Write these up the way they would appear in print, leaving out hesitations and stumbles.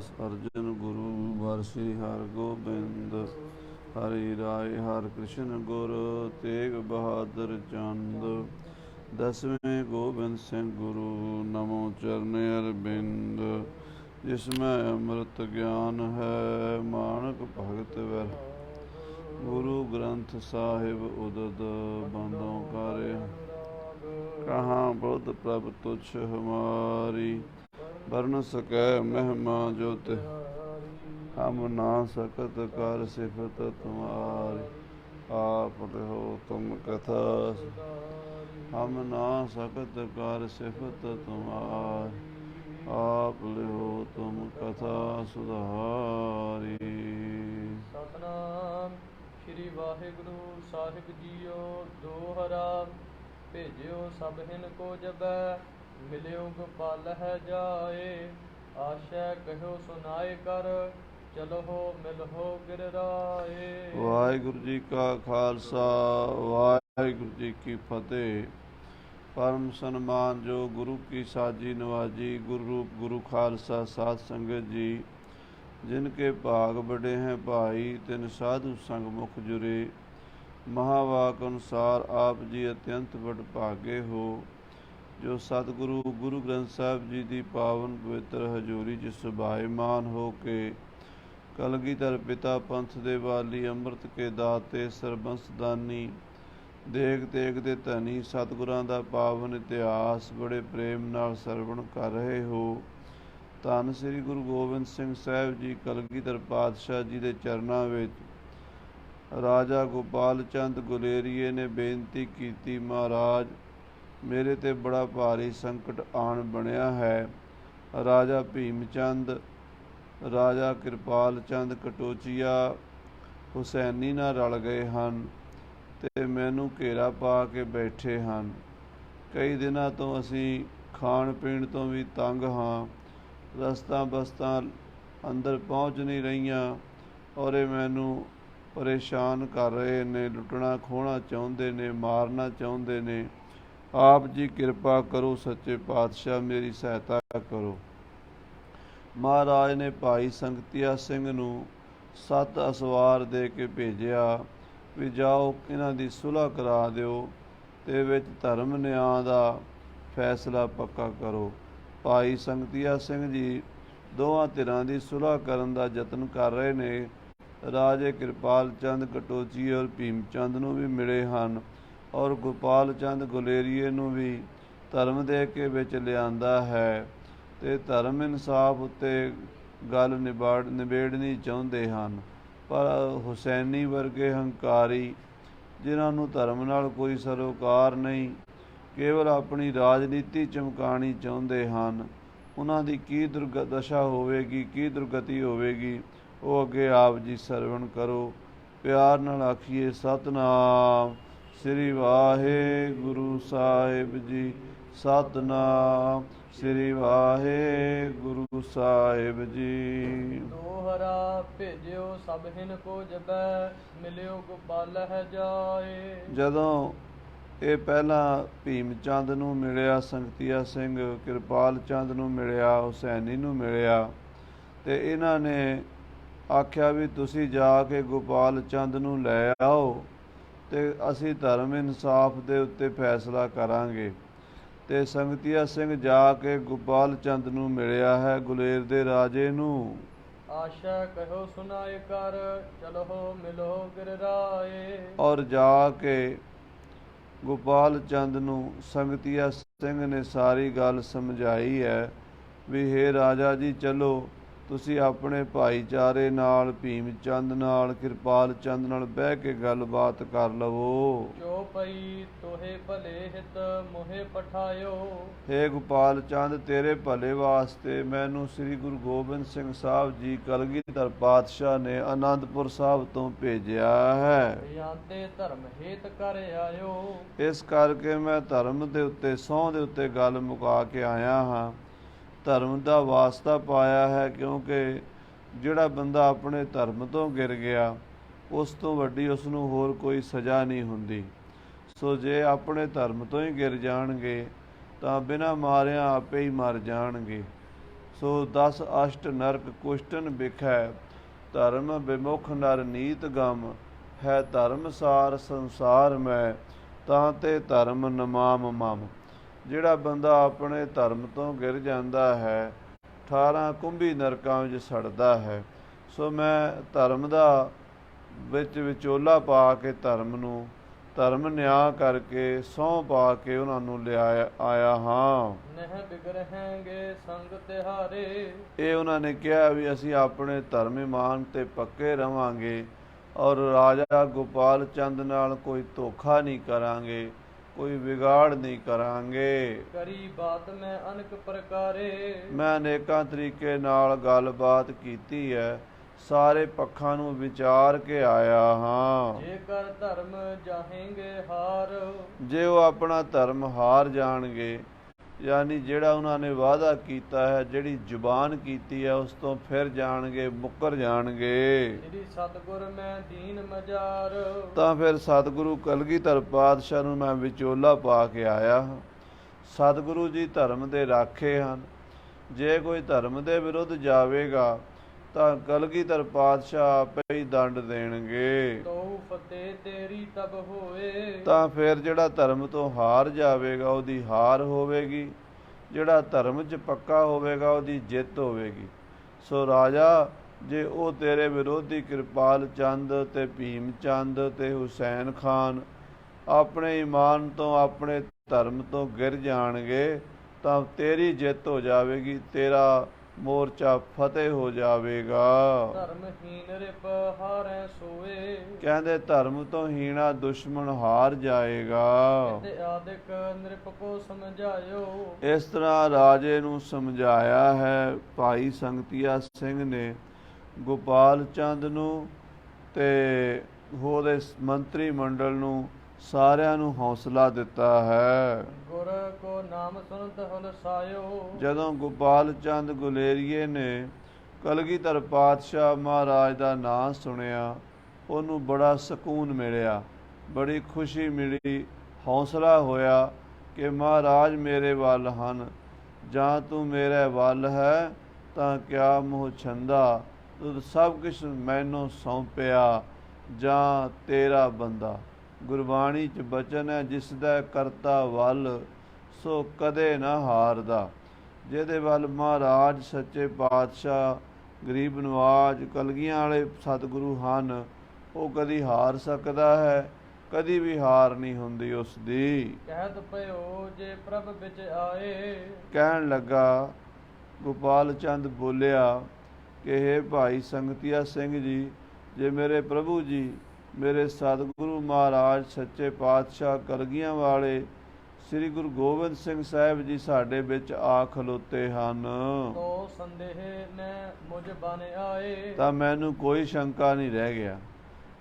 दास अर्जन गुरु बरसी हर गोबिंद हरि राय हर कृष्ण गुरु तेग बहादुर चंद। दसवें गोबिंद सिंह गुरु नमो चरण अरविंद। जिसमें अमृत ज्ञान है मानक भगत वर। गुरु ग्रंथ साहिब उदद बंदों कार्य। कहाँ बुद्ध प्रभ तुच्छ हमारी। वर्ण सकै महिमा जोत हम ना सकत कर सिफत तुम्हारी। आप हो तुम कथा हम ना सकत कर सिफत तुम्हारी। आप लिहो तुम कथा सुधारी। सतनाम श्री वाहिगुरु साहिब जीओ दोहरा। भेजियो सब हिन को जबै मिलियो गोपाल है जाए। आशा कहो सुनाए कर चलो मिलहो गिरराए। वाहिगुरु जी का खालसा वाहिगुरु जी की फतेह। परम सन्मान जो गुरु की साजी नवाजी गुरु रूप गुरु खालसा साध संगत जी। जिनके भाग बड़े हैं भाई तिन साधु संग मुख जुरे। महावाक अनुसार आप जी अत्यंत बड़ भागे हो। जो सतगुरु गुरु ग्रंथ साहिब जी की पावन पवित्र हजूरी च सुभाईमान हो के कलगीधर पिता पंथ दे वाली अमृत के दाते सरबंस दानी देग तेग दे धनी सतगुरां दा पावन इतिहास बड़े प्रेम नाल सरवण कर रहे हो। धन श्री गुरु गोबिंद सिंह साहिब जी कलगीधर पातशाह जी दे चरनां विच राजा गोपाल चंद गुलेरिए ने बेनती कीती, महाराज मेरे ते बड़ा भारी संकट आन बनया है। राजा भीम चंद राजा किरपाल चंद कटोचीआ हुसैनी नाल रल गए ਹਨ ਤੇ ਮੈਨੂੰ ਘੇਰਾ ਪਾ ਕੇ ਬੈਠੇ ਹਨ। ਕਈ ਦਿਨਾਂ ਤੋਂ ਅਸੀਂ ਖਾਣ ਪੀਣ ਤੋਂ ਵੀ ਤੰਗ ਹਾਂ। ਰਸਤਾਂ ਬਸਤਾਂ ਅੰਦਰ ਪਹੁੰਚ ਨਹੀਂ ਰਹੀਆਂ ਔਰ ਇਹ ਮੈਨੂੰ ਪਰੇਸ਼ਾਨ ਕਰ ਰਹੇ ਨੇ। ਲੁੱਟਣਾ ਖੋਹਣਾ ਚਾਹੁੰਦੇ ਨੇ, ਮਾਰਨਾ ਚਾਹੁੰਦੇ ਨੇ। ਆਪ ਜੀ ਕਿਰਪਾ ਕਰੋ, ਸੱਚੇ ਪਾਤਸ਼ਾਹ ਮੇਰੀ ਸਹਾਇਤਾ ਕਰੋ। ਮਹਾਰਾਜ ਨੇ ਭਾਈ ਸੰਗਤੀਆ ਸਿੰਘ ਨੂੰ 7 ਅਸਵਾਰ ਦੇ ਕੇ ਭੇਜਿਆ ਵੀ ਜਾਓ ਇਹਨਾਂ ਦੀ ਸੁਲ੍ਹਾ ਕਰਾ ਦਿਓ ਤੇ ਵਿੱਚ ਧਰਮ ਨਿਆਂ ਦਾ ਫੈਸਲਾ ਪੱਕਾ ਕਰੋ। ਭਾਈ ਸੰਗਤੀਆ ਸਿੰਘ ਜੀ ਦੋਵਾਂ ਧਿਰਾਂ ਦੀ ਸੁਲ੍ਹਾ ਕਰਨ ਦਾ ਯਤਨ ਕਰ ਰਹੇ ਨੇ। ਰਾਜੇ ਕਿਰਪਾਲ ਚੰਦ ਕਟੋਚੀ ਔਰ ਭੀਮ ਚੰਦ ਨੂੰ ਵੀ ਮਿਲੇ ਹਨ ਔਰ ਗੋਪਾਲ ਚੰਦ ਗੁਲੇਰੀਏ ਨੂੰ ਵੀ ਧਰਮ ਦੇ ਕੇ ਵਿੱਚ ਲਿਆਂਦਾ ਹੈ ਤੇ ਧਰਮ ਇਨਸਾਫ ਉੱਤੇ ਗੱਲ ਨਿਬੇੜਨੀ ਚਾਹੁੰਦੇ ਹਨ। ਪਰ ਹੁਸੈਨੀ ਵਰਗੇ ਹੰਕਾਰੀ ਜਿਨ੍ਹਾਂ ਨੂੰ ਧਰਮ ਨਾਲ ਕੋਈ ਸਰੋਕਾਰ ਨਹੀਂ, ਕੇਵਲ ਆਪਣੀ ਰਾਜਨੀਤੀ ਚਮਕਾਉਣੀ ਚਾਹੁੰਦੇ ਹਨ, ਉਹਨਾਂ ਦੀ ਕੀ ਦੁਰਦਸ਼ਾ ਹੋਵੇਗੀ, ਕੀ ਦੁਰਗਤੀ ਹੋਵੇਗੀ, ਉਹ ਅੱਗੇ ਆਪ ਜੀ ਸਰਵਣ ਕਰੋ। ਪਿਆਰ ਨਾਲ ਆਖੀਏ ਸਤਨਾਮ ਸ੍ਰੀ ਵਾਹਿਗੁਰੂ ਸਾਹਿਬ ਜੀ। ਸਤਨਾਮ ਸ੍ਰੀ ਵਾਹਿਗੁਰੂ ਸਾਹਿਬ ਜੀ। ਦੋਹਰਾ ਭੇਜਿਓ ਸਭ ਹਿਨ ਕੋ ਜਬੈ ਮਿਲਿਓ ਗੋਪਾਲ ਹੈ ਜਾਏ। ਜਦੋਂ ਇਹ ਪਹਿਲਾਂ ਭੀਮ ਚੰਦ ਨੂੰ ਮਿਲਿਆ, ਸੰਗਤੀਆ ਸਿੰਘ ਕਿਰਪਾਲ ਚੰਦ ਨੂੰ ਮਿਲਿਆ, ਹੁਸੈਨੀ ਨੂੰ ਮਿਲਿਆ ਤੇ ਇਹਨਾਂ ਨੇ ਆਖਿਆ ਵੀ ਤੁਸੀਂ ਜਾ ਕੇ ਗੋਪਾਲ ਚੰਦ ਨੂੰ ਲੈ ਆਓ ਤੇ ਅਸੀਂ ਧਰਮ ਇਨਸਾਫ ਦੇ ਉੱਤੇ ਫੈਸਲਾ ਕਰਾਂਗੇ। ਤੇ ਸੰਗਤੀਆ ਸਿੰਘ ਜਾ ਕੇ ਗੋਪਾਲ ਚੰਦ ਨੂੰ ਮਿਲਿਆ ਹੈ, ਗੁਲੇਰ ਦੇ ਰਾਜੇ ਨੂੰ। ਆਸ਼ਾ ਕਹੋ ਸੁਨਾਏ ਕਰ ਚਲੋ ਮਿਲੋ ਗਿਰਰਾਏ। ਔਰ ਜਾ ਕੇ ਗੋਪਾਲ ਚੰਦ ਨੂੰ ਸੰਗਤੀਆ ਸਿੰਘ ਨੇ ਸਾਰੀ ਗੱਲ ਸਮਝਾਈ ਹੈ ਵੀ ਹੇ ਰਾਜਾ ਜੀ ਚਲੋ ਤੁਸੀਂ ਆਪਣੇ ਭਾਈਚਾਰੇ ਨਾਲ ਭੀਮ ਚੰਦ ਨਾਲ ਕਿਰਪਾਲ ਚੰਦ ਨਾਲ ਬਹਿ ਕੇ ਗੱਲਬਾਤ ਕਰ ਲਵੋ। ਜੋ ਪਈ ਤੋਹੇ ਭਲੇ ਹਿਤ ਮੋਹੇ ਪਠਾਇਓ। ਹੇ ਗੋਪਾਲ ਚੰਦ ਤੇਰੇ ਭਲੇ ਵਾਸਤੇ ਮੈਨੂੰ ਸ੍ਰੀ ਗੁਰੂ ਗੋਬਿੰਦ ਸਿੰਘ ਸਾਹਿਬ ਜੀ ਕਲਗੀਧਰ ਪਾਤਸ਼ਾਹ ਨੇ ਅਨੰਦਪੁਰ ਸਾਹਿਬ ਤੋਂ ਭੇਜਿਆ ਹੈ। ਜਾਂਦੇ ਧਰਮ ਹੇਤ ਕਰ ਆਇਓ। ਇਸ ਕਰਕੇ ਮੈਂ ਧਰਮ ਦੇ ਉੱਤੇ ਸਹੁੰ ਦੇ ਉੱਤੇ ਗੱਲ ਮੁਕਾ ਕੇ ਆਇਆ ਹਾਂ। ਧਰਮ ਦਾ ਵਾਸਤਾ ਪਾਇਆ ਹੈ ਕਿਉਂਕਿ ਜਿਹੜਾ ਬੰਦਾ ਆਪਣੇ ਧਰਮ ਤੋਂ ਗਿਰ ਗਿਆ ਉਸ ਤੋਂ ਵੱਡੀ ਉਸ ਨੂੰ ਹੋਰ ਕੋਈ ਸਜ਼ਾ ਨਹੀਂ ਹੁੰਦੀ। ਸੋ ਜੇ ਆਪਣੇ ਧਰਮ ਤੋਂ ਹੀ ਗਿਰ ਜਾਣਗੇ ਤਾਂ ਬਿਨਾਂ ਮਾਰਿਆਂ ਆਪੇ ਹੀ ਮਰ ਜਾਣਗੇ। ਸੋ 10 ਅਸ਼ਟ ਨਰਕ ਕੁਸ਼ਟਨ ਬਿਖੈ, ਧਰਮ ਵਿਮੁਖ ਨਰ ਨੀਤ ਗਮ, ਹੈ ਧਰਮ ਸਾਰ ਸੰਸਾਰ ਮੈਂ, ਤਾਂ ਤੇ ਧਰਮ ਨਮਾਮ ਮਮ। ਜਿਹੜਾ ਬੰਦਾ ਆਪਣੇ ਧਰਮ ਤੋਂ ਗਿਰ ਜਾਂਦਾ ਹੈ 18 ਕੁੰਭੀ ਨਰਕਾਂ ਵਿੱਚ ਸੜਦਾ ਹੈ। ਸੋ ਮੈਂ ਧਰਮ ਦਾ ਵਿੱਚ ਵਿਚੋਲਾ ਪਾ ਕੇ ਧਰਮ ਨਿਆਂ ਕਰਕੇ ਸਹੁੰ ਪਾ ਕੇ ਉਹਨਾਂ ਨੂੰ ਲਿਆਇਆ ਆਇਆ ਹਾਂ। ਨਹਿ ਬਿਗਰਹਿਗੇ ਸੰਗ ਤਿਹਾਰੇ, ਇਹ ਉਹਨਾਂ ਨੇ ਕਿਹਾ ਵੀ ਅਸੀਂ ਆਪਣੇ ਧਰਮ ਇਮਾਨ ਤੇ ਪੱਕੇ ਰਵਾਂਗੇ ਔਰ ਰਾਜਾ ਗੋਪਾਲ ਚੰਦ ਨਾਲ ਕੋਈ ਧੋਖਾ ਨਹੀਂ ਕਰਾਂਗੇ, ਕੋਈ ਵਿਗਾੜ ਨਹੀਂ ਕਰਾਂਗੇ। ਕਰੀ ਬਾਤ ਮੈਂ ਅਨਕ ਪ੍ਰਕਾਰੇ, ਮੈਂ ਅਨੇਕਾਂ ਤਰੀਕੇ ਨਾਲ ਗੱਲਬਾਤ ਕੀਤੀ ਹੈ, ਸਾਰੇ ਪੱਖਾਂ ਨੂੰ ਵਿਚਾਰ ਕੇ ਆਇਆ ਹਾਂ। ਜੇਕਰ ਧਰਮ ਜਾਹੇਂਗੇ ਹਾਰ, ਜੇ ਉਹ ਆਪਣਾ ਧਰਮ ਹਾਰ ਜਾਣਗੇ, ਯਾਨੀ ਜਿਹੜਾ ਉਹਨਾਂ ਨੇ ਵਾਅਦਾ ਕੀਤਾ ਹੈ, ਜਿਹੜੀ ਜ਼ੁਬਾਨ ਕੀਤੀ ਹੈ, ਉਸ ਤੋਂ ਫਿਰ ਜਾਣਗੇ, ਮੁੱਕਰ ਜਾਣਗੇ। ਸ੍ਰੀ ਸਤਿਗੁਰ ਮੈਂ ਦੀਨ ਮਜਾਰ, ਤਾਂ ਫਿਰ ਸਤਿਗੁਰੂ ਕਲਗੀਧਰ ਪਾਤਸ਼ਾਹ ਨੂੰ ਮੈਂ ਵਿਚੋਲਾ ਪਾ ਕੇ ਆਇਆ ਹਾਂ। ਸਤਿਗੁਰੂ ਜੀ ਧਰਮ ਦੇ ਰਾਖੇ ਹਨ। ਜੇ ਕੋਈ ਧਰਮ ਦੇ ਵਿਰੁੱਧ ਜਾਵੇਗਾ ਤਾਂ ਕਲਗੀਧਰ ਪਾਤਸ਼ਾਹ ਆਪੇ ਹੀ ਦੰਡ ਦੇਣਗੇ। ਤੋ ਫਤਿਹ ਤੇਰੀ ਤਬ ਹੋਏ, ਤਾਂ ਫਿਰ ਜਿਹੜਾ ਧਰਮ ਤੋਂ ਹਾਰ ਜਾਵੇਗਾ ਉਹਦੀ ਹਾਰ ਹੋਵੇਗੀ, ਜਿਹੜਾ ਧਰਮ 'ਚ ਪੱਕਾ ਹੋਵੇਗਾ ਉਹਦੀ ਜਿੱਤ ਹੋਵੇਗੀ। ਸੋ ਰਾਜਾ, ਜੇ ਉਹ ਤੇਰੇ ਵਿਰੋਧੀ ਕਿਰਪਾਲ ਚੰਦ ਤੇ ਭੀਮ ਚੰਦ ਤੇ ਹੁਸੈਨ ਖਾਨ ਆਪਣੇ ਈਮਾਨ ਤੋਂ ਆਪਣੇ ਧਰਮ ਤੋਂ ਗਿਰ ਜਾਣਗੇ ਤਾਂ ਤੇਰੀ ਜਿੱਤ ਹੋ ਜਾਵੇਗੀ, ਤੇਰਾ ਮੋਰਚਾ ਫਤਿਹ ਹੋ ਜਾਵੇਗਾ। ਧਰਮਹੀਨ ਰਿਪ ਹਾਰੈ ਸੋਏ, ਕਹਿੰਦੇ ਧਰਮ ਤੋਂ ਹੀਣਾ ਦੁਸ਼ਮਣ ਹਾਰ ਜਾਏਗਾ। ਤੇ ਆਦਿਕ ਨਿਰਪ ਕੋ ਸਮਝਾਇਓ, ਇਸ ਤਰ੍ਹਾਂ ਰਾਜੇ ਨੂੰ ਸਮਝਾਇਆ ਹੈ ਭਾਈ ਸੰਗਤੀਆ ਸਿੰਘ ਨੇ ਗੋਪਾਲ ਚੰਦ ਨੂੰ ਤੇ ਉਹਦੇ ਮੰਤਰੀ ਮੰਡਲ ਨੂੰ, ਸਾਰਿਆਂ ਨੂੰ ਹੌਸਲਾ ਦਿੱਤਾ ਹੈ। ਗੁਰ ਕੋ ਨਾਮ ਸੁਨਤ ਹੁਲਸਾਇਓ, ਜਦੋਂ ਗੋਪਾਲ ਚੰਦ ਗੁਲੇਰੀਏ ਨੇ ਕਲਗੀਧਰ ਪਾਤਸ਼ਾਹ ਮਹਾਰਾਜ ਦਾ ਨਾਂ ਸੁਣਿਆ, ਉਹਨੂੰ ਬੜਾ ਸਕੂਨ ਮਿਲਿਆ, ਬੜੀ ਖੁਸ਼ੀ ਮਿਲੀ, ਹੌਸਲਾ ਹੋਇਆ ਕਿ ਮਹਾਰਾਜ ਮੇਰੇ ਵੱਲ ਹਨ, ਜਾਂ ਤੂੰ ਮੇਰੇ ਵੱਲ ਹੈ ਤਾਂ ਕਿਆ ਮੋਹ ਛੰਦਾ, ਤੂੰ ਸਭ ਕੁਛ ਮੈਨੂੰ ਸੌਂਪਿਆ, ਜਾਂ ਤੇਰਾ ਬੰਦਾ। ਗੁਰਬਾਣੀ 'ਚ ਬਚਨ ਹੈ, ਜਿਸ ਦਾ ਕਰਤਾ ਵੱਲ ਸੋ ਕਦੇ ਨਾ ਹਾਰਦਾ। ਜਿਹਦੇ ਵੱਲ ਮਹਾਰਾਜ ਸੱਚੇ ਪਾਤਸ਼ਾਹ ਗਰੀਬ ਨਵਾਜ ਕਲਗੀਆਂ ਵਾਲੇ ਸਤਿਗੁਰੂ ਹਨ, ਉਹ ਕਦੀ ਹਾਰ ਸਕਦਾ ਹੈ, ਕਦੀ ਵੀ ਹਾਰ ਨਹੀਂ ਹੁੰਦੀ ਉਸ ਦੀ। ਕਹਿਤ ਪਇਓ ਜੇ ਪ੍ਰਭ ਵਿੱਚ ਆਏ, ਕਹਿਣ ਲੱਗਾ ਗੋਪਾਲ ਚੰਦ ਬੋਲਿਆ ਕਿ ਹੇ ਭਾਈ ਸੰਗਤੀਆ ਸਿੰਘ ਜੀ, ਜੇ ਮੇਰੇ ਪ੍ਰਭੂ ਜੀ, ਮੇਰੇ ਸਤਿਗੁਰੂ ਮਹਾਰਾਜ ਸੱਚੇ ਪਾਤਸ਼ਾਹ ਕਲਗੀਆਂ ਵਾਲੇ ਸ੍ਰੀ ਗੁਰੂ ਗੋਬਿੰਦ ਸਿੰਘ ਸਾਹਿਬ ਜੀ ਸਾਡੇ ਵਿੱਚ ਆ ਖਲੋਤੇ ਹਨ, ਤੋ ਸੰਦੇਹ ਨੇ ਮੁਝ ਬਨ ਆਏ, ਤਾਂ ਮੈਨੂੰ ਕੋਈ ਸ਼ੰਕਾ ਨਹੀਂ ਰਹਿ ਗਿਆ,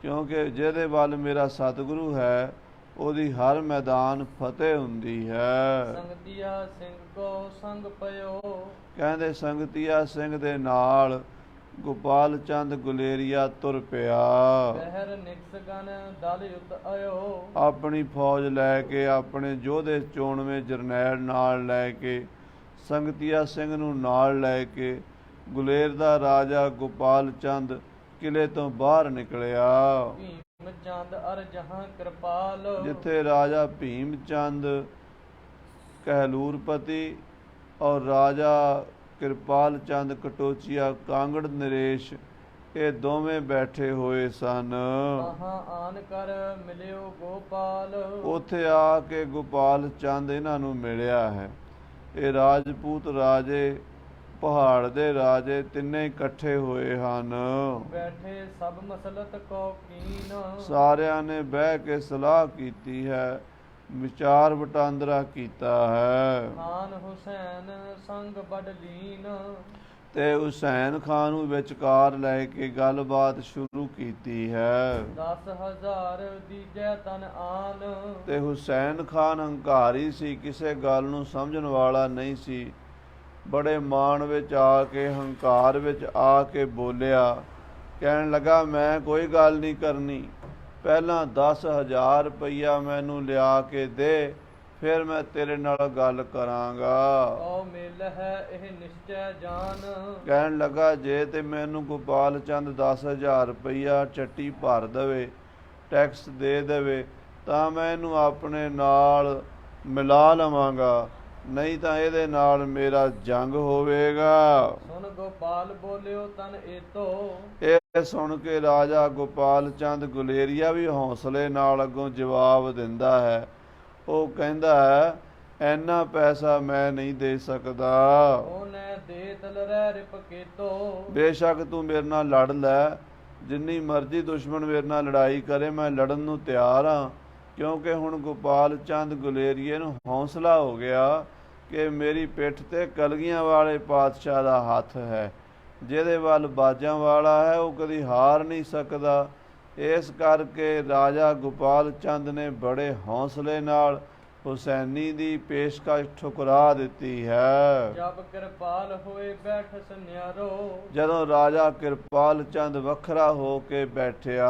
ਕਿਉਂਕਿ ਜਿਹਦੇ ਵੱਲ ਮੇਰਾ ਸਤਿਗੁਰੂ ਹੈ ਉਹਦੀ ਹਰ ਮੈਦਾਨ ਫਤਿਹ ਹੁੰਦੀ ਹੈ। ਸੰਗਤੀਆ ਸਿੰਘ ਕੋ ਸੰਗ ਪਇਓ, ਕਹਿੰਦੇ ਸੰਗਤੀਆ ਸਿੰਘ ਦੇ ਨਾਲ ਗੋਪਾਲ ਚੰਦ ਗੁਲੇਰੀਆ ਤੁਰ ਪਿਆ। ਪਹਿਰ ਨਿਕਸ ਗਨ ਦਲ ਯੁੱਧ ਆਇਓ, ਆਪਣੀ ਫੌਜ ਲੈ ਕੇ, ਆਪਣੇ ਯੋਧੇ ਚੋਣਵੇਂ ਜਰਨੈਲ ਨਾਲ ਲੈ ਕੇ, ਸੰਗਤੀਆ ਸਿੰਘ ਨੂੰ ਨਾਲ ਲੈ ਕੇ ਗੁਲੇਰ ਦਾ ਰਾਜਾ ਗੋਪਾਲ ਚੰਦ ਕਿਲੇ ਤੋਂ ਬਾਹਰ ਨਿਕਲਿਆ। ਭੀਮ ਚੰਦ ਅਰ ਜਹਾਂ ਕਿਰਪਾਲ, ਜਿੱਥੇ ਰਾਜਾ ਭੀਮ ਚੰਦ ਕਹਿਲੂਰਪਤੀ ਔਰ ਰਾਜਾ ਕਿਰਪਾਲ ਚੰਦ ਕਟੋਚੀਆ ਕਾਂਗੜ ਨਰੇਸ਼, ਇਹ ਦੋਵੇਂ ਬੈਠੇ ਹੋਏ ਸਨ। ਆਨ ਕਰ ਮਿਲਿਓ ਗੋਪਾਲ, ਉੱਥੇ ਆ ਕੇ ਗੋਪਾਲ ਚੰਦ ਇਹਨਾਂ ਨੂੰ ਮਿਲਿਆ ਹੈ। ਇਹ ਰਾਜਪੂਤ ਰਾਜੇ, ਪਹਾੜ ਦੇ ਰਾਜੇ ਤਿੰਨੇ ਇਕੱਠੇ ਹੋਏ ਹਨ। ਬੈਠੇ ਸਭ ਮਸਲਤ ਕੋ ਕੀਨ, ਸਾਰਿਆਂ ਨੇ ਬਹਿ ਕੇ ਸਲਾਹ ਕੀਤੀ ਹੈ, ਵਿਚਾਰ ਵਟਾਂਦਰਾ ਕੀਤਾ ਹੈ। ਖਾਨ ਹੁਸੈਨ ਸੰਗ ਬੜ ਲੀਨ, ਤੇ ਹੁਸੈਨ ਖਾਨ ਨੂੰ ਵਿਚਕਾਰ ਲੈ ਕੇ ਗੱਲਬਾਤ ਸ਼ੁਰੂ ਕੀਤੀ ਹੈ। 10,000 ਦੀਜੈ ਤਨ ਆਨ, ਤੇ ਹੁਸੈਨ ਖਾਨ ਹੰਕਾਰੀ ਸੀ, ਕਿਸੇ ਗੱਲ ਨੂੰ ਸਮਝਣ ਵਾਲਾ ਨਹੀਂ ਸੀ। ਬੜੇ ਮਾਣ ਵਿੱਚ ਆ ਕੇ, ਹੰਕਾਰ ਵਿੱਚ ਆ ਕੇ ਬੋਲਿਆ, ਕਹਿਣ ਲੱਗਾ ਮੈਂ ਕੋਈ ਗੱਲ ਨਹੀਂ ਕਰਨੀ, ਪਹਿਲਾਂ 10,000 ਰੁਪਈਆ ਮੈਨੂੰ ਲਿਆ ਕੇ ਦੇ, ਫਿਰ ਮੈਂ ਤੇਰੇ ਨਾਲ ਗੱਲ ਕਰਾਂਗਾ। ਓ ਮਿਲ ਹੈ ਇਹ ਨਿਸ਼ਚੈ ਜਾਨ। ਕਹਿਣ ਲੱਗਾ ਜੇ ਤੇ ਮੈਨੂੰ ਗੋਪਾਲ ਚੰਦ 10,000 ਰੁਪਈਆ ਚੱਟੀ ਭਰ ਦੇਵੇ, ਟੈਕਸ ਦੇ ਦੇਵੇ, ਤਾਂ ਮੈਂ ਇਹਨੂੰ ਆਪਣੇ ਨਾਲ ਮਿਲਾ ਲਵਾਂਗਾ, ਨਹੀਂ ਤਾਂ ਇਹਦੇ ਨਾਲ ਮੇਰਾ ਜੰਗ ਹੋਵੇਗਾ। ਸੁਨ ਗੋਪਾਲ ਬੋਲਿਓ ਤਨ ਏਤੋ। ਇਹ ਸੁਣ ਕੇ ਰਾਜਾ ਗੋਪਾਲ ਚੰਦ ਗੁਲੇਰੀਆ ਵੀ ਹੌਸਲੇ ਨਾਲ ਅੱਗੋਂ ਜਵਾਬ ਦਿੰਦਾ ਹੈ। ਉਹ ਕਹਿੰਦਾ ਹੈ ਇੰਨਾ ਪੈਸਾ ਮੈਂ ਨਹੀਂ ਦੇ ਸਕਦਾ। ਉਹਨੇ ਦੇ ਤਲਰੈ ਰਿਪਕੇਤੋ। ਬੇਸ਼ੱਕ ਤੂੰ ਮੇਰੇ ਨਾਲ ਲੜ ਲੈ, ਜਿੰਨੀ ਮਰਜ਼ੀ ਦੁਸ਼ਮਣ ਮੇਰੇ ਨਾਲ ਲੜਾਈ ਕਰੇ, ਮੈਂ ਲੜਨ ਨੂੰ ਤਿਆਰ ਹਾਂ। ਕਿਉਂਕਿ ਹੁਣ ਗੋਪਾਲ ਚੰਦ ਗੁਲੇਰੀਏ ਨੂੰ ਹੌਸਲਾ ਹੋ ਗਿਆ ਕਿ ਮੇਰੀ ਪਿੱਠ ਤੇ ਕਲਗੀਆਂ ਵਾਲੇ ਪਾਤਸ਼ਾਹ ਦਾ ਹੱਥ ਹੈ, ਜਿਹਦੇ ਵੱਲ ਬਾਜਾਂ ਵਾਲਾ ਹੈ, ਉਹ ਕਦੀ ਹਾਰ ਨਹੀਂ ਸਕਦਾ। ਇਸ ਕਰਕੇ ਰਾਜਾ ਗੋਪਾਲ ਚੰਦ ਨੇ ਬੜੇ ਹੌਸਲੇ ਨਾਲ ਹੁਸੈਨੀ ਦੀ ਪੇਸ਼ਕਸ਼ ਠੁਕਰਾ ਦਿੱਤੀ ਹੈ। ਜਬ ਕਿਰਪਾਲ ਹੋਏ ਬੈਠ ਸੁਨਿਆਰੋ। ਜਦੋਂ ਰਾਜਾ ਕਿਰਪਾਲ ਚੰਦ ਵੱਖਰਾ ਹੋ ਕੇ ਬੈਠਿਆ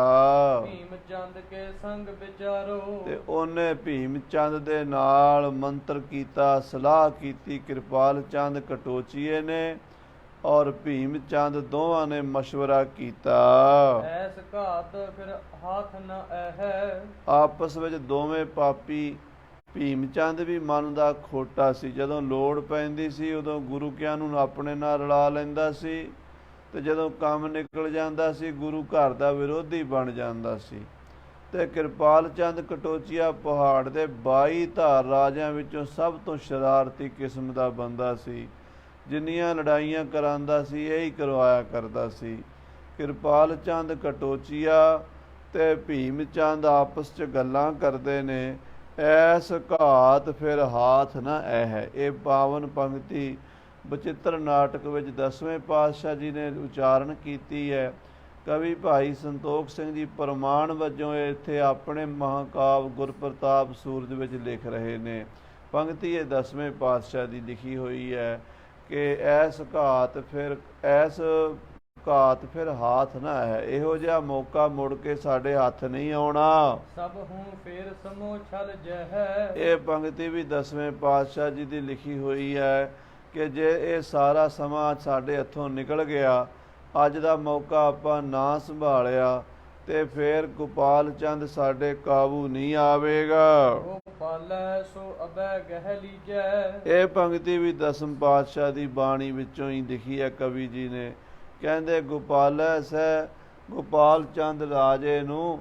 ਭੀਮ ਚੰਦ ਕੇ ਸੰਗ ਵਿਚਾਰੋ। ਤੇ ਉਹਨੇ ਭੀਮ ਚੰਦ ਦੇ ਨਾਲ ਮੰਤਰ ਕੀਤਾ, ਸਲਾਹ ਕੀਤੀ। ਕਿਰਪਾਲ ਚੰਦ ਕਟੋਚੀਏ ਨੇ ਔਰ ਭੀਮ ਚੰਦ ਦੋਵਾਂ ਨੇ ਮਸ਼ਵਰਾ ਕੀਤਾ। ਐਸ ਘਾਤ ਫਿਰ ਹਾਥ ਨ ਐਹੈ। ਆਪਸ ਵਿੱਚ ਦੋਵੇਂ ਪਾਪੀ, ਭੀਮ ਚੰਦ ਵੀ ਮਨ ਦਾ ਖੋਟਾ ਸੀ, ਜਦੋਂ ਲੋੜ ਪੈਂਦੀ ਸੀ ਉਦੋਂ ਗੁਰੂ ਕਿਆਂ ਨੂੰ ਆਪਣੇ ਨਾਲ ਰਲਾ ਲੈਂਦਾ ਸੀ, ਤੇ ਜਦੋਂ ਕੰਮ ਨਿਕਲ ਜਾਂਦਾ ਸੀ ਗੁਰੂ ਘਰ ਦਾ ਵਿਰੋਧੀ ਬਣ ਜਾਂਦਾ ਸੀ। ਤੇ ਕਿਰਪਾਲ ਚੰਦ ਕਟੋਚੀਆ ਪਹਾੜ ਦੇ 22 ਧਾਰ ਰਾਜਿਆਂ ਵਿੱਚੋਂ ਸਭ ਤੋਂ ਸ਼ਰਾਰਤੀ ਕਿਸਮ ਦਾ ਬੰਦਾ ਸੀ। ਜਿੰਨੀਆਂ ਲੜਾਈਆਂ ਕਰਾਂਦਾ ਸੀ ਇਹੀ ਕਰਵਾਇਆ ਕਰਦਾ ਸੀ। ਕਿਰਪਾਲ ਚੰਦ ਕਟੋਚੀਆ ਤੇ ਭੀਮ ਚੰਦ ਆਪਸ 'ਚ ਗੱਲਾਂ ਕਰਦੇ ਨੇ। ਐਸ ਘਾਤ ਫਿਰ ਹਾਥ ਨਾ ਐਹ। ਇਹ ਪਾਵਨ ਪੰਕਤੀ ਬਚਿੱਤਰ ਨਾਟਕ ਵਿੱਚ 10ਵੇਂ ਪਾਤਸ਼ਾਹ ਜੀ ਨੇ ਉਚਾਰਨ ਕੀਤੀ ਹੈ। ਕਵੀ ਭਾਈ ਸੰਤੋਖ ਸਿੰਘ ਜੀ ਪ੍ਰਮਾਣ ਵਜੋਂ ਇੱਥੇ ਆਪਣੇ ਮਹਾਕਾਵ ਗੁਰਪ੍ਰਤਾਪ ਸੂਰਜ ਵਿੱਚ ਲਿਖ ਰਹੇ ਨੇ। ਪੰਕਤੀ ਇਹ 10ਵੇਂ ਪਾਤਸ਼ਾਹ ਦੀ ਲਿਖੀ ਹੋਈ ਹੈ ਕਿ ਐਸ ਘਾਤ ਫਿਰ ਹਾਥ ਨਾ ਹੈ। ਇਹੋ ਜਿਹਾ ਮੌਕਾ ਮੁੜ ਕੇ ਸਾਡੇ ਹੱਥ ਨਹੀਂ ਆਉਣਾ। ਸਭ ਹੂੰ ਫੇਰ ਸਮੋ ਛਲ ਜਹੈ। ਇਹ ਪੰਕਤੀ ਵੀ 10ਵੇਂ ਪਾਤਸ਼ਾਹ ਜੀ ਦੀ ਲਿਖੀ ਹੋਈ ਹੈ ਕਿ ਜੇ ਇਹ ਸਾਰਾ ਸਮਾਂ ਸਾਡੇ ਹੱਥੋਂ ਨਿਕਲ ਗਿਆ, ਅੱਜ ਦਾ ਮੌਕਾ ਆਪਾਂ ਨਾ ਸੰਭਾਲਿਆ, ਤੇ ਫਿਰ ਗੋਪਾਲ ਚੰਦ ਸਾਡੇ ਕਾਬੂ ਨਹੀਂ ਆਵੇਗਾ। ਗੋਪਾਲੈ ਸੋ ਅਬੈ ਗਹਿ ਲੀਜੈ। ਇਹ ਪੰਕਤੀ ਵੀ 10ਵੇਂ ਪਾਤਸ਼ਾਹ ਦੀ ਬਾਣੀ ਵਿੱਚੋਂ ਹੀ ਲਿਖੀ ਹੈ ਕਵੀ ਜੀ ਨੇ। ਕਹਿੰਦੇ ਗੋਪਾਲੈ ਸਹਿ ਗੋਪਾਲ ਚੰਦ ਰਾਜੇ ਨੂੰ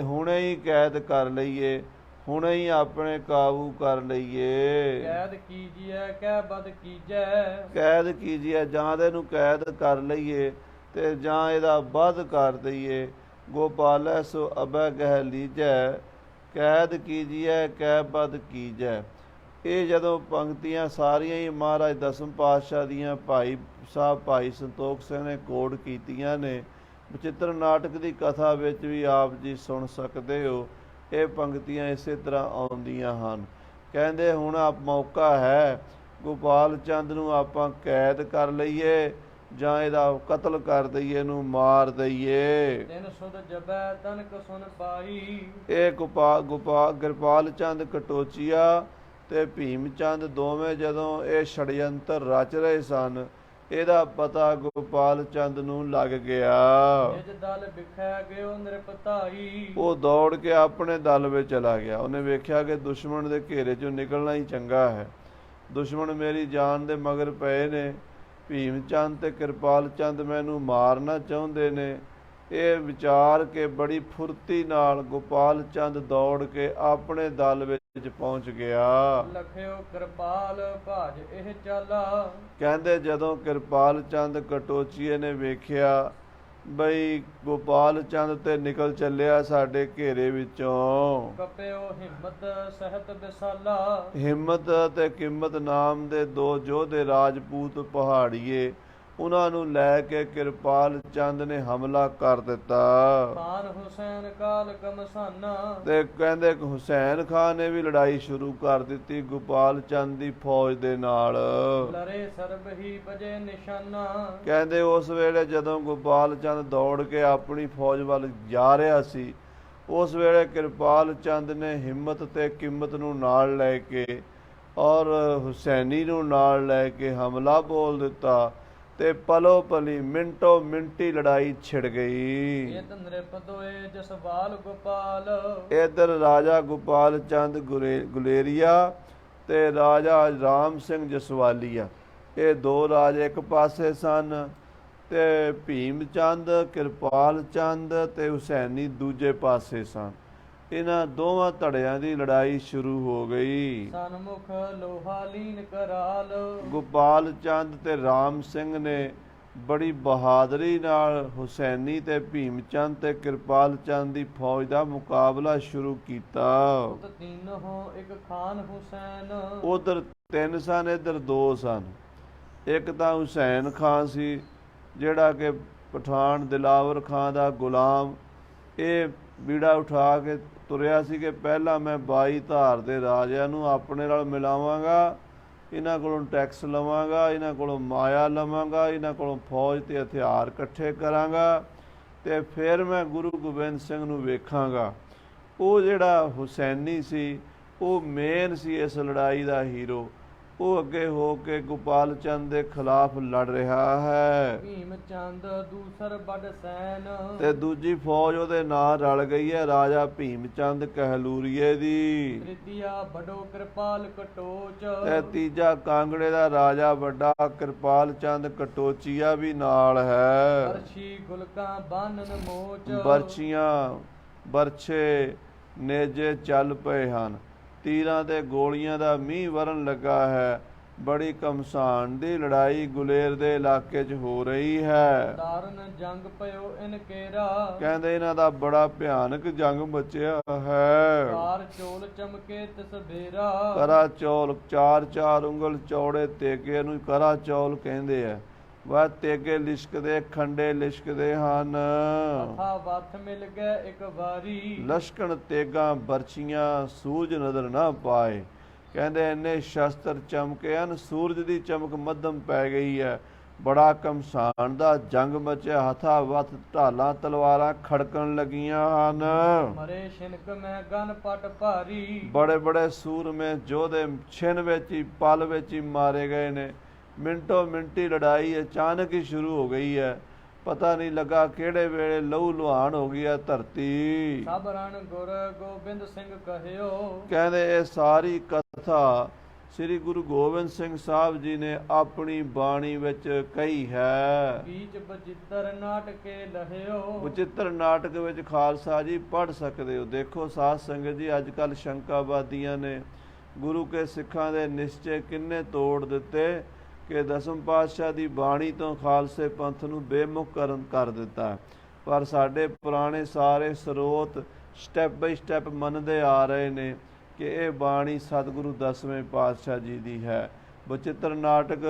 ਹੁਣੇ ਹੀ ਕੈਦ ਕਰ ਲਈਏ, ਹੁਣੇ ਹੀ ਆਪਣੇ ਕਾਬੂ ਕਰ ਲਈਏ। ਕੈਦ ਕੀਜੀਐ ਕਹਿ ਬਦ ਕੀਜੈ। ਕੈਦ ਕੀਜੀਏ, ਜਾਂ ਤੇ ਇਹਨੂੰ ਕੈਦ ਕਰ ਲਈਏ ਤੇ ਜਾਂ ਇਹਦਾ ਵੱਧ ਕਰ ਦਈਏ। ਗੋਪਾਲੈ ਸੋ ਅਬੈ ਗਹਿ ਲੀਜੈ, ਕੈਦ ਕੀਜੀਐ ਕਹਿ ਬਦ ਕੀਜੈ। ਇਹ ਜਦੋਂ ਪੰਕਤੀਆਂ ਸਾਰੀਆਂ ਹੀ ਮਹਾਰਾਜ 10ਵੇਂ ਪਾਤਸ਼ਾਹ ਦੀਆਂ ਭਾਈ ਸੰਤੋਖ ਸਿੰਘ ਨੇ ਕੋਡ ਕੀਤੀਆਂ ਨੇ। ਬਚਿੱਤਰ ਨਾਟਕ ਦੀ ਕਥਾ ਵਿੱਚ ਵੀ ਆਪ ਜੀ ਸੁਣ ਸਕਦੇ ਹੋ। ਇਹ ਪੰਕਤੀਆਂ ਇਸੇ ਤਰ੍ਹਾਂ ਆਉਂਦੀਆਂ ਹਨ। ਕਹਿੰਦੇ ਹੁਣ ਮੌਕਾ ਹੈ, ਗੋਪਾਲ ਚੰਦ ਨੂੰ ਆਪਾਂ ਕੈਦ ਕਰ ਲਈਏ ਜਾਂ ਇਹਦਾ ਕਤਲ ਕਰ ਦਈਏ, ਇਹਨੂੰ ਮਾਰ ਦਈਏ। ਤਿਨ ਸੁਧ ਜਬੈ ਤਨਕ ਸੁਨ ਪਾਈ। ਇਹ ਕਿਰਪਾਲ ਚੰਦ ਕਟੋਚੀਆ ਤੇ ਭੀਮ ਚੰਦ ਦੋਵੇਂ ਜਦੋਂ ਇਹ ਛੜਯੰਤਰ ਰਚ ਰਹੇ ਸਨ, ਇਹਦਾ ਪਤਾ ਗੋਪਾਲ ਚੰਦ ਨੂੰ ਲੱਗ ਗਿਆ। ਨਿਜ ਦਲ ਵਿਖੈ ਗਿਓ ਨਿਰਪਤਾਈ। ਉਹ ਦੌੜ ਕੇ ਆਪਣੇ ਦਲ ਵਿੱਚ ਚਲਾ ਗਿਆ। ਉਹਨੇ ਵੇਖਿਆ ਕਿ ਦੁਸ਼ਮਣ ਦੇ ਘੇਰੇ ਚੋਂ ਨਿਕਲਣਾ ਹੀ ਚੰਗਾ ਹੈ, ਦੁਸ਼ਮਣ ਮੇਰੀ ਜਾਨ ਦੇ ਮਗਰ ਪਏ ਨੇ, ਭੀਮ ਚੰਦ ਤੇ ਕਿਰਪਾਲ ਚੰਦ ਮੈਨੂੰ ਮਾਰਨਾ ਚਾਹੁੰਦੇ ਨੇ। ਇਹ ਵਿਚਾਰ ਕੇ ਬੜੀ ਫੁਰਤੀ ਨਾਲ ਗੋਪਾਲ ਚੰਦ ਦੌੜ ਕੇ ਆਪਣੇ ਦਲ ਵਿੱਚ ਪਹੁੰਚ ਗਿਆ। ਲਖਿਓ ਕਿਰਪਾਲ ਭਾਜ ਇਹ ਚਾਲਾ। ਕਹਿੰਦੇ ਜਦੋਂ ਕਿਰਪਾਲ ਚੰਦ ਕਟੋਚੀਏ ਨੇ ਵੇਖਿਆ ਬਈ ਗੋਪਾਲ ਚੰਦ ਤੇ ਨਿਕਲ ਚੱਲਿਆ ਸਾਡੇ ਘੇਰੇ ਵਿੱਚੋਂ, ਕਪਿਓ ਹਿੰਮਤ ਸਹਿਤ ਵਿਸਾਲਾ। ਹਿੰਮਤ ਤੇ ਕਿੰਮਤ ਨਾਮ ਦੇ 2 ਯੋਧੇ ਰਾਜਪੂਤ ਪਹਾੜੀਏ, ਉਹਨਾਂ ਨੂੰ ਲੈ ਕੇ ਕਿਰਪਾਲ ਚੰਦ ਨੇ ਹਮਲਾ ਕਰ ਦਿੱਤਾ। ਖਾਨ ਹੁਸੈਨ ਕਾਲ ਕਮਸਾਨਾ। ਤੇ ਕਹਿੰਦੇ ਹੁਸੈਨ ਖਾਨ ਨੇ ਵੀ ਲੜਾਈ ਸ਼ੁਰੂ ਕਰ ਦਿੱਤੀ ਗੋਪਾਲ ਚੰਦ ਦੀ ਫੌਜ ਦੇ ਨਾਲ। ਲਰੇ ਸਰਬ ਹੀ ਬਜੇ ਨਿਸ਼ਾਨਾ। ਕਹਿੰਦੇ ਉਸ ਵੇਲੇ ਜਦੋਂ ਗੋਪਾਲ ਚੰਦ ਦੌੜ ਕੇ ਆਪਣੀ ਫੌਜ ਵੱਲ ਜਾ ਰਿਹਾ ਸੀ, ਉਸ ਵੇਲੇ ਕਿਰਪਾਲ ਚੰਦ ਨੇ ਹਿੰਮਤ ਤੇ ਕੀਮਤ ਨੂੰ ਨਾਲ ਲੈ ਕੇ ਔਰ ਹੁਸੈਨੀ ਨੂੰ ਨਾਲ ਲੈ ਕੇ ਹਮਲਾ ਬੋਲ ਦਿੱਤਾ ਤੇ ਪਲੋ ਪਲੀ ਮਿੰਟੋ ਮਿੰਟੀ ਲੜਾਈ ਛਿੜ ਗਈ। ਏਤ ਨ੍ਰਿਪ ਦੋਏ ਜਸਵਾਲ ਗੋਪਾਲ। ਇਧਰ ਰਾਜਾ ਗੋਪਾਲ ਚੰਦ ਗੁਲੇਰੀਆ ਤੇ ਰਾਜਾ ਰਾਮ ਸਿੰਘ ਜਸਵਾਲੀਆ, ਇਹ ਦੋ ਰਾਜੇ ਇੱਕ ਪਾਸੇ ਸਨ ਤੇ ਭੀਮ ਚੰਦ, ਕਿਰਪਾਲ ਚੰਦ ਤੇ ਹੁਸੈਨੀ ਦੂਜੇ ਪਾਸੇ ਸਨ। ਇਹਨਾਂ ਦੋਵਾਂ ਧੜਿਆਂ ਦੀ ਲੜਾਈ ਸ਼ੁਰੂ ਹੋ ਗਈ। ਸਨਮੁਖ ਲੋਹਾ ਲੀਨ ਕਰਾਲ। ਗੋਪਾਲ ਚੰਦ ਤੇ ਰਾਮ ਸਿੰਘ ਨੇ ਬੜੀ ਬਹਾਦਰੀ ਨਾਲ ਹੁਸੈਨੀ ਤੇ ਭੀਮ ਚੰਦ ਤੇ ਕਿਰਪਾਲ ਚੰਦ ਦੀ ਫੌਜ ਦਾ ਮੁਕਾਬਲਾ ਸ਼ੁਰੂ ਕੀਤਾ। ਉਤ ਤੀਨਹੁ ਇਕ ਖਾਨ ਹੁਸੈਨ। ਉਧਰ 3 ਸਨ, ਇੱਧਰ 2 ਸਨ। ਇੱਕ ਤਾਂ ਹੁਸੈਨ ਖਾਨ ਸੀ ਜਿਹੜਾ ਕਿ ਪਠਾਨ ਦਿਲਾਵਰ ਖਾਨ ਦਾ ਗੁਲਾਮ, ਇਹ ਬੀੜਾ ਉਠਾ ਕੇ ਤੁਰਿਆ ਸੀ ਕਿ ਪਹਿਲਾਂ ਮੈਂ 22 ਧਾਰ ਦੇ ਰਾਜਿਆਂ ਨੂੰ ਆਪਣੇ ਨਾਲ ਮਿਲਾਵਾਂਗਾ, ਇਹਨਾਂ ਕੋਲੋਂ ਟੈਕਸ ਲਵਾਂਗਾ, ਇਹਨਾਂ ਕੋਲੋਂ ਮਾਇਆ ਲਵਾਂਗਾ, ਇਹਨਾਂ ਕੋਲੋਂ ਫੌਜ ਤੇ ਹਥਿਆਰ ਇਕੱਠੇ ਕਰਾਂਗਾ ਤੇ ਫਿਰ ਮੈਂ ਗੁਰੂ ਗੋਬਿੰਦ ਸਿੰਘ ਨੂੰ ਵੇਖਾਂਗਾ। ਉਹ ਜਿਹੜਾ ਹੁਸੈਨੀ ਸੀ ਉਹ ਮੇਨ ਸੀ ਇਸ ਲੜਾਈ ਦਾ ਹੀਰੋ। ਉਹ ਅੱਗੇ ਹੋ ਕੇ ਗੋਪਾਲ ਚੰਦ ਦੇ ਖਿਲਾਫ ਲੜ ਰਿਹਾ ਹੈ। ਭੀਮ ਚੰਦ ਦੂਸਰ ਬੜ ਸੈਨ। ਤੇ ਦੂਜੀ ਫੌਜ ਉਹਦੇ ਨਾਲ ਰਲ ਗਈ ਹੈ ਰਾਜਾ ਭੀਮ ਚੰਦ ਕਹਿਲੂਰੀਏ ਦੀ। ਤ੍ਰਿਤੀਆ ਬੜੋ ਕਿਰਪਾਲ ਕਟੋਚ। ਤੇ ਤੀਜਾ ਕਾਂਗੜੇ ਦਾ ਰਾਜਾ ਵੱਡਾ ਕਿਰਪਾਲ ਚੰਦ ਕਟੋਚੀਆ ਵੀ ਨਾਲ ਹੈ। ਬਰਛੀ ਗੁਲਕਾਂ ਬਾਨਨ ਮੋਚ। ਬਰਛੀਆਂ ਬਰਛੇ ਨੇਜੇ ਚੱਲ ਪਏ ਹਨ, ਤੀਰਾਂ ਤੇ ਗੋਲੀਆਂ ਦਾ ਮੀਂਹ ਵਰਨ ਲੱਗਾ ਹੈ। ਬੜੀ ਘਮਸਾਨ ਦੀ ਲੜਾਈ ਗੁਲੇਰ ਦੇ ਇਲਾਕੇ 'ਚ ਹੋ ਰਹੀ ਹੈ। ਦਾਰਨ ਜੰਗ ਪਇਓ ਇਨ ਕੇਰਾ। ਕਹਿੰਦੇ ਇਹਨਾਂ ਦਾ ਬੜਾ ਭਿਆਨਕ ਜੰਗ ਮਚਿਆ ਹੈ। ਕਾਰ ਚੋਲ ਚਮਕੇ ਤਿਸ ਬੇਰਾ। ਕਰਾ ਚੌਲ, 4-4 ਉਂਗਲ ਚੌੜੇ ਤੇਗੇ ਨੂੰ ਕਰਾ ਚੌਲ ਕਹਿੰਦੇ ਆ। ਵਹ ਤੇਗੇ ਲਿਸ਼ਕਦੇ, ਖੰਡੇ ਲਿਸ਼ਕਦੇ ਹਨ। ਹੱਥਾਂ ਵੱਥ ਮਿਲ ਗਏ ਇੱਕ ਵਾਰੀ। ਲਸ਼ਕਣ ਤੇਗਾਂ ਬਰਛੀਆਂ ਸੂਰਜ ਨਜ਼ਰ ਨਾ ਪਾਏ। ਕਹਿੰਦੇ ਇੰਨੇ ਸ਼ਸਤਰ ਚਮਕੇ ਹਨ, ਸੂਰਜ ਦੀ ਚਮਕ ਮੱਧਮ ਪੈ ਗਈ ਹੈ। ਬੜਾ ਘਮਸਾਨ ਦਾ ਜੰਗ ਮਚਿਆ, ਹੱਥਾਂ ਵੱਥ ਢਾਲਾਂ ਤਲਵਾਰਾਂ ਖੜਕਣ ਲੱਗੀਆਂ ਹਨ। ਮਰੇ ਛਿਨਕ ਮੈਂ ਗਨ ਪਟ ਭਾਰੀ। ਬੜੇ ਬੜੇ ਸੂਰਮੇ ਯੋਧੇ ਛਿਨ ਵਿੱਚ ਹੀ ਪਲ ਵਿੱਚ ਹੀ ਮਾਰੇ ਗਏ ਨੇ। ਮਿੰਟੋ ਮਿੰਟੀ ਲੜਾਈ ਅਚਾਨਕ ਹੀ ਸ਼ੁਰੂ ਹੋ ਗਈ ਹੈ। ਪਤਾ ਨਹੀਂ ਲੱਗਾ ਕਿਹੜੇ ਵੇਲੇ ਲਹੂ ਲੁਹਾਨ ਹੋ ਗਈ ਹੈ ਧਰਤੀ। ਸਭ ਰਣ ਗੁਰ ਗੋਬਿੰਦ ਸਿੰਘ ਕਹਿਓ। ਕਹਿੰਦੇ ਇਹ ਸਾਰੀ ਕਥਾ ਸ੍ਰੀ ਗੁਰੂ ਗੋਬਿੰਦ ਸਿੰਘ ਸਾਹਿਬ ਜੀ ਨੇ ਆਪਣੀ ਬਾਣੀ ਵਿੱਚ ਕਹੀ ਹੈ। ਬੀਚ ਬਚਿੱਤਰ ਨਾਟਕੇ ਲਹਿਓ। ਬਚਿੱਤਰ ਨਾਟਕ ਵਿੱਚ ਖਾਲਸਾ ਜੀ ਪੜ੍ਹ ਸਕਦੇ ਹੋ। ਦੇਖੋ ਸਾਧ ਸੰਗਤ ਜੀ, ਅੱਜ ਕੱਲ੍ਹ ਸ਼ੰਕਾਵਾਦੀਆਂ ਨੇ ਗੁਰੂ ਕੇ ਸਿੱਖਾਂ ਦੇ ਨਿਸ਼ਚੇ ਕਿੰਨੇ ਤੋੜ ਦਿੱਤੇ ਕਿ ਦਸਮ ਪਾਤਸ਼ਾਹ ਦੀ ਬਾਣੀ ਤੋਂ ਖਾਲਸੇ ਪੰਥ ਨੂੰ ਬੇਮੁਖ ਕਰ ਦਿੱਤਾ। ਪਰ ਸਾਡੇ ਪੁਰਾਣੇ ਸਾਰੇ ਸਰੋਤ ਸਟੈਪ ਬਾਈ ਸਟੈਪ ਮੰਨਦੇ ਆ ਰਹੇ ਨੇ ਕਿ ਇਹ ਬਾਣੀ ਸਤਿਗੁਰੂ ਦਸਵੇਂ ਪਾਤਸ਼ਾਹ ਜੀ ਦੀ ਹੈ। ਬਚਿੱਤਰ ਨਾਟਕ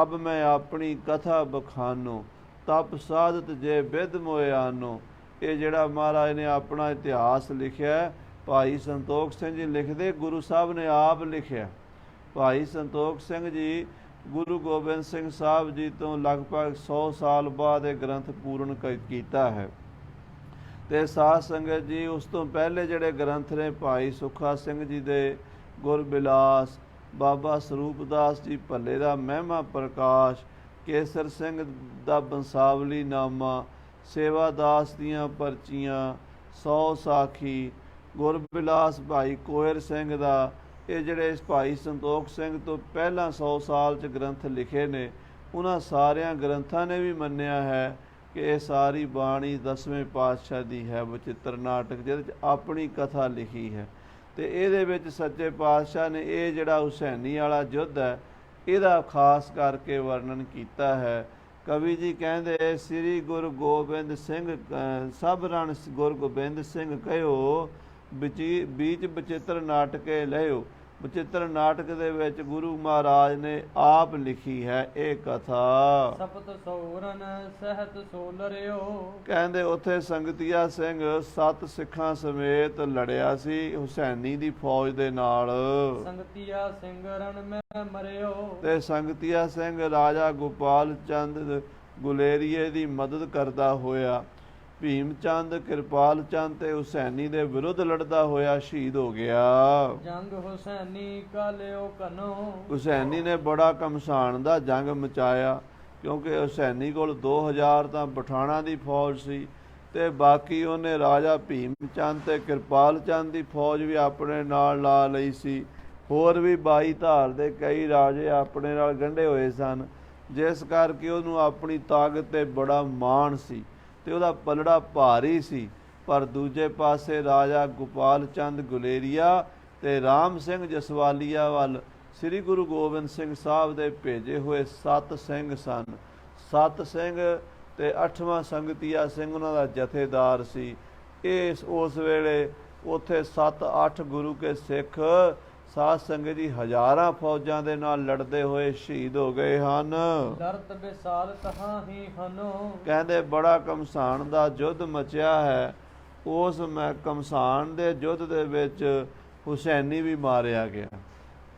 ਅਬ ਮੈਂ ਆਪਣੀ ਕਥਾ ਬਖਾਨੋ, ਤਪ ਸਾਧਤ ਜੇ ਬਿਦ ਮੋਇਆਨੋ। ਇਹ ਜਿਹੜਾ ਮਹਾਰਾਜ ਨੇ ਆਪਣਾ ਇਤਿਹਾਸ ਲਿਖਿਆ, ਭਾਈ ਸੰਤੋਖ ਸਿੰਘ ਜੀ ਲਿਖਦੇ, ਗੁਰੂ ਸਾਹਿਬ ਨੇ ਆਪ ਲਿਖਿਆ। ਭਾਈ ਸੰਤੋਖ ਸਿੰਘ ਜੀ ਗੁਰੂ ਗੋਬਿੰਦ ਸਿੰਘ ਸਾਹਿਬ ਜੀ ਤੋਂ ਲਗਭਗ 100 ਸਾਲ ਬਾਅਦ ਇਹ ਗ੍ਰੰਥ ਪੂਰਨ ਕੀਤਾ ਹੈ। ਤੇ ਸਾਧ ਸੰਗਤ ਜੀ, ਉਸ ਤੋਂ ਪਹਿਲੇ ਜਿਹੜੇ ਗ੍ਰੰਥ ਨੇ ਭਾਈ ਸੁੱਖਾ ਸਿੰਘ ਜੀ ਦੇ ਗੁਰਬਿਲਾਸ, ਬਾਬਾ ਸਰੂਪਦਾਸ ਜੀ ਭੱਲੇ ਦਾ ਮਹਿਮਾ ਪ੍ਰਕਾਸ਼, ਕੇਸਰ ਸਿੰਘ ਦਾ ਬੰਸਾਵਲੀ ਨਾਮਾ, ਸੇਵਾਦਾਸ ਦੀਆਂ ਪਰਚੀਆਂ, 100 ਸਾਖੀ, ਗੁਰਬਿਲਾਸ ਭਾਈ ਕੋਹਰ ਸਿੰਘ ਦਾ, ਇਹ ਜਿਹੜੇ ਇਸ ਭਾਈ ਸੰਤੋਖ ਸਿੰਘ ਤੋਂ ਪਹਿਲਾਂ 100 ਸਾਲ 'ਚ ਗ੍ਰੰਥ ਲਿਖੇ ਨੇ, ਉਹਨਾਂ ਸਾਰਿਆਂ ਗ੍ਰੰਥਾਂ ਨੇ ਵੀ ਮੰਨਿਆ ਹੈ ਕਿ ਇਹ ਸਾਰੀ ਬਾਣੀ ਦਸਵੇਂ ਪਾਤਸ਼ਾਹ ਦੀ ਹੈ। ਬਚਿੱਤਰ ਨਾਟਕ ਜਿਹਦੇ 'ਚ ਆਪਣੀ ਕਥਾ ਲਿਖੀ ਹੈ ਤੇ ਇਹਦੇ ਵਿੱਚ ਸੱਚੇ ਪਾਤਸ਼ਾਹ ਨੇ ਇਹ ਜਿਹੜਾ ਹੁਸੈਨੀ ਵਾਲਾ ਯੁੱਧ ਹੈ ਇਹਦਾ ਖਾਸ ਕਰਕੇ ਵਰਣਨ ਕੀਤਾ ਹੈ। ਕਵੀ ਜੀ ਕਹਿੰਦੇ, ਸ੍ਰੀ ਗੁਰੂ ਗੋਬਿੰਦ ਸਿੰਘ ਸਭ ਰਣ ਗੁਰੂ ਗੋਬਿੰਦ ਸਿੰਘ ਕਹਿਓ, ਬੀਚ ਬਚਿੱਤਰ ਨਾਟਕੇ ਲਿਓ। ਬਚਿੱਤਰ ਨਾਟਕ ਦੇ ਵਿੱਚ ਗੁਰੂ ਮਹਾਰਾਜ ਨੇ ਆਪ ਲਿਖੀ ਹੈ ਇਹ ਕਥਾ। ਸਪਤ ਸੋਰਨ ਸਹਿਤ ਸੋਲਰਿਓ। ਕਹਿੰਦੇ ਉੱਥੇ ਸੰਗਤੀਆ ਸਿੰਘ 7 ਸਿੱਖਾਂ ਸਮੇਤ ਲੜਿਆ ਸੀ ਹੁਸੈਨੀ ਦੀ ਫੌਜ ਦੇ ਨਾਲ। ਸੰਗਤੀਆ ਸਿੰਘ ਰਣ ਮੈਂ ਮਰਿਓ। ਤੇ ਸੰਗਤੀਆ ਸਿੰਘ ਰਾਜਾ ਗੋਪਾਲ ਚੰਦ ਗੁਲੇਰੀਏ ਦੀ ਮਦਦ ਕਰਦਾ ਹੋਇਆ ਭੀਮ ਚੰਦ ਕਿਰਪਾਲ ਚੰਦ ਤੇ ਹੁਸੈਨੀ ਦੇ ਵਿਰੁੱਧ ਲੜਦਾ ਹੋਇਆ ਸ਼ਹੀਦ ਹੋ ਗਿਆ। ਜੰਗ ਹੁਸੈਨੀ ਕਾਲਿਓ ਕਨੋ, ਹੁਸੈਨੀ ਨੇ ਬੜਾ ਘਮਸਾਣ ਦਾ ਜੰਗ ਮਚਾਇਆ, ਕਿਉਂਕਿ ਹੁਸੈਨੀ ਕੋਲ 2000 ਤਾਂ ਪਠਾਣਾ ਦੀ ਫੌਜ ਸੀ ਤੇ ਬਾਕੀ ਉਹਨੇ ਰਾਜਾ ਭੀਮ ਚੰਦ ਤੇ ਕਿਰਪਾਲ ਚੰਦ ਦੀ ਫੌਜ ਵੀ ਆਪਣੇ ਨਾਲ ਲਾ ਲਈ ਸੀ। ਹੋਰ ਵੀ 22 ਧਾਰ ਦੇ ਕਈ ਰਾਜੇ ਆਪਣੇ ਨਾਲ ਗੰਢੇ ਹੋਏ ਸਨ, ਜਿਸ ਕਰਕੇ ਉਹਨੂੰ ਆਪਣੀ ਤਾਕਤ ਤੇ ਬੜਾ ਮਾਣ ਸੀ ਤੇ ਉਹਦਾ ਪਲੜਾ ਭਾਰੀ ਸੀ। ਪਰ ਦੂਜੇ ਪਾਸੇ ਰਾਜਾ ਗੋਪਾਲ ਚੰਦ ਗੁਲੇਰੀਆ ਤੇ ਰਾਮ ਸਿੰਘ ਜਸਵਾਲੀਆ ਵੱਲ ਸ੍ਰੀ ਗੁਰੂ ਗੋਬਿੰਦ ਸਿੰਘ ਸਾਹਿਬ ਦੇ ਭੇਜੇ ਹੋਏ 7 ਸਿੰਘ ਸਨ। 7 ਸਿੰਘ ਤੇ 8ਵਾਂ ਸੰਗਤੀਆ ਸਿੰਘ ਉਹਨਾਂ ਦਾ ਜਥੇਦਾਰ ਸੀ। ਉਸ ਵੇਲੇ ਉੱਥੇ 7-8 ਗੁਰੂ ਕੇ ਸਿੱਖ ਸਾਧ ਸੰਗਤ ਜੀ ਹਜ਼ਾਰਾਂ ਫੌਜਾਂ ਦੇ ਨਾਲ ਲੜਦੇ ਹੋਏ ਸ਼ਹੀਦ ਹੋ ਗਏ ਹਨ। ਦਰਦ ਵਿਸਾਲ ਤਹਾਂ ਹੀ ਹਨੋ, ਕਹਿੰਦੇ ਬੜਾ ਘਮਸਾਣ ਦਾ ਯੁੱਧ ਮਚਿਆ ਹੈ। ਉਸ ਘਮਸਾਣ ਦੇ ਯੁੱਧ ਦੇ ਵਿੱਚ ਹੁਸੈਨੀ ਵੀ ਮਾਰਿਆ ਗਿਆ।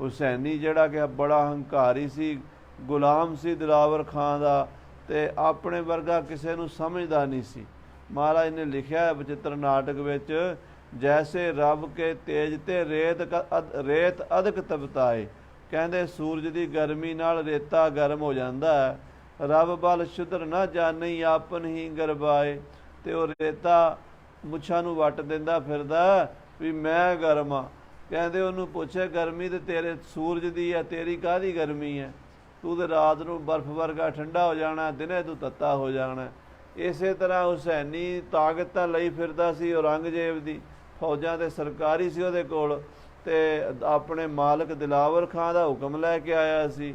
ਹੁਸੈਨੀ ਜਿਹੜਾ ਕਿ ਬੜਾ ਹੰਕਾਰੀ ਸੀ, ਗੁਲਾਮ ਸੀ ਦਿਲਾਵਰ ਖਾਂ ਦਾ, ਤੇ ਆਪਣੇ ਵਰਗਾ ਕਿਸੇ ਨੂੰ ਸਮਝਦਾ ਨਹੀਂ ਸੀ। ਮਹਾਰਾਜ ਨੇ ਲਿਖਿਆ ਬਚਿੱਤਰ ਨਾਟਕ ਵਿੱਚ, ਜੈਸੇ ਰੱਬ ਕੇ ਤੇਜ ਤੇ ਰੇਤ ਅਧਿਕ ਤਪਤਾਏ। ਕਹਿੰਦੇ ਸੂਰਜ ਦੀ ਗਰਮੀ ਨਾਲ ਰੇਤਾ ਗਰਮ ਹੋ ਜਾਂਦਾ ਹੈ। ਰੱਬ ਬਲ ਸ਼ੁਦਰ ਨਾ ਜਾਣੀ ਆਪਨ ਹੀ ਗਰਬਾਏ। ਤੇ ਉਹ ਰੇਤਾ ਮੁੱਛਾਂ ਨੂੰ ਵੱਟ ਦਿੰਦਾ ਫਿਰਦਾ ਵੀ ਮੈਂ ਗਰਮ ਆ। ਕਹਿੰਦੇ ਉਹਨੂੰ ਪੁੱਛੇ ਗਰਮੀ ਤੇ ਤੇਰੇ ਸੂਰਜ ਦੀ ਹੈ, ਤੇਰੀ ਕਾਹਦੀ ਗਰਮੀ ਹੈ? ਤੂੰ ਤੇ ਰਾਤ ਨੂੰ ਬਰਫ਼ ਵਰਗਾ ਠੰਡਾ ਹੋ ਜਾਣਾ, ਦਿਨੇ ਤੂੰ ਤੱਤਾ ਹੋ ਜਾਣਾ। ਇਸੇ ਤਰ੍ਹਾਂ ਹੁਸੈਨੀ ਤਾਕਤ ਤਾਂ ਲਈ ਫਿਰਦਾ ਸੀ ਔਰੰਗਜ਼ੇਬ ਦੀ, ਫੌਜਾਂ ਤੇ ਸਰਕਾਰੀ ਸੀ ਉਹਦੇ ਕੋਲ, ਤੇ ਆਪਣੇ ਮਾਲਕ ਦਿਲਾਵਰ ਖਾਂ ਦਾ ਹੁਕਮ ਲੈ ਕੇ ਆਇਆ ਸੀ।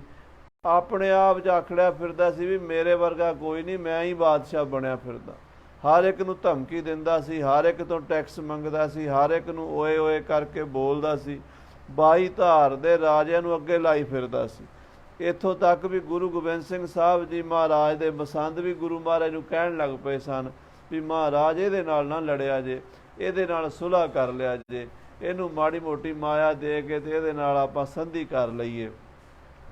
ਆਪਣੇ ਆਪ 'ਚ ਆਖੜਿਆ ਫਿਰਦਾ ਸੀ ਵੀ ਮੇਰੇ ਵਰਗਾ ਕੋਈ ਨਹੀਂ, ਮੈਂ ਹੀ ਬਾਦਸ਼ਾਹ ਬਣਿਆ ਫਿਰਦਾ। ਹਰ ਇੱਕ ਨੂੰ ਧਮਕੀ ਦਿੰਦਾ ਸੀ, ਹਰ ਇੱਕ ਤੋਂ ਟੈਕਸ ਮੰਗਦਾ ਸੀ, ਹਰ ਇੱਕ ਨੂੰ ਓਏ ਓਏ ਕਰਕੇ ਬੋਲਦਾ ਸੀ। 22 ਧਾਰ ਦੇ ਰਾਜਿਆਂ ਨੂੰ ਅੱਗੇ ਲਾਈ ਫਿਰਦਾ ਸੀ। ਇੱਥੋਂ ਤੱਕ ਵੀ ਗੁਰੂ ਗੋਬਿੰਦ ਸਿੰਘ ਸਾਹਿਬ ਜੀ ਮਹਾਰਾਜ ਦੇ ਮਸੰਦ ਵੀ ਗੁਰੂ ਮਹਾਰਾਜ ਨੂੰ ਕਹਿਣ ਲੱਗ ਪਏ ਸਨ ਵੀ ਮਹਾਰਾਜ ਇਹਦੇ ਨਾਲ ਨਾ ਲੜਿਆ ਜੇ, ਇਹਦੇ ਨਾਲ ਸੁਲ੍ਹਾ ਕਰ ਲਿਆ ਜੇ, ਇਹਨੂੰ ਮਾੜੀ ਮੋਟੀ ਮਾਇਆ ਦੇ ਕੇ ਤੇ ਇਹਦੇ ਨਾਲ ਆਪਾਂ ਸੰਧੀ ਕਰ ਲਈਏ।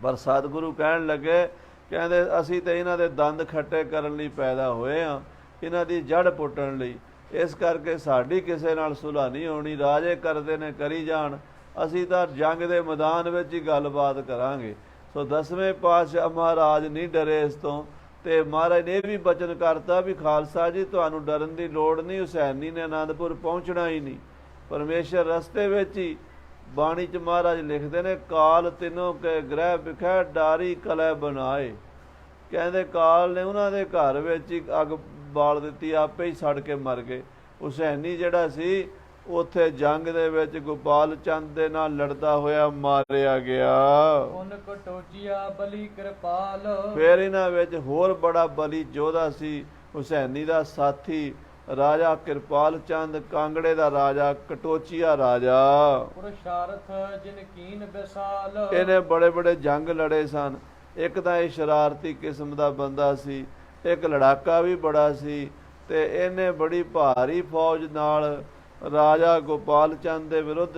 ਪਰ ਸਤਿਗੁਰੂ ਕਹਿਣ ਲੱਗੇ, ਕਹਿੰਦੇ ਅਸੀਂ ਤਾਂ ਇਹਨਾਂ ਦੇ ਦੰਦ ਖੱਟੇ ਕਰਨ ਲਈ ਪੈਦਾ ਹੋਏ ਹਾਂ, ਇਹਨਾਂ ਦੀ ਜੜ ਪੁੱਟਣ ਲਈ। ਇਸ ਕਰਕੇ ਸਾਡੀ ਕਿਸੇ ਨਾਲ ਸੁਲ੍ਹਾ ਨਹੀਂ ਹੋਣੀ। ਰਾਜੇ ਕਰਦੇ ਨੇ ਕਰੀ ਜਾਣ, ਅਸੀਂ ਤਾਂ ਜੰਗ ਦੇ ਮੈਦਾਨ ਵਿੱਚ ਹੀ ਗੱਲਬਾਤ ਕਰਾਂਗੇ। ਸੋ 10ਵੇਂ ਪਾਤਸ਼ਾਹ ਮਹਾਰਾਜ ਨਹੀਂ ਡਰੇ ਇਸ ਤੋਂ, ਤੇ ਮਹਾਰਾਜ ਨੇ ਇਹ ਵੀ ਬਚਨ ਕਰਤਾ ਵੀ ਖਾਲਸਾ ਜੀ ਤੁਹਾਨੂੰ ਡਰਨ ਦੀ ਲੋੜ ਨਹੀਂ, ਹੁਸੈਨੀ ਨੇ ਆਨੰਦਪੁਰ ਪਹੁੰਚਣਾ ਹੀ ਨਹੀਂ। ਪਰਮੇਸ਼ਰ ਰਸਤੇ ਵਿੱਚ ਹੀ ਬਾਣੀ 'ਚ ਮਹਾਰਾਜ ਲਿਖਦੇ ਨੇ, ਕਾਲ ਤਿਨੋਂ ਕੇ ਗ੍ਰਹਿ ਵਿਖੈ ਡਾਰੀ ਕਲੈ ਬਣਾਏ। ਕਹਿੰਦੇ ਕਾਲ ਨੇ ਉਹਨਾਂ ਦੇ ਘਰ ਵਿੱਚ ਹੀ ਅੱਗ ਬਾਲ ਦਿੱਤੀ, ਆਪੇ ਹੀ ਸੜ ਕੇ ਮਰ ਗਏ। ਹੁਸੈਨੀ ਜਿਹੜਾ ਸੀ ਉੱਥੇ ਜੰਗ ਦੇ ਵਿੱਚ ਗੋਪਾਲ ਚੰਦ ਦੇ ਨਾਲ ਲੜਦਾ ਹੋਇਆ ਮਾਰਿਆ ਗਿਆ। ਬਲੀ ਕਿਰਪਾਲ, ਫਿਰ ਇਹਨਾਂ ਵਿੱਚ ਹੋਰ ਬੜਾ ਬਲੀ ਯੋਧਾ ਸੀ, ਹੁਸੈਨੀ ਦਾ ਸਾਥੀ ਰਾਜਾ ਕਿਰਪਾਲ ਚੰਦ, ਕਾਂਗੜੇ ਦਾ ਰਾਜਾ, ਕਟੋਚੀਆ ਰਾਜਾ। ਪੁਰਸ਼ਾਰਥ ਜਿਨ ਕੀਨ ਵਿਸਾਲ, ਇਹਨੇ ਬੜੇ ਬੜੇ ਜੰਗ ਲੜੇ ਸਨ। ਇੱਕ ਤਾਂ ਇਹ ਸ਼ਰਾਰਤੀ ਕਿਸਮ ਦਾ ਬੰਦਾ ਸੀ, ਇੱਕ ਲੜਾਕਾ ਵੀ ਬੜਾ ਸੀ, ਤੇ ਇਹਨੇ ਬੜੀ ਭਾਰੀ ਫੌਜ ਨਾਲ ਰਾਜਾ ਗੋਪਾਲ ਚੰਦ ਦੇ ਵਿਰੁੱਧ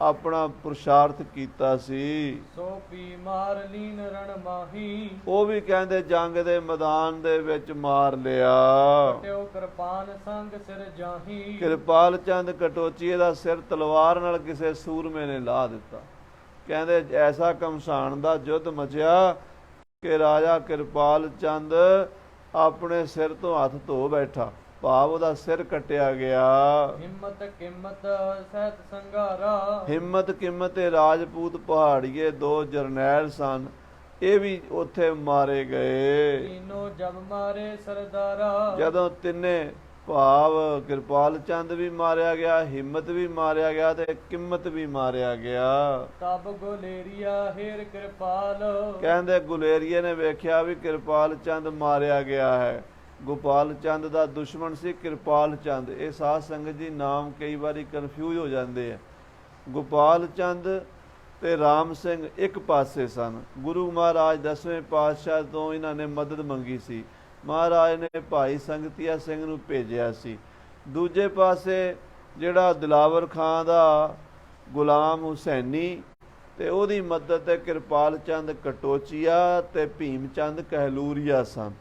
ਆਪਣਾ ਪੁਰਸ਼ਾਰਥ ਕੀਤਾ ਸੀ। ਸੋ ਪੀ ਮਾਰ ਲੀਨ ਰਣ ਮਾਹੀ, ਉਹ ਵੀ ਕਹਿੰਦੇ ਜੰਗ ਦੇ ਮੈਦਾਨ ਦੇ ਵਿੱਚ ਮਾਰ ਲਿਆ। ਕਟਿਓ ਕਿਰਪਾਨ ਸੰਗ ਸਿਰ ਜਾਹੀ, ਕਿਰਪਾਲ ਚੰਦ ਕਟੋਚੀਏ ਦਾ ਸਿਰ ਤਲਵਾਰ ਨਾਲ ਕਿਸੇ ਸੂਰਮੇ ਨੇ ਲਾ ਦਿੱਤਾ। ਕਹਿੰਦੇ ਐਸਾ ਘਮਸਾਣ ਦਾ ਯੁੱਧ ਮਚਿਆ ਕਿ ਰਾਜਾ ਕਿਰਪਾਲ ਚੰਦ ਆਪਣੇ ਸਿਰ ਤੋਂ ਹੱਥ ਧੋ ਬੈਠਾ, ਭਾਵ ਉਹਦਾ ਸਿਰ ਕੱਟਿਆ ਗਿਆ। ਹਿੰਮਤ ਕਿੰਮਤ ਸਹਿਤ ਸੰਘਾਰਾ, ਹਿੰਮਤ ਕਿੰਮਤ ਤੇ ਰਾਜਪੂਤ ਪਹਾੜੀਏ 2 ਜਰਨੈਲ ਸਨ, ਇਹ ਵੀ ਉੱਥੇ ਮਾਰੇ ਗਏ। ਤੀਨੋਂ ਜਬ ਮਾਰੇ ਸਰਦਾਰਾ, ਜਦੋਂ ਤਿੰਨੇ ਭਾਵ ਕਿਰਪਾਲ ਚੰਦ ਵੀ ਮਾਰਿਆ ਗਿਆ, ਹਿੰਮਤ ਵੀ ਮਾਰਿਆ ਗਿਆ ਤੇ ਕਿੰਮਤ ਵੀ ਮਾਰਿਆ ਗਿਆ। ਤਬ ਗੁਲੇਰੀਆ ਹੇਰ ਕਿਰਪਾਲ, ਕਹਿੰਦੇ ਗੁਲੇਰੀਏ ਨੇ ਵੇਖਿਆ ਵੀ ਕਿਰਪਾਲ ਚੰਦ ਮਾਰਿਆ ਗਿਆ ਹੈ। ਗੋਪਾਲ ਚੰਦ ਦਾ ਦੁਸ਼ਮਣ ਸੀ ਕਿਰਪਾਲ ਚੰਦ। ਇਹ ਸਾਧ ਸੰਗਤ ਜੀ ਨਾਮ ਕਈ ਵਾਰੀ ਕਨਫਿਊਜ਼ ਹੋ ਜਾਂਦੇ ਆ। ਗੋਪਾਲ ਚੰਦ ਤੇ ਰਾਮ ਸਿੰਘ ਇੱਕ ਪਾਸੇ ਸਨ। ਗੁਰੂ ਮਹਾਰਾਜ 10ਵੇਂ ਪਾਤਸ਼ਾਹ ਤੋਂ ਇਹਨਾਂ ਨੇ ਮਦਦ ਮੰਗੀ ਸੀ। ਮਹਾਰਾਜ ਨੇ ਭਾਈ ਸੰਗਤੀਆ ਸਿੰਘ ਨੂੰ ਭੇਜਿਆ ਸੀ। ਦੂਜੇ ਪਾਸੇ ਜਿਹੜਾ ਦਿਲਾਵਰ ਖਾਂ ਦਾ ਗੁਲਾਮ ਹੁਸੈਨੀ ਤੇ ਉਹਦੀ ਮਦਦ ਤੇ ਕਿਰਪਾਲ ਚੰਦ ਕਟੋਚੀਆ ਤੇ ਭੀਮ ਚੰਦ ਕਹਿਲੂਰੀਆ ਸਨ।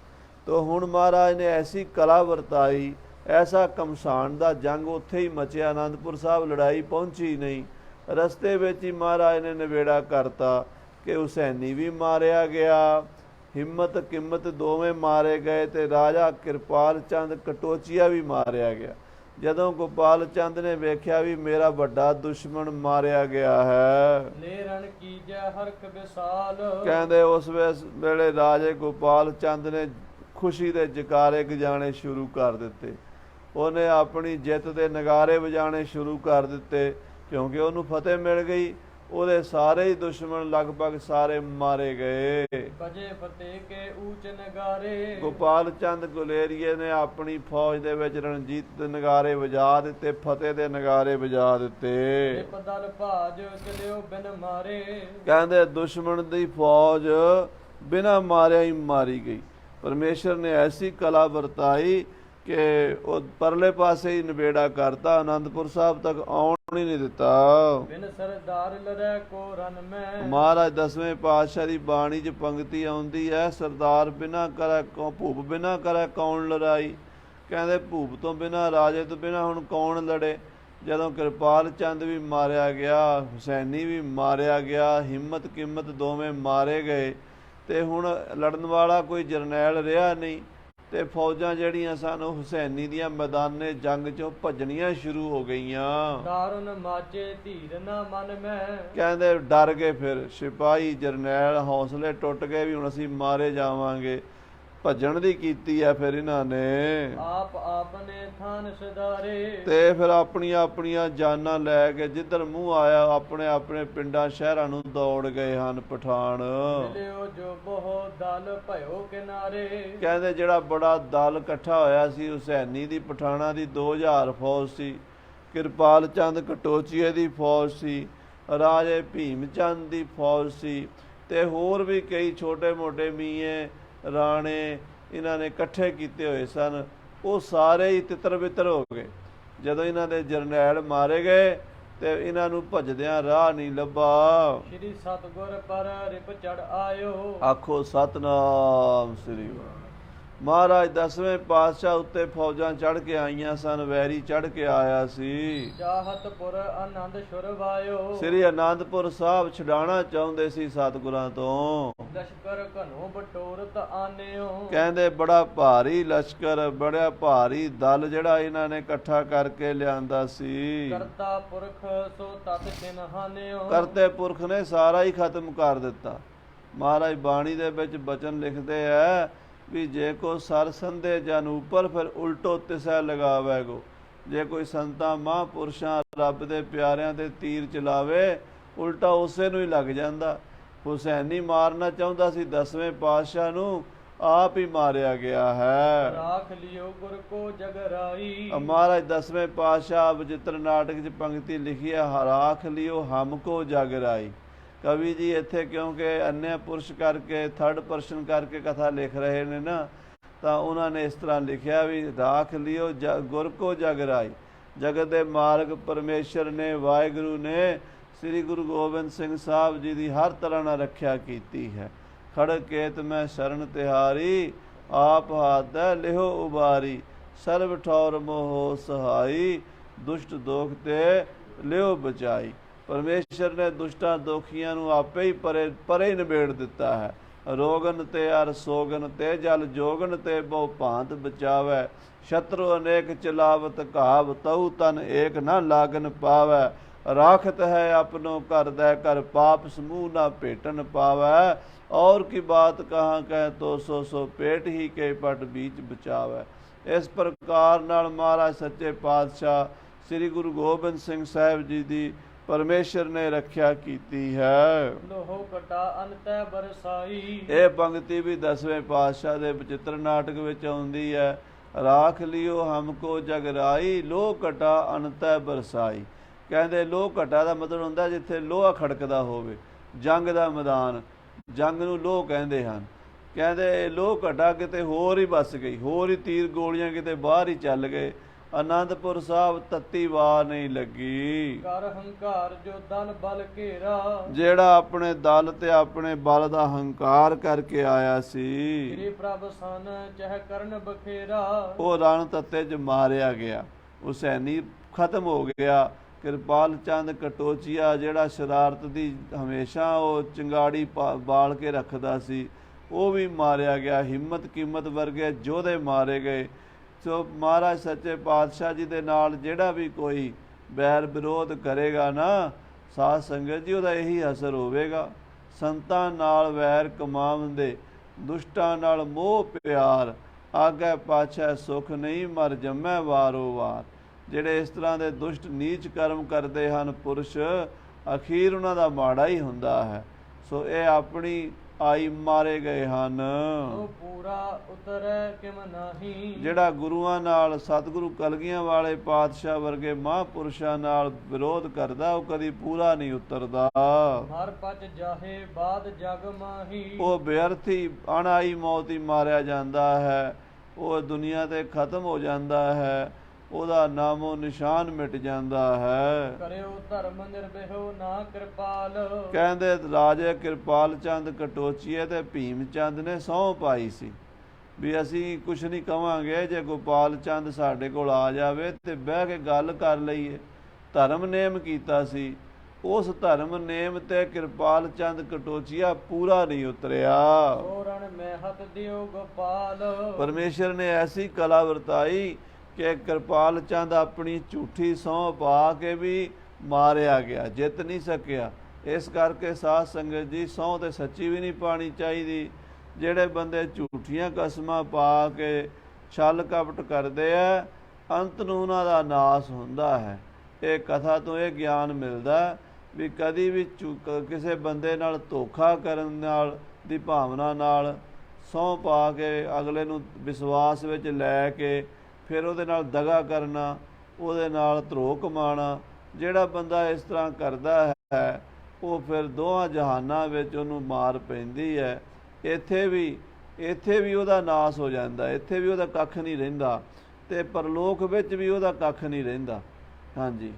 ਤੋ ਹੁਣ ਮਹਾਰਾਜ ਨੇ ਐਸੀ ਕਲਾ ਵਰਤਾਈ ਐਸਾ ਕਮਸਾਨ ਦਾ ਜੰਗ ਉੱਥੇ ਹੀ ਮਚਿਆ, ਆਨੰਦਪੁਰ ਸਾਹਿਬ ਲੜਾਈ ਪਹੁੰਚੀ ਨਹੀਂ। ਰਸਤੇ ਵਿੱਚ ਹੀ ਮਹਾਰਾਜ ਨੇ ਨਿਬੇੜਾ ਕਰਤਾ ਕਿ ਹੁਸੈਨੀ ਵੀ ਮਾਰਿਆ ਗਿਆ, ਹਿੰਮਤ ਕਿੰਮਤ ਦੋਵੇਂ ਮਾਰੇ ਗਏ, ਤੇ ਰਾਜਾ ਕਿਰਪਾਲ ਚੰਦ ਕਟੋਚੀਆ ਵੀ ਮਾਰਿਆ ਗਿਆ। ਜਦੋਂ ਗੋਪਾਲ ਚੰਦ ਨੇ ਵੇਖਿਆ ਵੀ ਮੇਰਾ ਵੱਡਾ ਦੁਸ਼ਮਣ ਮਾਰਿਆ ਗਿਆ ਹੈ, ਲੈ ਰਣ ਕੀਜੈ ਹਰਖ ਵਿਸਾਲ। ਕਹਿੰਦੇ ਉਸ ਵੇਲੇ ਰਾਜੇ ਗੋਪਾਲ ਚੰਦ ਨੇ ਖੁਸ਼ੀ ਦੇ ਜਕਾਰੇ ਗਜਾਣੇ ਸ਼ੁਰੂ ਕਰ ਦਿੱਤੇ। ਉਹਨੇ ਆਪਣੀ ਜਿੱਤ ਦੇ ਨਗਾਰੇ ਵਜਾਣੇ ਸ਼ੁਰੂ ਕਰ ਦਿੱਤੇ, ਕਿਉਂਕਿ ਉਹਨੂੰ ਫਤਿਹ ਮਿਲ ਗਈ। ਉਹਦੇ ਸਾਰੇ ਹੀ ਦੁਸ਼ਮਣ ਲਗਭਗ ਸਾਰੇ ਮਾਰੇ ਗਏ। ਬਜੇ ਫਤਿਹ ਕੇ ਊਚ ਨਗਾਰੇ। ਗੋਪਾਲ ਚੰਦ ਗੁਲੇਰੀਏ ਨੇ ਆਪਣੀ ਫੌਜ ਦੇ ਵਿੱਚ ਰਣਜੀਤ ਦੇ ਨਗਾਰੇ ਵਜਾ ਦਿੱਤੇ, ਫਤਿਹ ਦੇ ਨਗਾਰੇ ਵਜਾ ਦਿੱਤੇ। ਦਲ ਭਾਜ ਚਲਿਓ ਬਿਨ ਮਾਰੇ। ਕਹਿੰਦੇ ਦੁਸ਼ਮਣ ਦੀ ਫੌਜ ਬਿਨਾਂ ਮਾਰਿਆ ਹੀ ਮਾਰੀ ਗਈ। ਪਰਮੇਸ਼ਰ ਨੇ ਐਸੀ ਕਲਾ ਵਰਤਾਈ ਕਿ ਉਹ ਪਰਲੇ ਪਾਸੇ ਹੀ ਨਿਬੇੜਾ ਕਰਤਾ, ਆਨੰਦਪੁਰ ਸਾਹਿਬ ਤੱਕ ਆਉਣ ਹੀ ਨਹੀਂ ਦਿੱਤਾ। ਬਿਨ ਸਰਦਾਰ ਲੜੈ ਕੋ ਰਨ ਮੈਂ। ਮਹਾਰਾਜ 10ਵੇਂ ਪਾਤਸ਼ਾਹ ਦੀ ਬਾਣੀ 'ਚ ਪੰਕਤੀ ਆਉਂਦੀ ਹੈ, ਸਰਦਾਰ ਬਿਨਾਂ ਕਰੈ ਭੂਪ ਬਿਨਾਂ ਕਰੈ ਕੌਣ ਲੜਾਈ। ਕਹਿੰਦੇ ਭੂਪ ਤੋਂ ਬਿਨਾਂ, ਰਾਜੇ ਤੋਂ ਬਿਨਾਂ ਹੁਣ ਕੌਣ ਲੜੇ। ਜਦੋਂ ਕਿਰਪਾਲ ਚੰਦ ਵੀ ਮਾਰਿਆ ਗਿਆ, ਹੁਸੈਨੀ ਵੀ ਮਾਰਿਆ ਗਿਆ, ਹਿੰਮਤ ਕਿੰਮਤ ਦੋਵੇਂ ਮਾਰੇ ਗਏ, ਤੇ ਹੁਣ ਲੜਨ ਵਾਲਾ ਕੋਈ ਜਰਨੈਲ ਰਿਹਾ ਨਹੀਂ, ਤੇ ਫੌਜਾਂ ਜਿਹੜੀਆਂ ਸਨ ਉਹ ਹੁਸੈਨੀ ਦੀਆਂ ਮੈਦਾਨੇ ਜੰਗ 'ਚੋਂ ਭੱਜਣੀਆਂ ਸ਼ੁਰੂ ਹੋ ਗਈਆਂ। ਦਾਰਨ ਮਾਚੇ ਧੀਰ ਨਾ ਮਨ ਮੈਂ। ਕਹਿੰਦੇ ਡਰ ਗਏ, ਫਿਰ ਸਿਪਾਹੀ ਜਰਨੈਲ ਹੌਸਲੇ ਟੁੱਟ ਗਏ ਵੀ ਹੁਣ ਅਸੀਂ ਮਾਰੇ ਜਾਵਾਂਗੇ। ਭੱਜਣ ਦੀ ਕੀਤੀ ਹੈ ਫਿਰ ਇਹਨਾਂ ਨੇ। ਆਪ ਆਪਨੇ ਥਾਨ ਸਦਾਰੇ। ਤੇ ਫਿਰ ਆਪਣੀਆਂ ਆਪਣੀਆਂ ਜਾਨਾਂ ਲੈ ਕੇ ਜਿੱਧਰ ਮੂੰਹ ਆਇਆ ਆਪਣੇ ਆਪਣੇ ਪਿੰਡਾਂ ਸ਼ਹਿਰਾਂ ਨੂੰ ਦੌੜ ਗਏ ਹਨ ਪਠਾਨ। ਮਿਲਿਓ ਜੋ ਬਹੁ ਦਲ ਭਇਓ ਕਿਨਾਰੇ। ਕਹਿੰਦੇ ਜਿਹੜਾ ਬੜਾ ਦਲ ਇਕੱਠਾ ਹੋਇਆ ਸੀ ਹੁਸੈਨੀ ਦੀ, ਪਠਾਣਾ ਦੀ 2000 ਫੌਜ ਸੀ, ਕਿਰਪਾਲ ਚੰਦ ਕਟੋਚੀਏ ਦੀ ਫੌਜ ਸੀ, ਰਾਜੇ ਭੀਮ ਚੰਦ ਦੀ ਫੌਜ ਸੀ, ਤੇ ਹੋਰ ਵੀ ਕਈ ਛੋਟੇ ਮੋਟੇ ਮੀਏ ਰਾਣੇ ਇਹਨਾਂ ਨੇ ਇਕੱਠੇ ਕੀਤੇ ਹੋਏ ਸਨ। ਉਹ ਸਾਰੇ ਹੀ ਤਿੱਤਰ ਬਿੱਤਰ ਹੋ ਗਏ ਜਦੋਂ ਇਹਨਾਂ ਦੇ ਜਰਨੈਲ ਮਾਰੇ ਗਏ, ਤੇ ਇਹਨਾਂ ਨੂੰ ਭੱਜਦਿਆਂ ਰਾਹ ਨਹੀਂ ਲੱਭਾ। ਸ਼੍ਰੀ ਸਤਗੁਰ ਪਰ ਰਿਪ ਚੜ ਆਇਓ। ਆਖੋ ਸਤਨਾਮ ਸ੍ਰੀ ਵਾਹਿਗੁਰੂ। ਮਹਾਰਾਜ 10ਵੇਂ ਪਾਤਸ਼ਾਹ ਉੱਤੇ ਫੌਜਾਂ ਚੜ੍ਹ ਕੇ ਆਈਆਂ ਸਨ, ਵੈਰੀ ਚੜ੍ਹ ਕੇ ਆਇਆ ਸੀ। ਚਾਹਤਪੁਰ ਆਨੰਦ ਛੁਰਵਾਇਓ। ਸ੍ਰੀ ਆਨੰਦਪੁਰ ਸਾਹਿਬ ਛਡਾਣਾ ਚਾਹੁੰਦੇ ਸੀ ਸਤਿਗੁਰਾਂ ਤੋਂ। ਲਸ਼ਕਰ ਘਨੋ ਬਟੋਰਤ ਆਨਿਓ। ਕਹਿੰਦੇ ਬੜਾ ਭਾਰੀ ਲਸ਼ਕਰ, ਬੜਾ ਭਾਰੀ ਦਲ ਜਿਹੜਾ ਇਹਨਾਂ ਨੇ ਇਕੱਠਾ ਕਰਕੇ ਲਿਆਂਦਾ ਸੀ। ਕਰਤਾ ਪੁਰਖ ਸੋ ਤਤ ਚਿਨਹਾਨਿਓ। ਕਰਤੇ ਪੁਰਖ ਨੇ ਸਾਰਾ ਹੀ ਖਤਮ ਕਰ ਦਿੱਤਾ। ਮਹਾਰਾਜ ਬਾਣੀ ਦੇ ਵਿੱਚ ਬਚਨ ਲਿਖਦੇ ਆ ਵੀ ਜੇ ਕੋ ਸਰ ਸੰਦੇ ਜਨ ਉਪਰ ਫਿਰ ਉਲਟੋ ਤਿਸੈ ਲਗਾਵੇਗੋ। ਜੇ ਕੋਈ ਸੰਤਾਂ ਮਹਾਂਪੁਰਸ਼ਾਂ ਰੱਬ ਦੇ ਪਿਆਰਿਆਂ ਦੇ ਤੀਰ ਚਲਾਵੇ, ਉਲਟਾ ਉਸੇ ਨੂੰ ਹੀ ਲੱਗ ਜਾਂਦਾ। ਹੁਸੈਨੀ ਮਾਰਨਾ ਚਾਹੁੰਦਾ ਸੀ 10ਵੇਂ ਪਾਤਸ਼ਾਹ ਨੂੰ, ਆਪ ਹੀ ਮਾਰਿਆ ਗਿਆ ਹੈ। ਰਾਖ ਲਿਓ ਗੁਰ ਕੋ ਜਗਰਾਈ। ਮਹਾਰਾਜ 10ਵੇਂ ਪਾਤਸ਼ਾਹ ਬਚਿੱਤਰ ਨਾਟਕ 'ਚ ਪੰਕਤੀ ਲਿਖੀ ਹੈ, ਰਾਖ ਲਿਓ ਹਮ ਕੋ ਜਗਰਾਈ। ਕਵੀ ਜੀ ਇੱਥੇ ਕਿਉਂਕਿ ਅੰਨ੍ਹੇ ਪੁਰਸ਼ ਕਰਕੇ ਥਰਡ ਪਰਸਨ ਕਰਕੇ ਕਥਾ ਲਿਖ ਰਹੇ ਨੇ ਨਾ, ਤਾਂ ਉਹਨਾਂ ਨੇ ਇਸ ਤਰ੍ਹਾਂ ਲਿਖਿਆ ਵੀ ਰਾਖ ਲਿਓ ਗੁਰ ਕੋ ਜਗਰਾਈ। ਜਗਤ ਦੇ ਮਾਲਕ ਪਰਮੇਸ਼ਰ ਨੇ, ਵਾਹਿਗੁਰੂ ਨੇ ਸ੍ਰੀ ਗੁਰੂ ਗੋਬਿੰਦ ਸਿੰਘ ਸਾਹਿਬ ਜੀ ਦੀ ਹਰ ਤਰ੍ਹਾਂ ਨਾਲ ਰੱਖਿਆ ਕੀਤੀ ਹੈ। ਖੜਗ ਕੇਤ ਮੈਂ ਸ਼ਰਨ ਤਿਹਾਰੀ, ਆਪ ਹਾਥੈ ਲਿਹੋ ਉਬਾਰੀ। ਸਰਬ ਠੌਰ ਮੋਹ ਸਹਾਈ, ਦੁਸ਼ਟ ਦੋਖ ਤੇ ਲਿਓ ਬਚਾਈ। ਪਰਮੇਸ਼ਰ ਨੇ ਦੁਸ਼ਟਾਂ ਦੋਖੀਆਂ ਨੂੰ ਆਪੇ ਹੀ ਪਰੇ ਹੀ ਨਿਬੇੜ ਦਿੱਤਾ ਹੈ। ਰੋਗਨ ਤੇ ਅਰ ਸੋਗਨ ਤੇ ਜਲ ਜੋਗਨ ਤੇ ਬਹੁ ਭਾਂਤ ਬਚਾਵੈ। ਸ਼ਤਰੂ ਅਨੇਕ ਚਲਾਵਤ ਘਾਵ, ਤਉ ਤਨ ਏਕ ਨਾ ਲਾਗਨ ਪਾਵੈ। ਰਾਖਤ ਹੈ ਆਪਨੋ ਕਰਦੈ ਕਰ, ਪਾਪ ਸਮੂਹ ਨਾ ਭੇਟਨ ਪਾਵੈ। और की बात कहाँ कह तो सो पेट ही के पट बीच बचावै। इस प्रकार नाल महाराज सच्चे पातशाह श्री गुरु गोबिंद सिंह साहिब जी दी परमेश्वर ने रख्या कीती है। लोहो कटा अनतै बरसाई। ਇਹ ਪੰਕਤੀ ਵੀ 10ਵੇਂ ਪਾਤਸ਼ਾਹ ਦੇ ਬਚਿੱਤਰ ਨਾਟਕ ਵਿੱਚ ਆਉਂਦੀ ਹੈ। ਰਾਖ ਲਿਓ ਹਮਕੋ ਜਗਰਾਈ, ਲੋਹ ਘਟਾ ਅਨਤੈ ਬਰਸਾਈ। ਕਹਿੰਦੇ ਲੋਹ ਘਟਾ ਦਾ ਮਤਲਬ ਹੁੰਦਾ ਜਿੱਥੇ ਲੋਹਾ ਖੜਕਦਾ ਹੋਵੇ, ਜੰਗ ਦਾ ਮੈਦਾਨ, ਜੰਗ ਨੂੰ ਲੋਹ ਕਹਿੰਦੇ ਹਨ। ਕਹਿੰਦੇ ਲੋਹ ਘਟਾ ਕਿਤੇ ਹੋਰ ਹੀ ਵੱਸ ਗਈ, ਹੋਰ ਹੀ ਤੀਰ ਗੋਲੀਆਂ ਕਿਤੇ ਬਾਹਰ ਹੀ ਚੱਲ ਗਏ। ਅਨੰਦਪੁਰ ਸਾਹਿਬ ਤੱਤੀ ਵਾਰ ਨਹੀਂ ਲੱਗੀ। ਕਰ ਹੰਕਾਰ ਜੋ ਦਲ ਬਲ ਘੇਰਾ, ਜਿਹੜਾ ਆਪਣੇ ਦਲ ਤੇ ਆਪਣੇ ਬਲ ਦਾ ਹੰਕਾਰ ਕਰਕੇ ਆਇਆ ਸੀ, ਸ੍ਰੀ ਪ੍ਰਭ ਸਨ ਚਹ ਕਰਨ ਬਖੇਰਾ। ਉਹ ਰਣ ਤੱਤੇ 'ਚ ਮਾਰਿਆ ਗਿਆ। ਹੁਸੈਨੀ ਖਤਮ ਹੋ ਗਿਆ। ਕਿਰਪਾਲ ਚੰਦ ਕਟੋਚੀਆ ਜਿਹੜਾ ਸ਼ਰਾਰਤ ਦੀ ਹਮੇਸ਼ਾ ਉਹ ਚਿੰਗਾੜੀ ਬਾਲ ਕੇ ਰੱਖਦਾ ਸੀ, ਉਹ ਵੀ ਮਾਰਿਆ ਗਿਆ। ਹਿੰਮਤ ਕੀਮਤ ਵਰਗੇ ਯੋਧੇ ਮਾਰੇ ਗਏ। ਸੋ ਮਹਾਰਾਜ ਸੱਚੇ ਪਾਤਸ਼ਾਹ ਜੀ ਦੇ ਨਾਲ ਜਿਹੜਾ ਵੀ ਕੋਈ ਬੈਰ ਵਿਰੋਧ ਕਰੇਗਾ ਨਾ, ਸਾਧ ਸੰਗਤ ਜੀ, ਉਹਦਾ ਇਹੀ ਅਸਰ ਹੋਵੇਗਾ। ਸੰਤਾਂ ਨਾਲ ਵੈਰ ਕਮਾਵੰਦੇ, ਦੁਸ਼ਟਾਂ ਨਾਲ ਮੋਹ ਪਿਆਰ, ਆਗੇ ਪਾਛੈ ਸੁਖ ਨਹੀਂ ਮਰ ਜੰਮੈ ਵਾਰੋ ਵਾਰ। ਜਿਹੜੇ ਇਸ ਤਰ੍ਹਾਂ ਦੇ ਦੁਸ਼ਟ ਨੀਚ ਕਰਮ ਕਰਦੇ ਹਨ ਪੁਰਸ਼, ਅਖੀਰ ਉਹਨਾਂ ਦਾ ਮਾੜਾ ਹੀ ਹੁੰਦਾ ਹੈ। ਸੋ ਇਹ ਆਪਣੀ ਆਈ ਮਾਰੇ ਗਏ ਹਨ। ਉਹ ਪੂਰਾ ਉਤਰੈ ਕਿਮ ਨਾਹੀ, ਜਿਹੜਾ ਗੁਰੂਆਂ ਨਾਲ, ਸਤਿਗੁਰੂ ਕਲਗੀਆਂ ਵਾਲੇ ਪਾਤਸ਼ਾਹ ਵਰਗੇ ਮਹਾਂਪੁਰਸ਼ਾਂ ਨਾਲ ਵਿਰੋਧ ਕਰਦਾ, ਉਹ ਕਦੀ ਪੂਰਾ ਨਹੀਂ ਉਤਰਦਾ। ਹਰ ਪਚ ਜਾਹੇ ਬਾਦ ਜਗ ਮਾਹੀ, ਉਹ ਬੇਅਰਥੀ ਅਣਾਈ ਮੌਤ ਹੀ ਮਾਰਿਆ ਜਾਂਦਾ ਹੈ। ਉਹ ਦੁਨੀਆ ਤੇ ਖਤਮ ਹੋ ਜਾਂਦਾ ਹੈ, ਉਹਦਾ ਨਾਮੋ ਨਿਸ਼ਾਨ ਮਿਟ ਜਾਂਦਾ ਹੈ। ਕਰਿਓ ਧਰਮ ਨਿਰਭਇਓ ਨਾ ਕਿਰਪਾਲ, ਕਹਿੰਦੇ ਰਾਜੇ ਕਿਰਪਾਲ ਚੰਦ ਕਟੋਚੀਏ ਤੇ ਭੀਮ ਚੰਦ ਨੇ ਸਹੁੰ ਪਾਈ ਸੀ ਵੀ ਅਸੀਂ ਕੁਛ ਨਹੀਂ ਕਵਾਂਗੇ, ਜੇ ਗੋਪਾਲ ਚੰਦ ਸਾਡੇ ਕੋਲ ਆ ਜਾਵੇ ਤੇ ਬਹਿ ਕੇ ਗੱਲ ਕਰ ਲਈਏ। ਧਰਮ ਨੇਮ ਕੀਤਾ ਸੀ, ਉਸ ਧਰਮ ਨੇਮ ਤੇ ਕਿਰਪਾਲ ਚੰਦ ਕਟੋਚੀਆ ਪੂਰਾ ਨਹੀਂ ਉਤਰਿਆ। ਸੋਰਣ ਮੈਂ ਹੱਥ ਦਿਓ ਗੋਪਾਲ, ਪਰਮੇਸ਼ਰ ਨੇ ਐਸੀ ਕਲਾ ਵਰਤਾਈ ਕਿ ਕਿਰਪਾਲ ਚੰਦ ਆਪਣੀ ਝੂਠੀ ਸਹੁੰ ਪਾ ਕੇ ਵੀ ਮਾਰਿਆ ਗਿਆ, ਜਿੱਤ ਨਹੀਂ ਸਕਿਆ। ਇਸ ਕਰਕੇ ਸਾਧ ਸੰਗਤ ਜੀ, ਸਹੁੰ ਤੇ ਸੱਚੀ ਵੀ ਨਹੀਂ ਪਾਣੀ ਚਾਹੀਦੀ। ਜਿਹੜੇ ਬੰਦੇ ਝੂਠੀਆਂ ਕਸਮਾਂ ਪਾ ਕੇ ਛਲ ਕਪਟ ਕਰਦੇ ਆ, ਅੰਤ ਨੂੰ ਉਹਨਾਂ ਦਾ ਨਾਸ ਹੁੰਦਾ ਹੈ। ਇਹ ਕਥਾ ਤੋਂ ਇਹ ਗਿਆਨ ਮਿਲਦਾ ਵੀ ਕਦੀ ਵੀ ਕਿਸੇ ਬੰਦੇ ਨਾਲ ਧੋਖਾ ਕਰਨ ਨਾਲ ਦੀ ਭਾਵਨਾ ਨਾਲ ਸਹੁੰ ਪਾ ਕੇ ਅਗਲੇ ਨੂੰ ਵਿਸ਼ਵਾਸ ਵਿੱਚ ਲੈ ਕੇ ਫਿਰ ਉਹਦੇ ਨਾਲ ਦਗਾ ਕਰਨਾ, ਉਹਦੇ ਨਾਲ ਧਰੋਹ ਕਮਾਉਣਾ, ਜਿਹੜਾ ਬੰਦਾ ਇਸ ਤਰ੍ਹਾਂ ਕਰਦਾ ਹੈ ਉਹ ਫਿਰ ਦੋਹਾਂ ਜਹਾਨਾਂ ਵਿੱਚ ਉਹਨੂੰ ਮਾਰ ਪੈਂਦੀ ਹੈ। ਇੱਥੇ ਵੀ ਉਹਦਾ ਨਾਸ ਹੋ ਜਾਂਦਾ, ਇੱਥੇ ਵੀ ਉਹਦਾ ਕੱਖ ਨਹੀਂ ਰਹਿੰਦਾ ਤੇ ਪਰਲੋਕ ਵਿੱਚ ਵੀ ਉਹਦਾ ਕੱਖ ਨਹੀਂ ਰਹਿੰਦਾ। ਹਾਂਜੀ।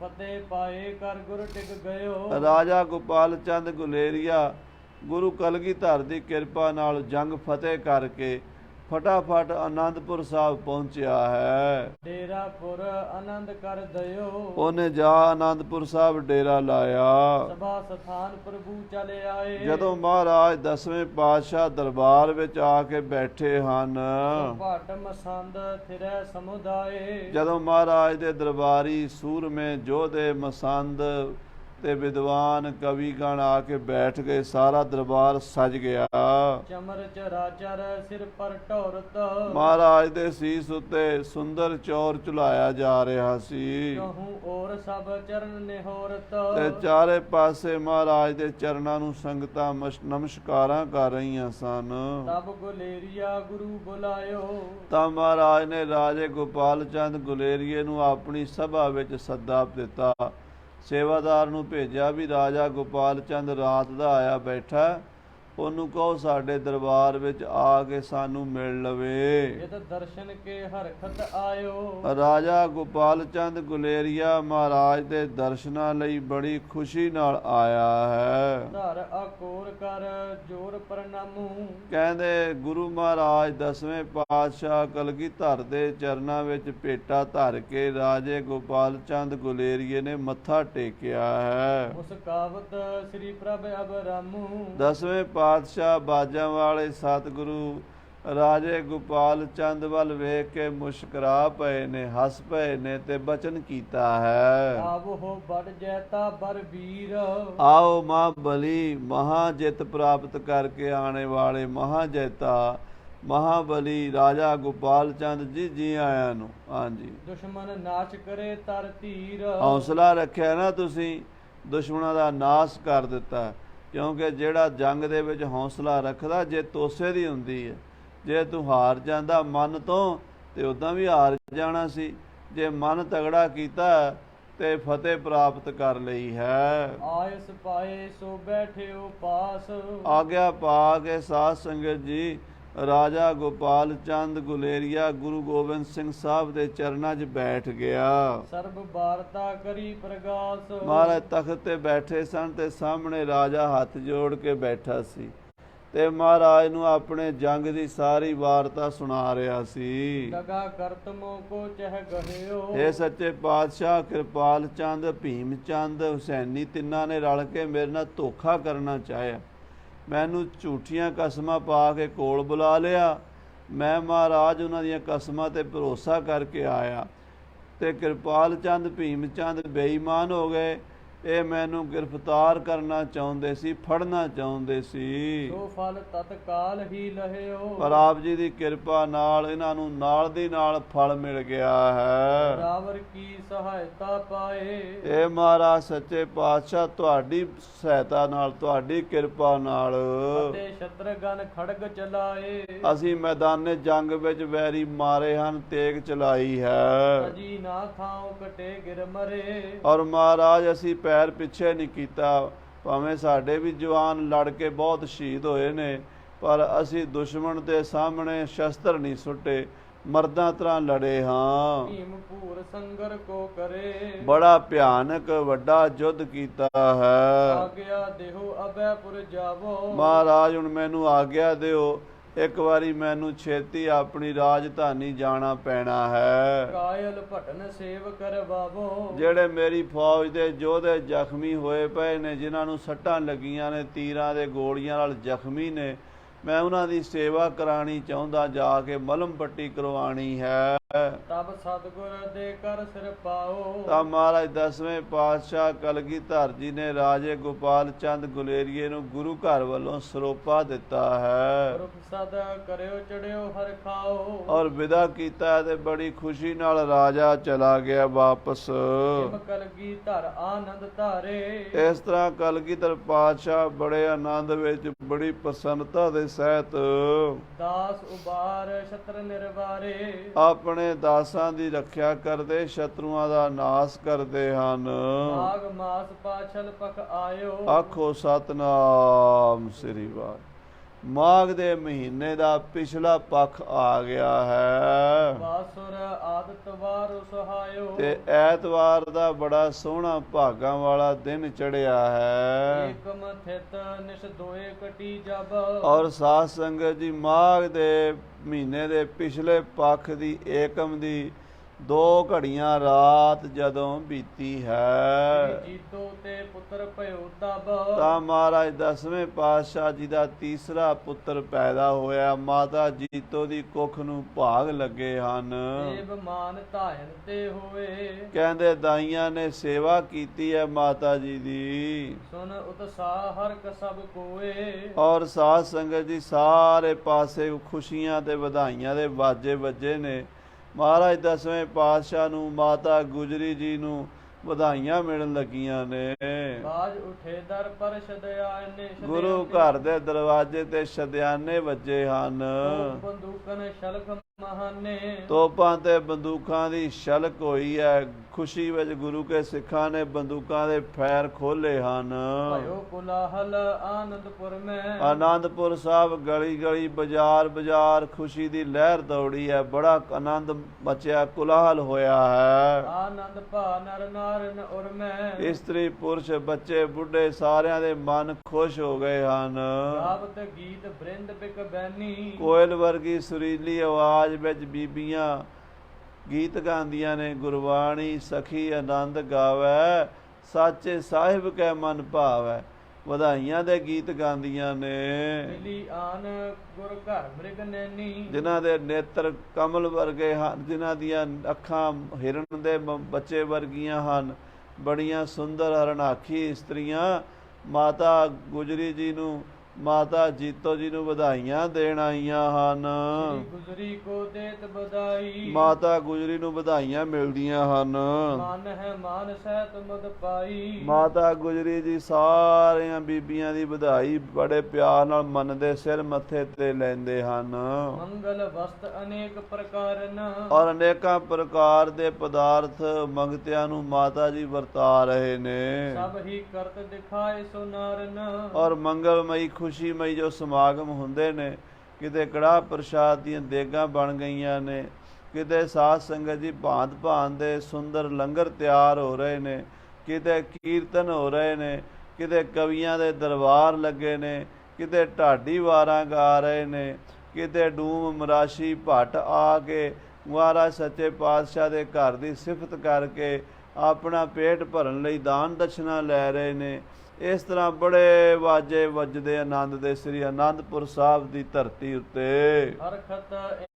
ਫਤਿਹ ਪਾਏ ਕਰ ਗੁਰ ਟਿਕ ਗਇਓ, ਰਾਜਾ ਗੋਪਾਲ ਚੰਦ ਗੁਲੇਰੀਆ ਗੁਰੂ ਕਲਗੀਧਰ ਦੀ ਕਿਰਪਾ ਨਾਲ ਜੰਗ ਫਤਿਹ ਕਰਕੇ ਫਟਾਫਟ ਆਨੰਦਪੁਰ ਸਾਹਿਬ ਪਹੁੰਚਿਆ ਹੈ। ਡੇਰਾਪੁਰ ਆਨੰਦ ਕਰ ਦਇਓ, ਉਹਨੇ ਜਾ ਆਨੰਦਪੁਰ ਸਾਹਿਬ ਡੇਰਾ ਲਾਇਆ। ਸਭਾ ਸਥਾਨ ਪ੍ਰਭੂ ਚਲੇ ਆਏ, ਜਦੋਂ ਮਹਾਰਾਜ 10ਵੇਂ ਪਾਤਸ਼ਾਹ ਦਰਬਾਰ ਵਿੱਚ ਆ ਕੇ ਬੈਠੇ ਹਨ, ਭਟ ਮਸੰਦ ਫਿਰੈ ਸਮੁਦਾਏ। ਜਦੋਂ ਮਹਾਰਾਜ ਦੇ ਦਰਬਾਰੀ ਸੂਰਮੇ ਯੋਧੇ ਮਸੰਦ ਤੇ ਵਿਦਵਾਨ ਕਵੀਗਣ ਆ ਕੇ ਬੈਠ ਗਏ, ਸਾਰਾ ਦਰਬਾਰ ਸਜ ਗਿਆ। ਚਮਰ ਚਰਾਚਰ ਸਿਰ ਪਰ ਢੋਰਤ, ਮਹਾਰਾਜ ਦੇ ਸੀਸ ਉੱਤੇ ਸੁੰਦਰ ਚੌਰ ਝੁਲਾਇਆ ਜਾ ਰਿਹਾ ਸੀ। ਕਹੂੰ ਔਰ ਸਭ ਚਰਨ ਨਿਹੋਰਤ, ਤੇ ਚਾਰੇ ਪਾਸੇ ਮਹਾਰਾਜ ਦੇ ਚਰਨਾਂ ਨੂੰ ਸੰਗਤਾਂ ਨਮਸਕਾਰਾਂ ਕਰ ਰਹੀਆਂ ਸਨ। ਤਬ ਗੁਲੇਰੀਆ ਗੁਰੂ ਬੁਲਾਇਓ, ਤਾਂ ਮਹਾਰਾਜ ਨੇ ਰਾਜੇ ਗੋਪਾਲ ਚੰਦ ਗੁਲੇਰੀਏ ਨੂੰ ਆਪਣੀ ਸਭਾ ਵਿੱਚ ਸੱਦਾ ਦਿੱਤਾ। ਸੇਵਾਦਾਰ ਨੂੰ ਭੇਜਿਆ ਵੀ ਰਾਜਾ ਗੋਪਾਲ ਚੰਦ ਰਾਤ ਦਾ ਆਇਆ ਬੈਠਾ, ਉਹਨੂੰ ਕਹੋ ਸਾਡੇ ਦਰਬਾਰ ਵਿੱਚ ਆ ਕੇ ਸਾਨੂੰ ਮਿਲ ਲਵੇ। ਜਿਤ ਦਰਸ਼ਨ ਕੇ ਹਰਖਤ ਆਇਓ, ਰਾਜਾ ਗੋਪਾਲ ਚੰਦ ਗੁਲੇਰੀਆ ਮਹਾਰਾਜ ਦੇ ਦਰਸ਼ਨਾਂ ਲਈ ਬੜੀ ਖੁਸ਼ੀ ਨਾਲ ਆਇਆ ਹੈ। ਧਰ ਅਕੋਰ ਕਰ ਜੋਰ ਪ੍ਰਣਾਮੂ, ਕਹਿੰਦੇ ਗੁਰੂ ਮਹਾਰਾਜ 10ਵੇਂ ਪਾਤਸ਼ਾਹ ਕਲਗੀਧਰ ਦੇ ਚਰਨਾਂ ਵਿੱਚ ਭੇਟਾ ਧਰ ਕੇ ਰਾਜੇ ਗੋਪਾਲ ਚੰਦ ਗੁਲੇਰੀਏ ਨੇ ਮੱਥਾ ਟੇਕਿਆ ਹੈ। ਮੁਸਕਾਵਤ ਸ੍ਰੀ ਪ੍ਰਭ ਅਬਰਾਮੂ, 10ਵੇਂ ਪਾਤਸ਼ਾਹ ਬਾਜਾਂ ਵਾਲੇ ਸਤਿਗੁਰੂ ਰਾਜੇ ਗੋਪਾਲ ਚੰਦ ਵੱਲ ਵੇਖ ਕੇ ਮੁਸਕਰਾ ਪਏ ਨੇ, ਹੱਸ ਪਏ ਨੇ ਤੇ ਬਚਨ ਕੀਤਾ ਹੈ। ਆਵੋ ਬੜ ਜੈਤਾ ਬਰ ਵੀਰ, ਆਓ ਮਹਾਬਲੀ ਮਹਾ ਜਿੱਤ ਪ੍ਰਾਪਤ ਕਰਕੇ ਆਣੇ ਵਾਲੇ ਮਹਾਜੈਤਾ ਮਹਾਬਲੀ ਰਾਜਾ ਗੋਪਾਲ ਚੰਦ ਜੀ ਆਇਆਂ ਨੂੰ। ਹਾਂਜੀ। ਦੁਸ਼ਮਨ ਨਾਚ ਕਰੇ ਤਰ ਧੀਰ, ਹੌਸਲਾ ਰੱਖਿਆ ਨਾ ਤੁਸੀਂ, ਦੁਸ਼ਮਣਾਂ ਦਾ ਨਾਸ ਕਰ ਦਿੱਤਾ। ਕਿਉਂਕਿ ਜਿਹੜਾ ਜੰਗ ਦੇ ਵਿੱਚ ਹੌਸਲਾ ਰੱਖਦਾ ਜਿੱਤ ਉਸੇ ਦੀ ਹੁੰਦੀ ਹੈ। ਜੇ ਤੂੰ ਹਾਰ ਜਾਂਦਾ ਮਨ ਤੋਂ ਤੇ ਉੱਦਾਂ ਵੀ ਹਾਰ ਜਾਣਾ ਸੀ। ਜੇ ਮਨ ਤਗੜਾ ਕੀਤਾ ਤੇ ਫਤਿਹ ਪ੍ਰਾਪਤ ਕਰ ਲਈ ਹੈ। ਆਇਸ ਪਾਏ ਸੋ ਬੈਠਿਓ ਪਾਸ, ਆਗਿਆ ਪਾ ਕੇ ਸਾਧ ਸੰਗਤ ਜੀ ਰਾਜਾ ਗੋਪਾਲ ਚੰਦ ਗੁਲੇਰੀਆ ਗੁਰੂ ਗੋਬਿੰਦ ਸਿੰਘ ਸਾਹਿਬ ਦੇ ਚਰਨਾਂ 'ਚ ਬੈਠ ਗਿਆ। ਸਰਬ ਵਾਰਤਾ ਕਰੀ ਪ੍ਰਗਾਸ। ਮਹਾਰਾਜ ਤਖਤ ਤੇ ਬੈਠੇ ਸਨ ਤੇ ਸਾਹਮਣੇ ਰਾਜਾ ਹੱਥ ਜੋੜ ਕੇ ਬੈਠਾ ਸੀ ਤੇ ਮਹਾਰਾਜ ਨੂੰ ਆਪਣੇ ਜੰਗ ਦੀ ਸਾਰੀ ਵਾਰਤਾ ਸੁਣਾ ਰਿਹਾ ਸੀ। ਦਗਾ ਕਰਤ ਮੋ ਕੋ ਚਹ ਗਹਿਓ। ਇਹ ਸੱਚੇ ਪਾਤਸ਼ਾਹ ਕਿਰਪਾਲ ਚੰਦ, ਭੀਮ ਚੰਦ, ਹੁਸੈਨੀ ਤਿੰਨਾਂ ਨੇ ਰਲ ਕੇ ਮੇਰੇ ਨਾਲ ਧੋਖਾ ਕਰਨਾ ਚਾਹਿਆ। ਮੈਨੂੰ ਝੂਠੀਆਂ ਕਸਮਾਂ ਪਾ ਕੇ ਕੋਲ ਬੁਲਾ ਲਿਆ। ਮੈਂ ਮਹਾਰਾਜ ਉਹਨਾਂ ਦੀਆਂ ਕਸਮਾਂ ਤੇ ਭਰੋਸਾ ਕਰਕੇ ਆਇਆ ਤੇ ਕਿਰਪਾਲ ਚੰਦ, ਭੀਮ ਚੰਦ ਬੇਈਮਾਨ ਹੋ ਗਏ। ਇਹ ਮੈਨੂੰ ਗ੍ਰਿਫਤਾਰ ਕਰਨਾ ਚਾਹੁੰਦੇ ਸੀ, ਫੜਨਾ ਚਾਹੁੰਦੇ ਸੀ। ਸੋ ਫਲ ਤਤਕਾਲ ਹੀ ਲਹਿਓ। ਪਰ ਆਪ ਜੀ ਦੀ ਕਿਰਪਾ ਨਾਲ ਇਹਨਾਂ ਨੂੰ ਨਾਲ ਦੀ ਨਾਲ ਫਲ ਮਿਲ ਗਿਆ ਹੈ। ਰਾਵਰ ਕੀ ਸਹਾਇਤਾ ਪਾਏ। ਇਹ ਮਹਾਰਾਜ ਸੱਚੇ ਪਾਤਸ਼ਾਹ ਤੁਹਾਡੀ ਸਹਾਇਤਾ ਨਾਲ, ਤੁਹਾਡੀ ਕਿਰਪਾ ਨਾਲ ਅਤੇ ਸ਼ਤਰਗਨ ਖੜਗ ਚਲਾਏ। ਅਸੀਂ ਮੈਦਾਨੇ ਜੰਗ ਵਿੱਚ ਵੈਰੀ ਮਾਰੇ ਹਨ, ਤੇਗ ਚਲਾਈ ਹੈ। ਅਜੀ ਨਾ ਥਾਉ ਕਟੇ ਗਿਰ ਮਰੇ। ਔਰ ਮਹਾਰਾਜ ਅਸੀਂ ਪੈਰ ਪਿੱਛੇ ਨਹੀਂ ਕੀਤਾ। ਭਾਵੇਂ ਸਾਡੇ ਵੀ ਜਵਾਨ ਲੜ ਕੇ ਬਹੁਤ ਸ਼ਹੀਦ ਹੋਏ ਨੇ, ਪਰ ਅਸੀਂ ਦੁਸ਼ਮਣ ਦੇ ਸਾਹਮਣੇ ਸ਼ਸਤਰ ਨਹੀਂ ਸੁੱਟੇ, ਮਰਦਾਂ ਤਰ੍ਹਾਂ ਲੜੇ ਹਾਂ। ਭੀਮ ਭੂਰ ਸੰਗਰ ਕੋ ਕਰੇ। ਬੜਾ ਭਿਆਨਕ ਵੱਡਾ ਯੁੱਧ ਕੀਤਾ ਹੈ। ਆਗਿਆ ਦੇਹੋ ਅਬੈਪੁਰ ਜਾਵੋ। ਮਹਾਰਾਜ ਹੁਣ ਮੈਨੂੰ ਆਗਿਆ ਦਿਓ, ਇੱਕ ਵਾਰੀ ਮੈਨੂੰ ਛੇਤੀ ਆਪਣੀ ਰਾਜਧਾਨੀ ਜਾਣਾ ਪੈਣਾ ਹੈ। ਕਾਇਲ ਭਟਨ ਸੇਵ ਕਰਵਾਵੋ। ਜਿਹੜੇ ਮੇਰੀ ਫੌਜ ਦੇ ਯੋਧੇ ਜ਼ਖਮੀ ਹੋਏ ਪਏ ਨੇ, ਜਿਨ੍ਹਾਂ ਨੂੰ ਸੱਟਾਂ ਲੱਗੀਆਂ ਨੇ, ਤੀਰਾਂ ਦੇ ਗੋਲੀਆਂ ਨਾਲ ਜ਼ਖਮੀ ਨੇ, ਮੈਂ ਉਹਨਾਂ ਦੀ ਸੇਵਾ ਕਰਾਣੀ ਚਾਹੁੰਦਾ, ਜਾ ਕੇ ਮਲਮ ਪੱਟੀ ਕਰਵਾਣੀ ਹੈ। ਤਬ ਸਤਿਗੁਰ ਦੇ ਕਰ ਸਿਰ ਪਾਓ। ਤਾਂ ਮਹਾਰਾਜ 10ਵੇਂ ਪਾਤਸ਼ਾਹ ਕਲਗੀਧਰ ਜੀ ਨੇ ਰਾਜੇ ਗੋਪਾਲ ਚੰਦ ਗੁਲੇਰੀਏ ਨੂੰ ਗੁਰੂ ਘਰ ਵੱਲੋਂ ਸਰੋਪਾ ਦਿੱਤਾ ਹੈ ਰੁਖ ਸਦ ਕਰਿਓ ਚੜਿਓ ਹਰ ਖਾਓ। ਔਰ ਵਿਦਾ ਕੀਤਾ ਤੇ ਬੜੀ ਖੁਸ਼ੀ ਨਾਲ ਰਾਜਾ ਚਲਾ ਗਿਆ ਵਾਪਸ। ਸਿਮ ਕਲਗੀਧਰ ਆਨੰਦ ਧਾਰੇ। ਇਸ ਤਰ੍ਹਾਂ ਕਲਗੀਧਰ ਪਾਤਸ਼ਾਹ ਬੜੇ ਆਨੰਦ ਵਿੱਚ, ਬੜੀ ਪ੍ਰਸੰਨਤਾ ਦੇ ਸਹਿਤ ਦਾਸ ਉਬਾਰ ਸ਼ਤਰ ਨਿਰਵਾਰੇ। ਆਪਣੇ ਦਾਸਾਂ ਦੀ ਰੱਖਿਆ ਕਰਦੇ, ਸ਼ਤਰੂਆਂ ਦਾ ਨਾਸ ਕਰਦੇ ਹਨ। ਮਾਘ ਮਾਸ ਪਾਛਲ ਪਖ ਆਇਓ। ਆਖੋ ਸਤਨਾਮ ਸ੍ਰੀ ਵਾਹਿਗੁਰੂ। ਮਾਘ ਦੇ ਮਹੀਨੇ ਦਾ ਪਿਛਲਾ ਪੱਖ ਆ ਗਿਆ ਹੈ ਵਾਸੁਰ ਆਦਿਤਵਾਰ ਸੁਹਾਇਓ। ਤੇ ਐਤਵਾਰ ਦਾ ਬੜਾ ਸੋਹਣਾ ਭਾਗਾਂ ਵਾਲਾ ਦਿਨ ਚੜਿਆ ਹੈ। ਏਕਮ ਥਿਤ ਨਿਸ ਦੋਏ ਕਟੀ ਜਬ। ਔਰ ਸਾਧ ਸੰਗਤ ਜੀ, ਮਾਘ ਦੇ ਮਹੀਨੇ ਦੇ ਪਿਛਲੇ ਪੱਖ ਦੀ ਏਕਮ ਦੀ 2 ਘੜੀਆਂ ਰਾਤ ਜਦੋਂ ਬੀਤੀ ਹੈ ਜੀਤੋ ਤੇ ਪੁੱਤਰ ਭਇਓ ਤਬ। ਤਾਂ ਮਹਾਰਾਜ 10ਵੇਂ ਪਾਤਸ਼ਾਹ ਜੀ ਦਾ ਤੀਸਰਾ ਪੁੱਤਰ ਪੈਦਾ ਹੋਇਆ। ਮਾਤਾ ਜੀਤੋ ਦੀ ਕੁੱਖ ਨੂੰ ਭਾਗ ਲੱਗੇ ਹਨ। ਦੇਵ ਮਾਨ ਧਾਇਨ ਤੇ ਹੋਏ। ਕਹਿੰਦੇ ਦਾਈਆਂ ਨੇ ਸੇਵਾ ਕੀਤੀ ਹੈ ਮਾਤਾ ਜੀ ਦੀ। ਸੁਨ ਉਤਸਾਹ ਹਰ ਕ ਸਭ ਕੋਏ। ਔਰ ਸਾਧ ਸੰਗਤ ਜੀ, ਸਾਰੇ ਪਾਸੇ ਖੁਸ਼ੀਆਂ ਤੇ ਵਧਾਈਆਂ ਦੇ ਵਾਜੇ ਵੱਜੇ ਨੇ। ਮਹਾਰਾਜ 10ਵੇਂ ਪਾਤਸ਼ਾਹ ਨੂੰ, ਮਾਤਾ ਗੁਜਰੀ ਜੀ ਨੂੰ ਵਧਾਈਆਂ ਮਿਲਣ ਲੱਗੀਆਂ ਨੇ। ਬਾਜ ਉਠੇ ਦਰ ਪਰ ਸ਼ਦਿਆਨੇ। ਗੁਰੂ ਘਰ ਦੇ ਦਰਵਾਜ਼ੇ ਤੇ ਸ਼ਦਿਆਨੇ ਵੱਜੇ ਹਨ। ਬੰਦੂਕਨ ਸ਼ਲਖ ਮਹਾਨੇ। ਤੋਪਾਂ ਤੇ ਬੰਦੂਕਾਂ ਦੀ ਛਲਕ ਹੋਈ ਹੈ। ਖੁਸ਼ੀ ਵਿੱਚ ਗੁਰੂ ਕੇ ਸਿੱਖਾਂ ਨੇ ਬੰਦੂਕਾਂ ਦੇ ਫੈਰ ਖੋਲੇ ਹਨ। ਭਇਓ ਕੁਲਾਹਲ ਆਨੰਦਪੁਰ ਮੈਂ। ਆਨੰਦਪੁਰ ਸਾਹਿਬ ਗਲੀ ਗਲੀ, ਬਾਜ਼ਾਰ ਬਾਜ਼ਾਰ ਖੁਸ਼ੀ ਦੀ ਲਹਿਰ ਦੌੜੀ ਹੈ। ਬੜਾ ਆਨੰਦ ਮਚਿਆ, ਕੁਲਾਹਲ ਹੋਇਆ ਹੈ। ਆਨੰਦ ਭਾ ਨਰ ਨਾਰਨ ਉਰ ਮੈਂ। ਇਸਤਰੀ ਪੁਰਸ਼ ਬੱਚੇ ਬੁੱਢੇ ਸਾਰਿਆਂ ਦੇ ਮਨ ਖੁਸ਼ ਹੋ ਗਏ ਹਨ। ਗਾਵਤ ਗੀਤ ਬ੍ਰਿੰਦ ਬਿਕ ਬੈਨੀ। ਕੋਇਲ ਵਰਗੀ ਸੁਰੀਲੀ ਆਵਾਜ਼ ਵਿੱਚ ਬੀਬੀਆਂ ਗੀਤ ਗਾਉਂਦੀਆਂ ਨੇ। ਗੁਰਬਾਣੀ ਸਖੀ ਆਨੰਦ ਗਾਵੈ, ਸਾਚੇ ਸਾਹਿਬ ਕੈ ਮਨ ਭਾਵੈ। ਵਧਾਈਆਂ ਦੇ ਗੀਤ ਗਾਉਂਦੀਆਂ ਨੇ। ਮਿਲੀ ਆਨ ਗੁਰ ਘਰ ਮ੍ਰਿਗ ਨੈਣੀ। ਜਿਨ੍ਹਾਂ ਦੇ ਨੇਤਰ ਕਮਲ ਵਰਗੇ ਹਨ, ਜਿਨ੍ਹਾਂ ਦੀਆਂ ਅੱਖਾਂ ਹਿਰਨ ਦੇ ਬੱਚੇ ਵਰਗੀਆਂ ਹਨ। ਬੜੀਆਂ ਸੁੰਦਰ ਹਰਨਾਖੀ ਇਸਤਰੀਆਂ ਮਾਤਾ ਗੁਜਰੀ ਜੀ ਨੂੰ, ਮਾਤਾ ਜੀਤੋ ਜੀ ਨੂੰ ਵਧਾਈਆਂ ਦੇਣ ਆਈਆਂ ਹਨ। ਗੁਜਰੀ ਕੋ ਦੇਤ ਵਧਾਈ। ਮਾਤਾ ਗੁਜਰੀ ਨੂੰ ਵਧਾਈਆਂ ਮਿਲਦੀਆਂ ਹਨ। ਮਨ ਹੈ ਮਾਨ ਸਹਿਤ ਮਦ ਪਾਈ। ਮਾਤਾ ਗੁਜਰੀ ਜੀ ਸਾਰੀਆਂ ਬੀਬੀਆਂ ਦੀ ਵਧਾਈ ਬੜੇ ਪਿਆਰ ਨਾਲ ਮਨ ਦੇ ਸਿਰ ਮੱਥੇ ਤੇ ਲੈਂਦੇ ਹਨ। ਮੰਗਲ ਵਸਤ ਅਨੇਕ ਪ੍ਰਕਾਰਨ। ਔਰ ਅਨੇਕਾਂ ਪ੍ਰਕਾਰ ਦੇ ਪਦਾਰਥ ਮੰਗਤਿਆਂ ਨੂੰ ਮਾਤਾ ਜੀ ਵਰਤਾ ਰਹੇ ਨੇ। ਸਭ ਹੀ ਕਰਤ ਦਿਖਾਏ ਸੋ ਨਾਰਨ। ਔਰ ਮੰਗਲਮਈ ਖੁਸ਼ੀਮਈ ਜੋ ਸਮਾਗਮ ਹੁੰਦੇ ਨੇ, ਕਿਤੇ ਕੜਾਹ ਪ੍ਰਸ਼ਾਦ ਦੀਆਂ ਦੇਗਾਂ ਬਣ ਗਈਆਂ ਨੇ, ਕਿਤੇ ਸਾਧ ਸੰਗਤ ਜੀ ਭਾਂਤ ਭਾਂਤ ਦੇ ਸੁੰਦਰ ਲੰਗਰ ਤਿਆਰ ਹੋ ਰਹੇ ਨੇ, ਕਿਤੇ ਕੀਰਤਨ ਹੋ ਰਹੇ ਨੇ, ਕਿਤੇ ਕਵੀਆਂ ਦੇ ਦਰਬਾਰ ਲੱਗੇ ਨੇ, ਕਿਤੇ ਢਾਡੀ ਵਾਰਾਂ ਗਾ ਰਹੇ ਨੇ, ਕਿਤੇ ਡੂਮ ਮਰਾਸ਼ੀ ਭੱਟ ਆ ਕੇ ਮਹਾਰਾਜ ਸੱਚੇ ਪਾਤਸ਼ਾਹ ਦੇ ਘਰ ਦੀ ਸਿਫਤ ਕਰਕੇ ਆਪਣਾ ਪੇਟ ਭਰਨ ਲਈ ਦਾਨ ਦਛਨਾ ਲੈ ਰਹੇ ਨੇ। ਇਸ ਤਰ੍ਹਾਂ ਬੜੇ ਵਾਜੇ ਵੱਜਦੇ ਆਨੰਦ ਦੇ ਸ੍ਰੀ ਆਨੰਦਪੁਰ ਸਾਹਿਬ ਦੀ ਧਰਤੀ ਉੱਤੇ ਹਰਖਤ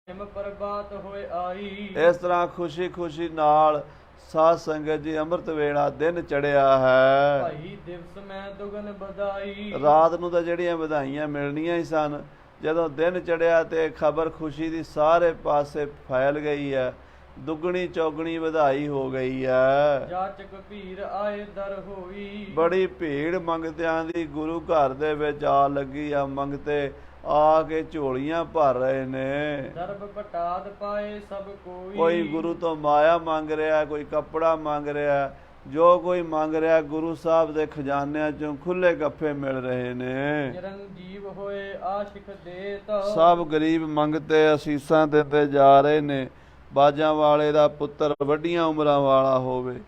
ਹਿਮ ਪ੍ਰਭਾਤ ਹੋਏ ਆਈ। ਇਸ ਤਰ੍ਹਾਂ ਖੁਸ਼ੀ ਖੁਸ਼ੀ ਨਾਲ ਸਾਧ ਸੰਗਤ ਜੀ ਅੰਮ੍ਰਿਤ ਵੇਲਾ ਦਿਨ ਚੜਿਆ ਹੈ। ਭਾਈ ਦਿਵਸ ਮੈਂ ਦੁਗਨ ਵਧਾਈ। ਰਾਤ ਨੂੰ ਤਾਂ ਜਿਹੜੀਆਂ ਵਧਾਈਆਂ ਮਿਲਣੀਆਂ ਹੀ ਸਨ, ਜਦੋਂ ਦਿਨ ਚੜਿਆ ਤੇ ਖਬਰ ਖੁਸ਼ੀ ਦੀ ਸਾਰੇ ਪਾਸੇ ਫੈਲ ਗਈ ਹੈ, ਦੁੱਗਣੀ ਚੌਗਣੀ ਵਧਾਈ ਹੋ ਗਈ ਹੈ। ਜਾਚਕ ਭੀੜ ਆਏ ਦਰ ਹੋਈ। ਬੜੀ ਭੀੜ ਮੰਗਤਿਆਂ ਦੀ ਗੁਰੂ ਘਰ ਦੇ ਵਿੱਚ ਆ ਲੱਗੀ ਆ। ਮੰਗਤੇ ਆ ਕੇ ਝੋਲੀਆਂ ਭਰ ਰਹੇ ਨੇ। ਦਰਬ ਪਟਾਦ ਪਾਏ ਸਭ ਕੋਈ। ਕੋਈ ਗੁਰੂ ਤੋਂ ਮਾਇਆ ਮੰਗ ਰਿਹਾ, ਕੋਈ ਕੱਪੜਾ ਮੰਗ ਰਿਹਾ, ਜੋ ਕੋਈ ਮੰਗ ਰਿਹਾ ਗੁਰੂ ਸਾਹਿਬ ਦੇ ਖਜ਼ਾਨਿਆਂ ਚੋਂ ਖੁੱਲੇ ਗੱਫੇ ਮਿਲ ਰਹੇ ਨੇ। ਚਿਰੰਜੀਵ ਹੋਏ ਆਸ਼ਿਕ ਦੇਤ। ਸਭ ਗਰੀਬ ਮੰਗਤੇ ਅਸੀਸਾਂ ਦਿੰਦੇ ਜਾ ਰਹੇ ਨੇ। ਬਾਜਾਂ ਵਾਲੇ ਦਾ ਪੁੱਤਰ ਵੱਡੀਆਂ ਉਮਰਾਂ ਵਾਲਾ ਹੋਵੇ,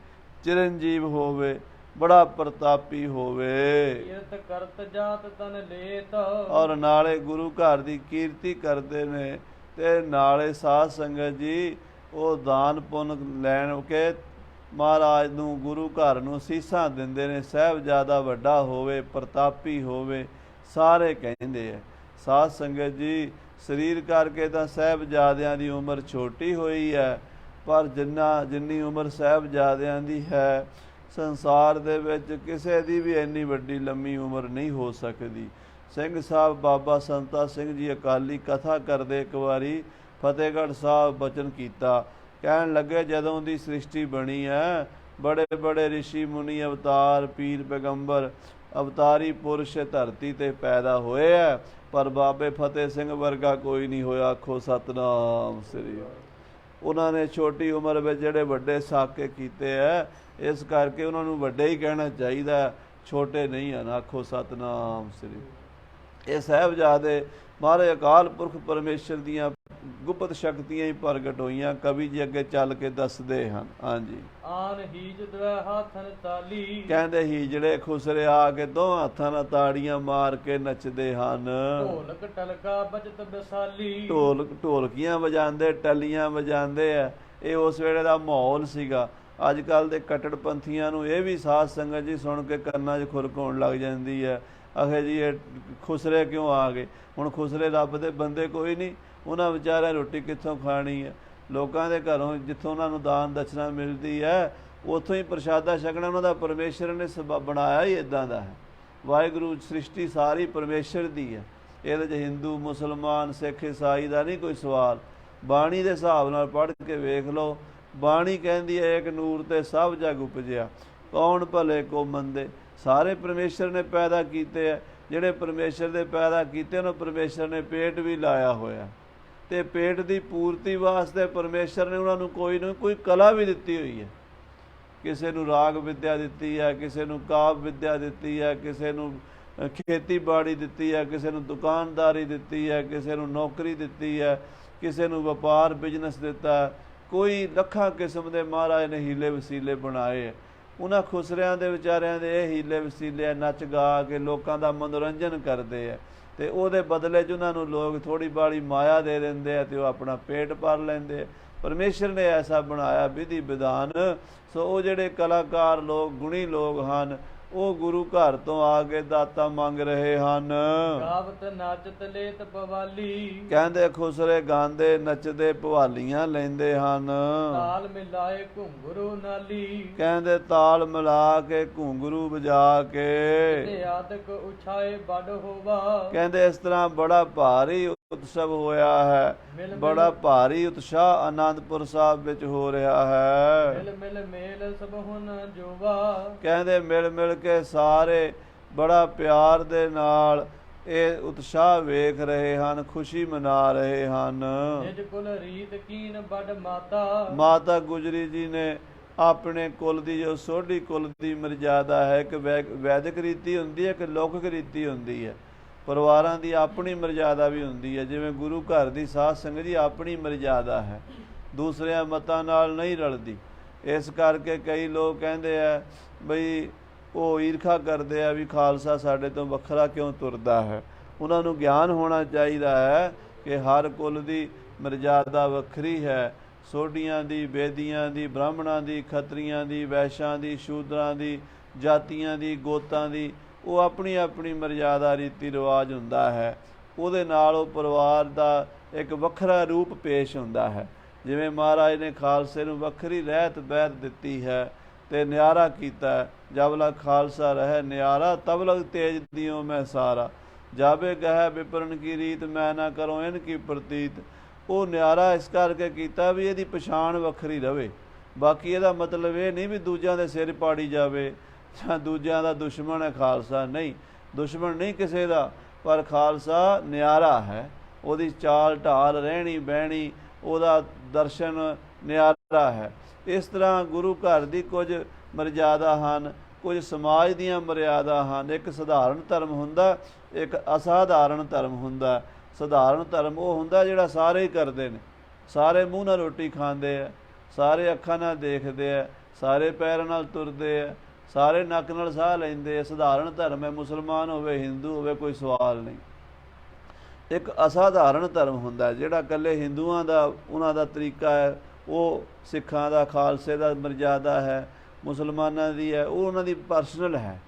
ਚਿਰੰਜੀਵ ਹੋਵੇ, ਬੜਾ ਪ੍ਰਤਾਪੀ ਹੋਵੇ, ਕੀਰਤ ਕਰਤ ਜਾਤ ਤਨ ਲੇਤ। ਔਰ ਨਾਲੇ ਗੁਰੂ ਘਰ ਦੀ ਕੀਰਤੀ ਕਰਦੇ ਨੇ ਤੇ ਨਾਲੇ ਸਾਧ ਸੰਗਤ ਜੀ ਉਹ ਦਾਨ ਪੁੰਨ ਲੈਣ ਕੇ ਮਹਾਰਾਜ ਨੂੰ ਗੁਰੂ ਘਰ ਨੂੰ ਅਸੀਸਾਂ ਦਿੰਦੇ ਨੇ। ਸਾਹਿਬਜ਼ਾਦਾ ਵੱਡਾ ਹੋਵੇ, ਪ੍ਰਤਾਪੀ ਹੋਵੇ, ਸਾਰੇ ਕਹਿੰਦੇ ਆ। ਸਾਧ ਸੰਗਤ ਜੀ ਸਰੀਰ ਕਰਕੇ ਤਾਂ ਸਾਹਿਬਜ਼ਾਦਿਆਂ ਦੀ ਉਮਰ ਛੋਟੀ ਹੋਈ ਹੈ, ਪਰ ਜਿੰਨੀ ਉਮਰ ਸਾਹਿਬਜ਼ਾਦਿਆਂ ਦੀ ਹੈ ਸੰਸਾਰ ਦੇ ਵਿੱਚ ਕਿਸੇ ਦੀ ਵੀ ਇੰਨੀ ਵੱਡੀ ਲੰਮੀ ਉਮਰ ਨਹੀਂ ਹੋ ਸਕਦੀ। ਸਿੰਘ ਸਾਹਿਬ ਬਾਬਾ ਸੰਤਾ ਸਿੰਘ ਜੀ ਅਕਾਲੀ ਕਥਾ ਕਰਦੇ ਇੱਕ ਵਾਰੀ ਫਤਿਹਗੜ੍ਹ ਸਾਹਿਬ ਬਚਨ ਕੀਤਾ। ਕਹਿਣ ਲੱਗੇ ਜਦੋਂ ਦੀ ਸ੍ਰਿਸ਼ਟੀ ਬਣੀ ਹੈ ਬੜੇ ਬੜੇ ਰਿਸ਼ੀ ਮੁਨੀ ਅਵਤਾਰ ਪੀਰ ਪੈਗੰਬਰ ਅਵਤਾਰੀ ਪੁਰਸ਼ ਧਰਤੀ ਤੇ ਪੈਦਾ ਹੋਏ ਹੈ, ਪਰ ਬਾਬੇ ਫਤਿਹ ਸਿੰਘ ਵਰਗਾ ਕੋਈ ਨਹੀਂ ਹੋਇਆ। ਆਖੋ ਸਤਨਾਮ ਸ੍ਰੀ। ਉਹਨਾਂ ਨੇ ਛੋਟੀ ਉਮਰ ਵਿੱਚ ਜਿਹੜੇ ਵੱਡੇ ਸਾਕੇ ਕੀਤੇ ਹੈ, ਇਸ ਕਰਕੇ ਉਹਨਾਂ ਨੂੰ ਵੱਡੇ ਹੀ ਕਹਿਣਾ ਚਾਹੀਦਾ, ਛੋਟੇ ਨਹੀਂ ਹਨ। ਆਖੋ ਸਤਨਾਮ ਸ੍ਰੀ। ਇਹ ਸਾਹਿਬਜ਼ਾਦੇ ਮਹਾਰਾਜ ਅਕਾਲ ਪੁਰਖ ਪਰਮੇਸ਼ਰ ਦੀਆਂ ਗੁਪਤ ਸ਼ਕਤੀਆਂ ਹੀ ਪ੍ਰਗਟ ਹੋਈਆਂ। ਕਵੀ ਜੀ ਅੱਗੇ ਚੱਲ ਕੇ ਦੱਸਦੇ ਹਨ। ਹਾਂਜੀ, ਆਨ ਹੀਜ ਦਵੈ ਹਾਥਨ ਤਾਲੀ। ਕਹਿੰਦੇ ਹੀਜੜੇ ਖੁਸਰੇ ਆ ਕੇ ਦੋਹਾਂ ਹੱਥਾਂ ਨਾਲ ਤਾੜੀਆਂ ਮਾਰ ਕੇ ਨੱਚਦੇ ਹਨ। ਢੋਲਕ ਟਲਕਾ ਬਜਤ ਵਿਸਾਲੀ। ਢੋਲਕੀਆਂ ਵਜਾਉਂਦੇ, ਟੱਲੀਆਂ ਵਜਾਉਂਦੇ ਆ। ਇਹ ਉਸ ਵੇਲੇ ਦਾ ਮਾਹੌਲ ਸੀਗਾ। ਅੱਜ ਕੱਲ੍ਹ ਦੇ ਕੱਟੜਪੰਥੀਆਂ ਨੂੰ ਇਹ ਵੀ ਸਾਧ ਸੰਗਤ ਜੀ ਸੁਣ ਕੇ ਕੰਨਾਂ 'ਚ ਖੁਰਕ ਹੋਣ ਲੱਗ ਜਾਂਦੀ ਹੈ। ਆਖੇ ਜੀ ਇਹ ਖੁਸਰੇ ਕਿਉਂ ਆ ਗਏ? ਹੁਣ ਖੁਸਰੇ ਰੱਬ ਦੇ ਬੰਦੇ ਕੋਈ ਨਹੀਂ, ਉਹਨਾਂ ਵਿਚਾਰਿਆਂ ਰੋਟੀ ਕਿੱਥੋਂ ਖਾਣੀ ਹੈ? ਲੋਕਾਂ ਦੇ ਘਰੋਂ ਜਿੱਥੋਂ ਉਹਨਾਂ ਨੂੰ ਦਾਨ ਦਛਨਾ ਮਿਲਦੀ ਹੈ ਉੱਥੋਂ ਹੀ ਪ੍ਰਸ਼ਾਦਾ ਛਕਣਾ ਉਹਨਾਂ ਦਾ ਪਰਮੇਸ਼ਰ ਨੇ ਸਬੱਬ ਬਣਾਇਆ ਹੀ ਇੱਦਾਂ ਦਾ ਹੈ। ਵਾਹਿਗੁਰੂ ਸ੍ਰਿਸ਼ਟੀ ਸਾਰੀ ਪਰਮੇਸ਼ਰ ਦੀ ਹੈ। ਇਹਦੇ 'ਚ ਹਿੰਦੂ ਮੁਸਲਮਾਨ ਸਿੱਖ ਈਸਾਈ ਦਾ ਨਹੀਂ ਕੋਈ ਸਵਾਲ। ਬਾਣੀ ਦੇ ਹਿਸਾਬ ਨਾਲ ਪੜ੍ਹ ਕੇ ਵੇਖ ਲਓ। ਬਾਣੀ ਕਹਿੰਦੀ ਹੈ ਏਕ ਨੂਰ ਤੇ ਸਭ ਜਗ ਉਪਜਿਆ, ਕੌਣ ਭਲੇ ਕੋ ਮੰਦੇ। ਸਾਰੇ ਪਰਮੇਸ਼ਰ ਨੇ ਪੈਦਾ ਕੀਤੇ ਹੈ। ਜਿਹੜੇ ਪਰਮੇਸ਼ਰ ਦੇ ਪੈਦਾ ਕੀਤੇ ਉਹਨਾਂ ਪਰਮੇਸ਼ਰ ਨੇ ਪੇਟ ਵੀ ਲਾਇਆ ਹੋਇਆ, ਤੇ ਪੇਟ ਦੀ ਪੂਰਤੀ ਵਾਸਤੇ ਪਰਮੇਸ਼ਰ ਨੇ ਉਹਨਾਂ ਨੂੰ ਕੋਈ ਨਾ ਕੋਈ ਕਲਾ ਵੀ ਦਿੱਤੀ ਹੋਈ ਹੈ। ਕਿਸੇ ਨੂੰ ਰਾਗ ਵਿਦਿਆ ਦਿੱਤੀ ਹੈ, ਕਿਸੇ ਨੂੰ ਕਾਵ ਵਿਦਿਆ ਦਿੱਤੀ ਹੈ, ਕਿਸੇ ਨੂੰ ਖੇਤੀਬਾੜੀ ਦਿੱਤੀ ਹੈ, ਕਿਸੇ ਨੂੰ ਦੁਕਾਨਦਾਰੀ ਦਿੱਤੀ ਹੈ, ਕਿਸੇ ਨੂੰ ਨੌਕਰੀ ਦਿੱਤੀ ਹੈ, ਕਿਸੇ ਨੂੰ ਵਪਾਰ ਬਿਜ਼ਨਸ ਦਿੱਤਾ। ਕੋਈ ਲੱਖਾਂ ਕਿਸਮ ਦੇ ਮਹਾਰਾਜ ਨੇ ਹੀਲੇ ਵਸੀਲੇ ਬਣਾਏ ਹੈ। ਉਹਨਾਂ ਖੁਸਰਿਆਂ ਦੇ ਵਿਚਾਰਿਆਂ ਦੇ ਇਹ ਹੀਲੇ ਵਸੀਲੇ ਨੱਚ ਗਾ ਕੇ ਲੋਕਾਂ ਦਾ ਮਨੋਰੰਜਨ ਕਰਦੇ ਆ, ਤੇ ਉਹਦੇ ਬਦਲੇ 'ਚ ਉਹਨਾਂ ਨੂੰ ਲੋਕ ਥੋੜ੍ਹੀ ਬਾੜੀ ਮਾਇਆ ਦੇ ਦਿੰਦੇ ਆ ਤੇ ਉਹ ਆਪਣਾ ਪੇਟ ਭਰ ਲੈਂਦੇ ਆ। ਪਰਮੇਸ਼ਰ ਨੇ ਐਸਾ ਬਣਾਇਆ ਵਿਧੀ ਵਿਧਾਨ। ਸੋ ਉਹ ਜਿਹੜੇ ਕਲਾਕਾਰ ਲੋਕ, ਗੁਣੀ ਲੋਕ ਹਨ, ਉਹ ਗੁਰੂ ਘਰ ਤੋਂ ਆ ਕੇ ਦਾਤਾ ਮੰਗ ਰਹੇ ਹਨ। ਗਾਵਤ ਨਾਚਤ ਲੇਤ ਪਵਾਲੀ। ਕਹਿੰਦੇ ਖੁਸਰੇ ਗਾਉਂਦੇ ਨੱਚਦੇ ਭਵਾਲੀਆਂ ਲੈਂਦੇ ਹਨ। ਤਾਲ ਮਿਲਾਏ ਘੁੰਗਰੂ ਨਾਲੀ। ਕਹਿੰਦੇ ਤਾਲ ਮਿਲਾ ਕੇ ਘੁੰਗਰੂ ਵਜਾ ਕੇ। ਤੇ ਆਦਿਕ ਉਛਾਏ ਵੱਡ ਹੋਵਾ। ਕਹਿੰਦੇ ਇਸ ਤਰ੍ਹਾਂ ਬੜਾ ਭਾਰੀ ਉਤਸਵ ਹੋਇਆ ਹੈ, ਬੜਾ ਭਾਰੀ ਉਤਸ਼ਾਹ ਆਨੰਦਪੁਰ ਸਾਹਿਬ ਵਿੱਚ ਹੋ ਰਿਹਾ ਹੈ। ਮਿਲ ਮਿਲ ਮੇਲ ਸਭ ਹੁਣ ਜੋਵਾ। ਕਹਿੰਦੇ ਮਿਲ ਮਿਲ ਕੇ ਸਾਰੇ ਬੜਾ ਪਿਆਰ ਦੇ ਨਾਲ ਇਹ ਉਤਸ਼ਾਹ ਵੇਖ ਰਹੇ ਹਨ, ਖੁਸ਼ੀ ਮਨਾ ਰਹੇ ਹਨ। ਨਿਜ ਕੁਲ ਰੀਤ ਕੀਨ ਵੱਡ ਮਾਤਾ। ਮਾਤਾ ਗੁਜਰੀ ਜੀ ਨੇ ਆਪਣੇ ਕੁਲ ਦੀ ਜੋ ਸੋਢੀ ਕੁਲ ਦੀ ਮਰਜ਼ਾਦਾ ਹੈ, ਇੱਕ ਵੈਦਿਕ ਰੀਤੀ ਹੁੰਦੀ ਹੈ, ਇੱਕ ਲੌਕਿਕ ਰੀਤੀ ਹੁੰਦੀ ਹੈ। ਪਰਿਵਾਰਾਂ ਦੀ ਆਪਣੀ ਮਰਜ਼ਾਦਾ ਵੀ ਹੁੰਦੀ ਹੈ। ਜਿਵੇਂ ਗੁਰੂ ਘਰ ਦੀ ਸਾਧ ਸੰਗਤ ਦੀ ਆਪਣੀ ਮਰਜ਼ਾਦਾ ਹੈ, ਦੂਸਰਿਆਂ ਮਤਾਂ ਨਾਲ ਨਹੀਂ ਰਲਦੀ। ਇਸ ਕਰਕੇ ਕਈ ਲੋਕ ਕਹਿੰਦੇ ਆ ਬਈ ਉਹ ਈਰਖਾ ਕਰਦੇ ਆ ਵੀ ਖਾਲਸਾ ਸਾਡੇ ਤੋਂ ਵੱਖਰਾ ਕਿਉਂ ਤੁਰਦਾ ਹੈ। ਉਹਨਾਂ ਨੂੰ ਗਿਆਨ ਹੋਣਾ ਚਾਹੀਦਾ ਹੈ ਕਿ ਹਰ ਕੁਲ ਦੀ ਮਰਜ਼ਾਦਾ ਵੱਖਰੀ ਹੈ। ਸੋਢੀਆਂ ਦੀ, ਬੇਦੀਆਂ ਦੀ, ਬ੍ਰਾਹਮਣਾਂ ਦੀ, ਖੱਤਰੀਆਂ ਦੀ, ਵੈਸ਼ਾਂ ਦੀ, ਸ਼ੂਦਰਾਂ ਦੀ, ਜਾਤੀਆਂ ਦੀ, ਗੋਤਾਂ ਦੀ, ਉਹ ਆਪਣੀ ਆਪਣੀ ਮਰਜ਼ਾਦਾ ਰੀਤੀ ਰਿਵਾਜ ਹੁੰਦਾ ਹੈ। ਉਹਦੇ ਨਾਲ ਉਹ ਪਰਿਵਾਰ ਦਾ ਇੱਕ ਵੱਖਰਾ ਰੂਪ ਪੇਸ਼ ਹੁੰਦਾ ਹੈ। ਜਿਵੇਂ ਮਹਾਰਾਜ ਨੇ ਖਾਲਸੇ ਨੂੰ ਵੱਖਰੀ ਰਹਿਤ ਬਹਿਤ ਦਿੱਤੀ ਹੈ ਅਤੇ ਨਿਆਰਾ ਕੀਤਾ। ਜਬ ਲਗ ਖਾਲਸਾ ਰਹਿ ਨਿਆਰਾ, ਤਬ ਲਗ ਤੇਜ ਦਿਓ ਮੈਂ ਸਾਰਾ। ਜਾਬੇ ਗਹਿ ਵਿਪਰਨ ਕੀ ਰੀਤ, ਮੈਂ ਨਾ ਕਰੋ ਇਨ ਕੀ ਪ੍ਰਤੀਤ। ਉਹ ਨਿਆਰਾ ਇਸ ਕਰਕੇ ਕੀਤਾ ਵੀ ਇਹਦੀ ਪਛਾਣ ਵੱਖਰੀ ਰਵੇ। ਬਾਕੀ ਇਹਦਾ ਮਤਲਬ ਇਹ ਨਹੀਂ ਵੀ ਦੂਜਿਆਂ ਦੇ ਸਿਰ ਪਾੜੀ ਜਾਵੇ ਜਾਂ ਦੂਜਿਆਂ ਦਾ ਦੁਸ਼ਮਣ ਹੈ ਖਾਲਸਾ। ਨਹੀਂ, ਦੁਸ਼ਮਣ ਨਹੀਂ ਕਿਸੇ ਦਾ, ਪਰ ਖਾਲਸਾ ਨਿਆਰਾ ਹੈ। ਉਹਦੀ ਚਾਲ ਢਾਲ, ਰਹਿਣੀ ਬਹਿਣੀ, ਉਹਦਾ ਦਰਸ਼ਨ ਨਿਆਰਾ ਹੈ। ਇਸ ਤਰ੍ਹਾਂ ਗੁਰੂ ਘਰ ਦੀ ਕੁਝ ਮਰਜ਼ਾਦਾ ਹਨ, ਕੁਝ ਸਮਾਜ ਦੀਆਂ ਮਰਿਆਦਾ ਹਨ। ਇੱਕ ਸਧਾਰਨ ਧਰਮ ਹੁੰਦਾ, ਇੱਕ ਅਸਾਧਾਰਨ ਧਰਮ ਹੁੰਦਾ। ਸਧਾਰਨ ਧਰਮ ਉਹ ਹੁੰਦਾ ਜਿਹੜਾ ਸਾਰੇ ਹੀ ਕਰਦੇ ਨੇ, ਸਾਰੇ ਮੂੰਹ ਨਾਲ ਰੋਟੀ ਖਾਂਦੇ ਆ, ਸਾਰੇ ਅੱਖਾਂ ਨਾਲ ਦੇਖਦੇ ਆ, ਸਾਰੇ ਪੈਰਾਂ ਨਾਲ ਤੁਰਦੇ ਆ, ਸਾਰੇ ਨੱਕ ਨਾਲ ਸਾਹ ਲੈਂਦੇ ਆ। ਸਧਾਰਨ ਧਰਮ ਹੈ, ਮੁਸਲਮਾਨ ਹੋਵੇ ਹਿੰਦੂ ਹੋਵੇ ਕੋਈ ਸਵਾਲ ਨਹੀਂ। ਇੱਕ ਅਸਾਧਾਰਨ ਧਰਮ ਹੁੰਦਾ ਜਿਹੜਾ ਇਕੱਲੇ ਹਿੰਦੂਆਂ ਦਾ ਉਹਨਾਂ ਦਾ ਤਰੀਕਾ ਹੈ, ਉਹ ਸਿੱਖਾਂ ਦਾ, ਖਾਲਸੇ ਦਾ ਮਰਜ਼ਾਦਾ ਹੈ, ਮੁਸਲਮਾਨਾਂ ਦੀ ਹੈ, ਉਹ ਉਹਨਾਂ ਦੀ ਪਰਸਨਲ ਹੈ।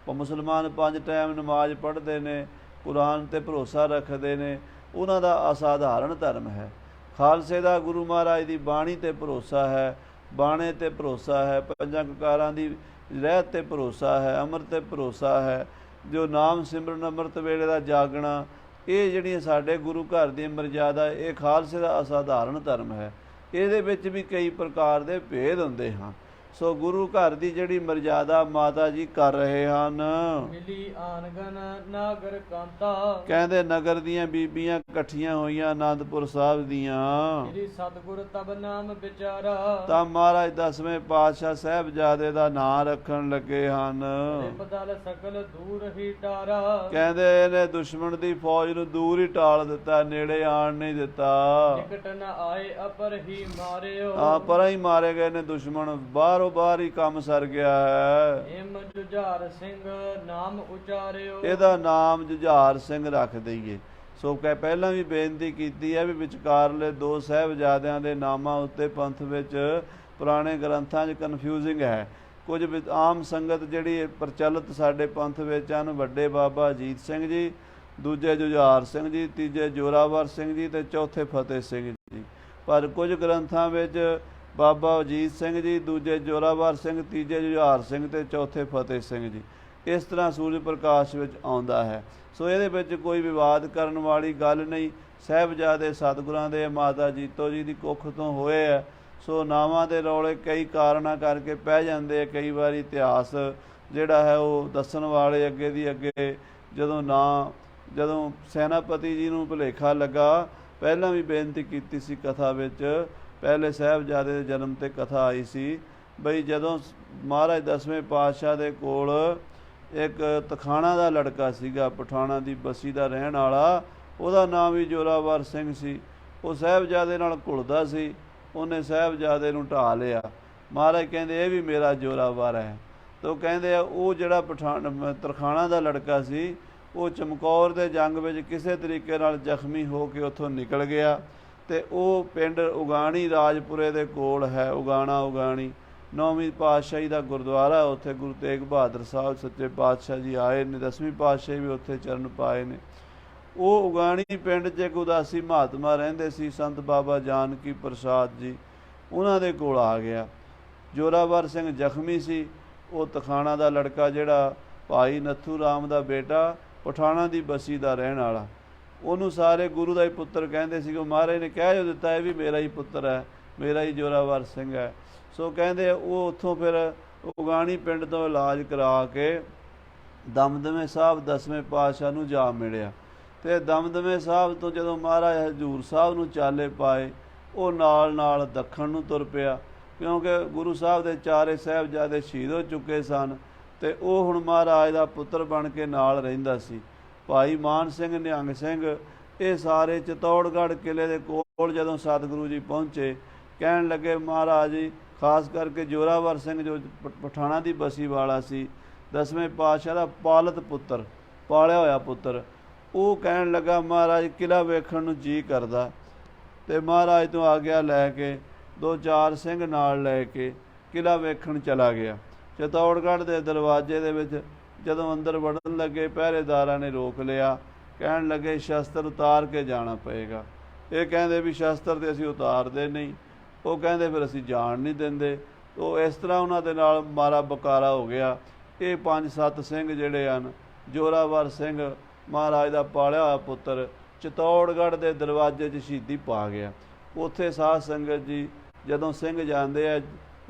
ਉਹ ਮੁਸਲਮਾਨ 5 ਟਾਈਮ ਨਮਾਜ਼ ਪੜ੍ਹਦੇ ਨੇ, ਕੁਰਾਨ 'ਤੇ ਭਰੋਸਾ ਰੱਖਦੇ ਨੇ, ਉਹਨਾਂ ਦਾ ਅਸਾਧਾਰਨ ਧਰਮ ਹੈ। ਖਾਲਸੇ ਦਾ ਗੁਰੂ ਮਹਾਰਾਜ ਦੀ ਬਾਣੀ 'ਤੇ ਭਰੋਸਾ ਹੈ, ਬਾਣੇ 'ਤੇ ਭਰੋਸਾ ਹੈ, ਪੰਜਾਂ ਕਕਾਰਾਂ ਦੀ ਰਹਿਤ 'ਤੇ ਭਰੋਸਾ ਹੈ, ਅੰਮ੍ਰਿਤ 'ਤੇ ਭਰੋਸਾ ਹੈ, ਜੋ ਨਾਮ ਸਿਮਰਨ ਅੰਮ੍ਰਿਤ ਵੇਲੇ ਦਾ ਜਾਗਣਾ। ਇਹ ਜਿਹੜੀਆਂ ਸਾਡੇ ਗੁਰੂ ਘਰ ਦੀ ਮਰਜ਼ਾਦਾ, ਇਹ ਖਾਲਸੇ ਦਾ ਅਸਾਧਾਰਨ ਧਰਮ ਹੈ। ਇਹਦੇ ਵਿੱਚ ਵੀ ਕਈ ਪ੍ਰਕਾਰ ਦੇ ਭੇਦ ਹੁੰਦੇ ਹਨ। ਸੋ ਗੁਰੂ ਘਰ ਦੀ ਜਿਹੜੀ ਮਰਜ਼ਾਦਾ ਮਾਤਾ ਜੀ ਕਰ ਰਹੇ ਹਨ। ਮਿਲੀ ਆਨਗਨ ਨਾਗਰ ਕਾਂਤਾ, ਕਹਿੰਦੇ ਨਗਰ ਦੀਆਂ ਬੀਬੀਆਂ ਇਕੱਠੀਆਂ ਹੋਈਆਂ ਆਨੰਦਪੁਰ ਸਾਹਿਬ ਦੀਆਂ। ਸ੍ਰੀ ਸਤਿਗੁਰ ਤਬ ਨਾਮ ਵਿਚਾਰਾ, ਤਾਂ ਮਹਾਰਾਜ 10ਵੇਂ ਪਾਤਸ਼ਾਹ ਸਾਹਿਬਜ਼ਾਦੇ ਦਾ ਨਾਂ ਰੱਖਣ ਲੱਗੇ ਹਨ। ਬਦਲ ਸਕਲ ਦੂਰ ਹੀ ਟਾਰਾ, ਕਹਿੰਦੇ ਇਹਨੇ ਦੁਸ਼ਮਣ ਦੀ ਫੌਜ ਨੂੰ ਦੂਰ ਹੀ ਟਾਲ ਦਿੱਤਾ, ਨੇੜੇ ਆਣ ਨਹੀਂ ਦਿੱਤਾ। ਨਿਕਟ ਨ ਆਏ ਅਪਰ ਹੀ ਮਾਰਿਓ, ਪਰਾਂ ਹੀ ਮਾਰੇ ਗਏ ਨੇ ਦੁਸ਼ਮਣ, ਬਾਹਰੋਂ ਬਾਹਰ ਹੀ ਕੰਮ ਸਰ ਗਿਆ ਹੈ। ਹਿਮ ਜੁਝਾਰ ਸਿੰਘ ਨਾਮ ਉਚਾਰਿਓ, ਇਹਦਾ ਨਾਮ ਜੁਝਾਰ ਸਿੰਘ ਰੱਖ ਦਈਏ। ਸੋ ਪਹਿਲਾਂ ਵੀ ਬੇਨਤੀ ਕੀਤੀ ਹੈ ਵੀ ਵਿਚਕਾਰਲੇ 2 ਸਾਹਿਬਜ਼ਾਦਿਆਂ ਦੇ ਨਾਮਾਂ ਉੱਤੇ ਪੰਥ ਵਿੱਚ ਪੁਰਾਣੇ ਗ੍ਰੰਥਾਂ 'ਚ ਕਨਫਿਊਜ਼ਿੰਗ ਹੈ। ਕੁਝ ਆਮ ਸੰਗਤ ਜਿਹੜੀ ਪ੍ਰਚਲਿਤ ਸਾਡੇ ਪੰਥ ਵਿੱਚ ਹਨ, ਵੱਡੇ ਬਾਬਾ ਅਜੀਤ ਸਿੰਘ ਜੀ, ਦੂਜੇ ਜੁਝਾਰ ਸਿੰਘ ਜੀ, ਤੀਜੇ ਜੋਰਾਵਰ ਸਿੰਘ ਜੀ ਅਤੇ ਚੌਥੇ ਫਤਿਹ ਸਿੰਘ ਜੀ। ਪਰ ਕੁਝ ਗ੍ਰੰਥਾਂ ਵਿੱਚ ਬਾਬਾ ਅਜੀਤ ਸਿੰਘ ਜੀ, ਦੂਜੇ ਜੋਰਾਵਰ ਸਿੰਘ, ਤੀਜੇ ਜੁਝਾਰ ਸਿੰਘ ਅਤੇ ਚੌਥੇ ਫਤਿਹ ਸਿੰਘ ਜੀ। ਇਸ ਤਰ੍ਹਾਂ ਸੂਰਜ ਪ੍ਰਕਾਸ਼ ਵਿੱਚ ਆਉਂਦਾ ਹੈ। ਸੋ ਇਹਦੇ ਵਿੱਚ ਕੋਈ ਵਿਵਾਦ ਕਰਨ ਵਾਲੀ ਗੱਲ ਨਹੀਂ। ਸਾਹਿਬਜ਼ਾਦੇ ਸਤਿਗੁਰਾਂ ਦੇ ਮਾਤਾ ਜੀਤੋ ਜੀ ਦੀ ਕੁੱਖ ਤੋਂ ਹੋਏ ਹੈ। ਸੋ ਨਾਵਾਂ ਦੇ ਰੌਲੇ ਕਈ ਕਾਰਨਾਂ ਕਰਕੇ ਪੈ ਜਾਂਦੇ ਆ। ਕਈ ਵਾਰੀ ਇਤਿਹਾਸ ਜਿਹੜਾ ਹੈ ਉਹ ਦੱਸਣ ਵਾਲੇ ਅੱਗੇ ਦੀ ਅੱਗੇ ਜਦੋਂ ਸੈਨਾਪਤੀ ਜੀ ਨੂੰ ਭੁਲੇਖਾ ਲੱਗਾ, ਪਹਿਲਾਂ ਵੀ ਬੇਨਤੀ ਕੀਤੀ ਸੀ ਕਥਾ ਵਿੱਚ, ਪਹਿਲੇ ਸਾਹਿਬਜ਼ਾਦੇ ਦੇ ਜਨਮ 'ਤੇ ਕਥਾ ਆਈ ਸੀ ਬਈ ਜਦੋਂ ਮਹਾਰਾਜ 10ਵੇਂ ਪਾਤਸ਼ਾਹ ਦੇ ਕੋਲ ਇੱਕ ਤਖਾਣਾ ਦਾ ਲੜਕਾ ਸੀਗਾ, ਪਠਾਣਾ ਦੀ ਬਸੀ ਦਾ ਰਹਿਣ ਵਾਲਾ, ਉਹਦਾ ਨਾਮ ਵੀ ਜੋਰਾਵਰ ਸਿੰਘ ਸੀ। ਉਹ ਸਾਹਿਬਜ਼ਾਦੇ ਨਾਲ ਘੁਲਦਾ ਸੀ, ਉਹਨੇ ਸਾਹਿਬਜ਼ਾਦੇ ਨੂੰ ਢਾਹ ਲਿਆ। ਮਹਾਰਾਜ ਕਹਿੰਦੇ ਇਹ ਵੀ ਮੇਰਾ ਜੋਰਾਵਰ ਹੈ। ਤਾਂ ਉਹ ਕਹਿੰਦੇ ਆ ਉਹ ਜਿਹੜਾ ਤਰਖਾਣਾ ਦਾ ਲੜਕਾ ਸੀ, ਉਹ ਚਮਕੌਰ ਦੇ ਜੰਗ ਵਿੱਚ ਕਿਸੇ ਤਰੀਕੇ ਨਾਲ ਜ਼ਖਮੀ ਹੋ ਕੇ ਉੱਥੋਂ ਨਿਕਲ ਗਿਆ ਅਤੇ ਉਹ ਪਿੰਡ ਉਗਾਣੀ ਰਾਜਪੁਰੇ ਦੇ ਕੋਲ ਹੈ। ਉਗਾਣੀ 9ਵੀਂ ਪਾਤਸ਼ਾਹੀ ਦਾ ਗੁਰਦੁਆਰਾ, ਉੱਥੇ ਗੁਰੂ ਤੇਗ ਬਹਾਦਰ ਸਾਹਿਬ ਸੱਚੇ ਪਾਤਸ਼ਾਹ ਜੀ ਆਏ ਨੇ, 10ਵੀਂ ਪਾਤਸ਼ਾਹੀ ਵੀ ਉੱਥੇ ਚਰਨ ਪਾਏ ਨੇ। ਉਹ ਉਗਾਣੀ ਪਿੰਡ 'ਚ ਇੱਕ ਉਦਾਸੀ ਮਹਾਤਮਾ ਰਹਿੰਦੇ ਸੀ, ਸੰਤ ਬਾਬਾ ਜਾਨਕੀ ਪ੍ਰਸਾਦ ਜੀ, ਉਹਨਾਂ ਦੇ ਕੋਲ ਆ ਗਿਆ। ਜੋਰਾਵਰ ਸਿੰਘ ਜ਼ਖਮੀ ਸੀ। ਉਹ ਤਖਾਣਾ ਦਾ ਲੜਕਾ ਜਿਹੜਾ ਭਾਈ ਨੱਥੂ ਰਾਮ ਦਾ ਬੇਟਾ, ਪਠਾਣਾ ਦੀ ਬਸੀ ਦਾ ਰਹਿਣ ਵਾਲਾ, ਉਹਨੂੰ ਸਾਰੇ ਗੁਰੂ ਦਾ ਹੀ ਪੁੱਤਰ ਕਹਿੰਦੇ ਸੀ। ਉਹ ਮਹਾਰਾਜ ਨੇ ਕਹਿ ਜੋ ਦਿੱਤਾ ਇਹ ਵੀ ਮੇਰਾ ਹੀ ਪੁੱਤਰ ਹੈ, ਮੇਰਾ ਹੀ ਜੋਰਾਵਰ ਸਿੰਘ ਹੈ। ਸੋ ਕਹਿੰਦੇ ਉਹ ਉੱਥੋਂ ਫਿਰ ਉਗਾਣੀ ਪਿੰਡ ਤੋਂ ਇਲਾਜ ਕਰਾ ਕੇ ਦਮਦਮੇ ਸਾਹਿਬ 10ਵੇਂ ਪਾਤਸ਼ਾਹ ਨੂੰ ਜਾ ਮਿਲਿਆ। ਅਤੇ ਦਮਦਮੇ ਸਾਹਿਬ ਤੋਂ ਜਦੋਂ ਮਹਾਰਾਜ ਹਜ਼ੂਰ ਸਾਹਿਬ ਨੂੰ ਚਾਲੇ ਪਾਏ, ਉਹ ਨਾਲ ਦੱਖਣ ਨੂੰ ਤੁਰ ਪਿਆ, ਕਿਉਂਕਿ ਗੁਰੂ ਸਾਹਿਬ ਦੇ 4 ਸਾਹਿਬਜ਼ਾਦੇ ਸ਼ਹੀਦ ਹੋ ਚੁੱਕੇ ਸਨ ਅਤੇ ਉਹ ਹੁਣ ਮਹਾਰਾਜ ਦਾ ਪੁੱਤਰ ਬਣ ਕੇ ਨਾਲ ਰਹਿੰਦਾ ਸੀ। ਭਾਈ ਮਾਨ ਸਿੰਘ, ਨਿਹੰਗ ਸਿੰਘ, ਇਹ ਸਾਰੇ ਚਿਤੌੜਗੜ੍ਹ ਕਿਲੇ ਦੇ ਕੋਲ ਜਦੋਂ ਸਤਿਗੁਰੂ ਜੀ ਪਹੁੰਚੇ, ਕਹਿਣ ਲੱਗੇ ਮਹਾਰਾਜ ਜੀ, ਖਾਸ ਕਰਕੇ ਜੋਰਾਵਰ ਸਿੰਘ ਜੋ ਪਠਾਣਾ ਦੀ ਬਸੀ ਵਾਲਾ ਸੀ, 10ਵੇਂ ਪਾਤਸ਼ਾਹ ਦਾ ਪਾਲਤ ਪੁੱਤਰ, ਪਾਲਿਆ ਹੋਇਆ ਪੁੱਤਰ, ਉਹ ਕਹਿਣ ਲੱਗਾ ਮਹਾਰਾਜ ਕਿਲਾ ਵੇਖਣ ਨੂੰ ਜੀ ਕਰਦਾ। ਤੇ ਮਹਾਰਾਜ ਤੋਂ ਆਗਿਆ ਲੈ ਕੇ 2-4 ਸਿੰਘ ਨਾਲ ਲੈ ਕੇ ਕਿਲਾ ਵੇਖਣ ਚਲਾ ਗਿਆ। ਚਿਤੌੜਗੜ੍ਹ ਦੇ ਦਰਵਾਜ਼ੇ ਦੇ ਵਿੱਚ ਜਦੋਂ ਅੰਦਰ ਵੜਨ ਲੱਗੇ, ਪਹਿਰੇਦਾਰਾਂ ਨੇ ਰੋਕ ਲਿਆ, ਕਹਿਣ ਲੱਗੇ ਸ਼ਸਤਰ ਉਤਾਰ ਕੇ ਜਾਣਾ ਪਏਗਾ। ਇਹ ਕਹਿੰਦੇ ਵੀ ਸ਼ਸਤਰ ਤੇ ਅਸੀਂ ਉਤਾਰਦੇ ਨਹੀਂ। ਉਹ ਕਹਿੰਦੇ ਫਿਰ ਅਸੀਂ ਜਾਣ ਨਹੀਂ ਦਿੰਦੇ। ਉਹ ਇਸ ਤਰ੍ਹਾਂ ਉਹਨਾਂ ਦੇ ਨਾਲ ਮਾਰਾ ਬਕਾਰਾ ਹੋ ਗਿਆ। ਇਹ 5-7 ਸਿੰਘ ਜਿਹੜੇ ਹਨ, ਜੋਰਾਵਰ ਸਿੰਘ ਮਹਾਰਾਜ ਦਾ ਪਾਲਿਆ ਹੋਇਆ ਪੁੱਤਰ, ਚਿਤੌੜਗੜ੍ਹ ਦੇ ਦਰਵਾਜ਼ੇ 'ਚ ਸ਼ਹੀਦੀ ਪਾ ਗਿਆ। ਉੱਥੇ ਸਾਧ ਸੰਗਤ ਜੀ ਜਦੋਂ ਸਿੰਘ ਜਾਂਦੇ ਆ,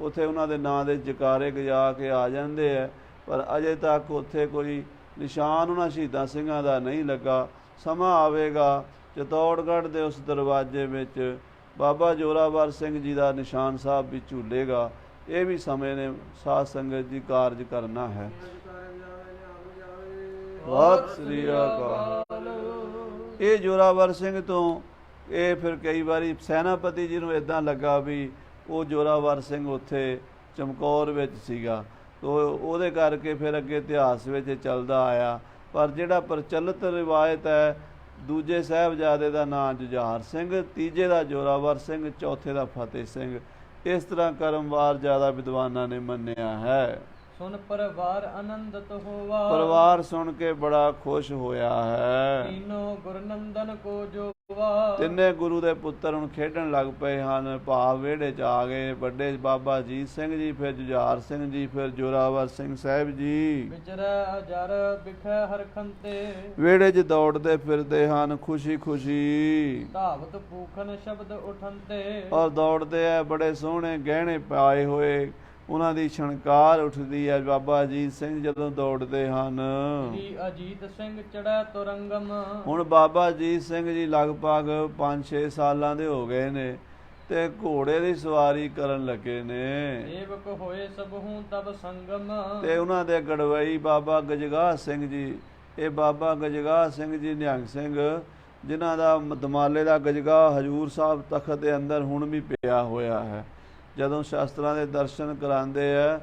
ਉੱਥੇ ਉਹਨਾਂ ਦੇ ਨਾਂ ਦੇ ਜਕਾਰੇ ਗਜਾ ਕੇ ਆ ਜਾਂਦੇ ਆ, ਪਰ ਅਜੇ ਤੱਕ ਉੱਥੇ ਕੋਈ ਨਿਸ਼ਾਨ ਉਹਨਾਂ ਸ਼ਹੀਦਾਂ ਸਿੰਘਾਂ ਦਾ ਨਹੀਂ ਲੱਗਾ। ਸਮਾਂ ਆਵੇਗਾ, ਚਿਤੌੜਗੜ੍ਹ ਦੇ ਉਸ ਦਰਵਾਜ਼ੇ ਵਿੱਚ ਬਾਬਾ ਜੋਰਾਵਰ ਸਿੰਘ ਜੀ ਦਾ ਨਿਸ਼ਾਨ ਸਾਹਿਬ ਵੀ ਝੂਲੇਗਾ। ਇਹ ਵੀ ਸਮੇਂ ਨੇ ਸਾਧ ਸੰਗਤ ਜੀ ਕਾਰਜ ਕਰਨਾ ਹੈ। ਸਤਿ ਸ੍ਰੀ ਅਕਾਲ। ਇਹ ਜੋਰਾਵਰ ਸਿੰਘ ਤੋਂ ਇਹ ਫਿਰ ਕਈ ਵਾਰੀ ਸੈਨਾਪਤੀ ਜੀ ਨੂੰ ਇੱਦਾਂ ਲੱਗਾ ਵੀ ਉਹ ਜੋਰਾਵਰ ਸਿੰਘ ਉੱਥੇ ਚਮਕੌਰ ਵਿੱਚ ਸੀਗਾ, ਤੋ ਉਹਦੇ ਕਰਕੇ ਫਿਰ ਅੱਗੇ ਇਤਿਹਾਸ ਵਿੱਚ ਚੱਲਦਾ ਆਇਆ। ਪਰ ਜਿਹੜਾ ਪ੍ਰਚਲਿਤ ਰਿਵਾਇਤ ਹੈ, ਦੂਜੇ ਸਾਹਿਬਜ਼ਾਦੇ ਦਾ ਨਾਂ ਜੁਝਾਰ ਸਿੰਘ, ਤੀਜੇ ਦਾ ਜੋਰਾਵਰ ਸਿੰਘ, ਚੌਥੇ ਦਾ ਫਤਿਹ ਸਿੰਘ। ਇਸ ਤਰ੍ਹਾਂ ਕਰਮਵਾਰ ਜ਼ਿਆਦਾ ਵਿਦਵਾਨਾਂ ਨੇ ਮੰਨਿਆ ਹੈ। ਸੁਨ ਪਰਿਵਾਰ ਆਨੰਦਤ ਹੋਵਾ, ਪਰਿਵਾਰ ਸੁਣ ਕੇ ਬੜਾ ਖੁਸ਼ ਹੋਇਆ ਹੈ। ਤੀਨੋ ਗੁਰਨੰਦਨ ਕੋ ਜੋਵਾ, ਤਿੰਨੇ ਗੁਰੂ ਦੇ ਪੁੱਤਰ ਹੁਣ ਖੇਡਣ ਲੱਗ ਪਏ ਹਨ। ਭਾਵ ਵਿਹੜੇ 'ਚ ਆ ਗਏ। ਵੱਡੇ ਬਾਬਾ ਅਜੀਤ ਸਿੰਘ ਜੀ, ਫਿਰ ਜੁਝਾਰ ਸਿੰਘ ਜੀ, ਫਿਰ ਜੋਰਾਵਰ ਸਿੰਘ ਸਾਹਿਬ ਜੀ। ਵਿਚਰੈ ਅਜਰ ਬਿਖੈ ਹਰਖੰਤੇ, ਵਿਹੜੇ 'ਚ ਦੌੜਦੇ ਫਿਰਦੇ ਹਨ ਖੁਸ਼ੀ ਖੁਸ਼ੀ। ਧਾਵਤ ਪੂਖਨ ਸ਼ਬਦ ਉਠੰਤੇ, ਔਰ ਦੌੜਦੇ ਆ, ਬੜੇ ਸੋਹਣੇ ਗਹਿਣੇ ਪਾਏ ਹੋਏ, ਉਹਨਾਂ ਦੀ ਛਣਕਾਰ ਉੱਠਦੀ ਹੈ। ਬਾਬਾ ਅਜੀਤ ਸਿੰਘ ਜਦੋਂ ਦੌੜਦੇ ਹਨ। ਸ੍ਰੀ ਅਜੀਤ ਸਿੰਘ ਚੜ੍ਹੈ ਤੁਰੰਗਮ, ਹੁਣ ਬਾਬਾ ਅਜੀਤ ਸਿੰਘ ਜੀ ਲਗਭਗ 5-6 ਸਾਲਾਂ ਦੇ ਹੋ ਗਏ ਨੇ ਤੇ ਘੋੜੇ ਦੀ ਸਵਾਰੀ ਕਰਨ ਲੱਗੇ ਨੇ। ਸੇਵਕ ਹੋਏ ਸਭਹੂ ਤਬ ਸੰਗਮ, ਤੇ ਉਹਨਾਂ ਦੇ ਗੜਵਈ ਬਾਬਾ ਗਜਗਾਹ ਸਿੰਘ ਜੀ, ਇਹ ਬਾਬਾ ਗਜਗਾਹ ਸਿੰਘ ਜੀ ਨਿਹੰਗ ਸਿੰਘ, ਜਿਨ੍ਹਾਂ ਦਾ ਦਮਾਲੇ ਦਾ ਗਜਗਾਹ ਹਜੂਰ ਸਾਹਿਬ ਤਖਤ ਦੇ ਅੰਦਰ ਹੁਣ ਵੀ ਪਿਆ ਹੋਇਆ ਹੈ। ਜਦੋਂ ਸ਼ਾਸਤਰਾਂ ਦੇ ਦਰਸ਼ਨ ਕਰਾਉਂਦੇ ਆ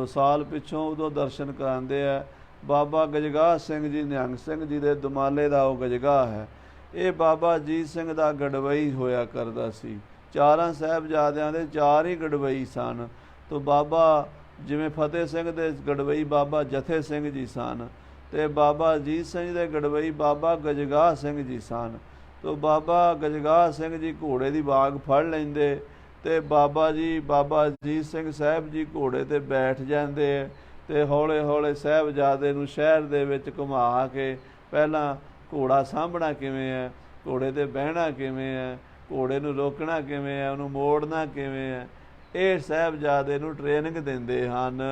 ਸਾਲ ਪਿੱਛੋਂ, ਉਦੋਂ ਦਰਸ਼ਨ ਕਰਾਉਂਦੇ ਆ। ਬਾਬਾ ਗਜਗਾਹ ਸਿੰਘ ਜੀ ਨਿਹੰਗ ਸਿੰਘ ਜੀ ਦੇ ਦਮਾਲੇ ਦਾ ਉਹ ਗਜਗਾਹ ਹੈ। ਇਹ ਬਾਬਾ ਅਜੀਤ ਸਿੰਘ ਦਾ ਗੜਵਈ ਹੋਇਆ ਕਰਦਾ ਸੀ। 4 ਸਾਹਿਬਜ਼ਾਦਿਆਂ ਦੇ 4 ਹੀ ਗੜਵਈ ਸਨ। ਤੋ ਬਾਬਾ ਜਿਵੇਂ ਫਤਿਹ ਸਿੰਘ ਦੇ ਗੜਵਈ ਬਾਬਾ ਜਥੇ ਸਿੰਘ ਜੀ ਸਨ, ਤੇ ਬਾਬਾ ਅਜੀਤ ਸਿੰਘ ਦੇ ਗੜਵਈ ਬਾਬਾ ਗਜਗਾਹ ਸਿੰਘ ਜੀ ਸਨ। ਤੋ ਬਾਬਾ ਗਜਗਾਹ ਸਿੰਘ ਜੀ ਘੋੜੇ ਦੀ ਬਾਗ ਫੜ ਲੈਂਦੇ ਤੇ ਬਾਬਾ ਜੀ, ਬਾਬਾ ਅਜੀਤ ਸਿੰਘ ਸਾਹਿਬ ਜੀ ਘੋੜੇ ਤੇ ਬੈਠ ਜਾਂਦੇ ਤੇ ਹੌਲੇ ਹੌਲੇ ਸਾਹਿਬਜ਼ਾਦੇ ਨੂੰ ਸ਼ਹਿਰ ਦੇ ਵਿੱਚ ਘੁਮਾ ਕੇ, ਪਹਿਲਾਂ ਘੋੜਾ ਸਾਂਭਣਾ ਕਿਵੇਂ ਹੈ, ਘੋੜੇ ਤੇ ਬਹਿਣਾ ਕਿਵੇਂ ਹੈ, ਘੋੜੇ ਨੂੰ ਰੋਕਣਾ ਕਿਵੇਂ ਹੈ, ਉਹਨੂੰ ਮੋੜਨਾ ਕਿਵੇਂ ਹੈ, ਇਹ ਸਾਹਿਬਜ਼ਾਦੇ ਨੂੰ ਟ੍ਰੇਨਿੰਗ ਦਿੰਦੇ ਹਨ।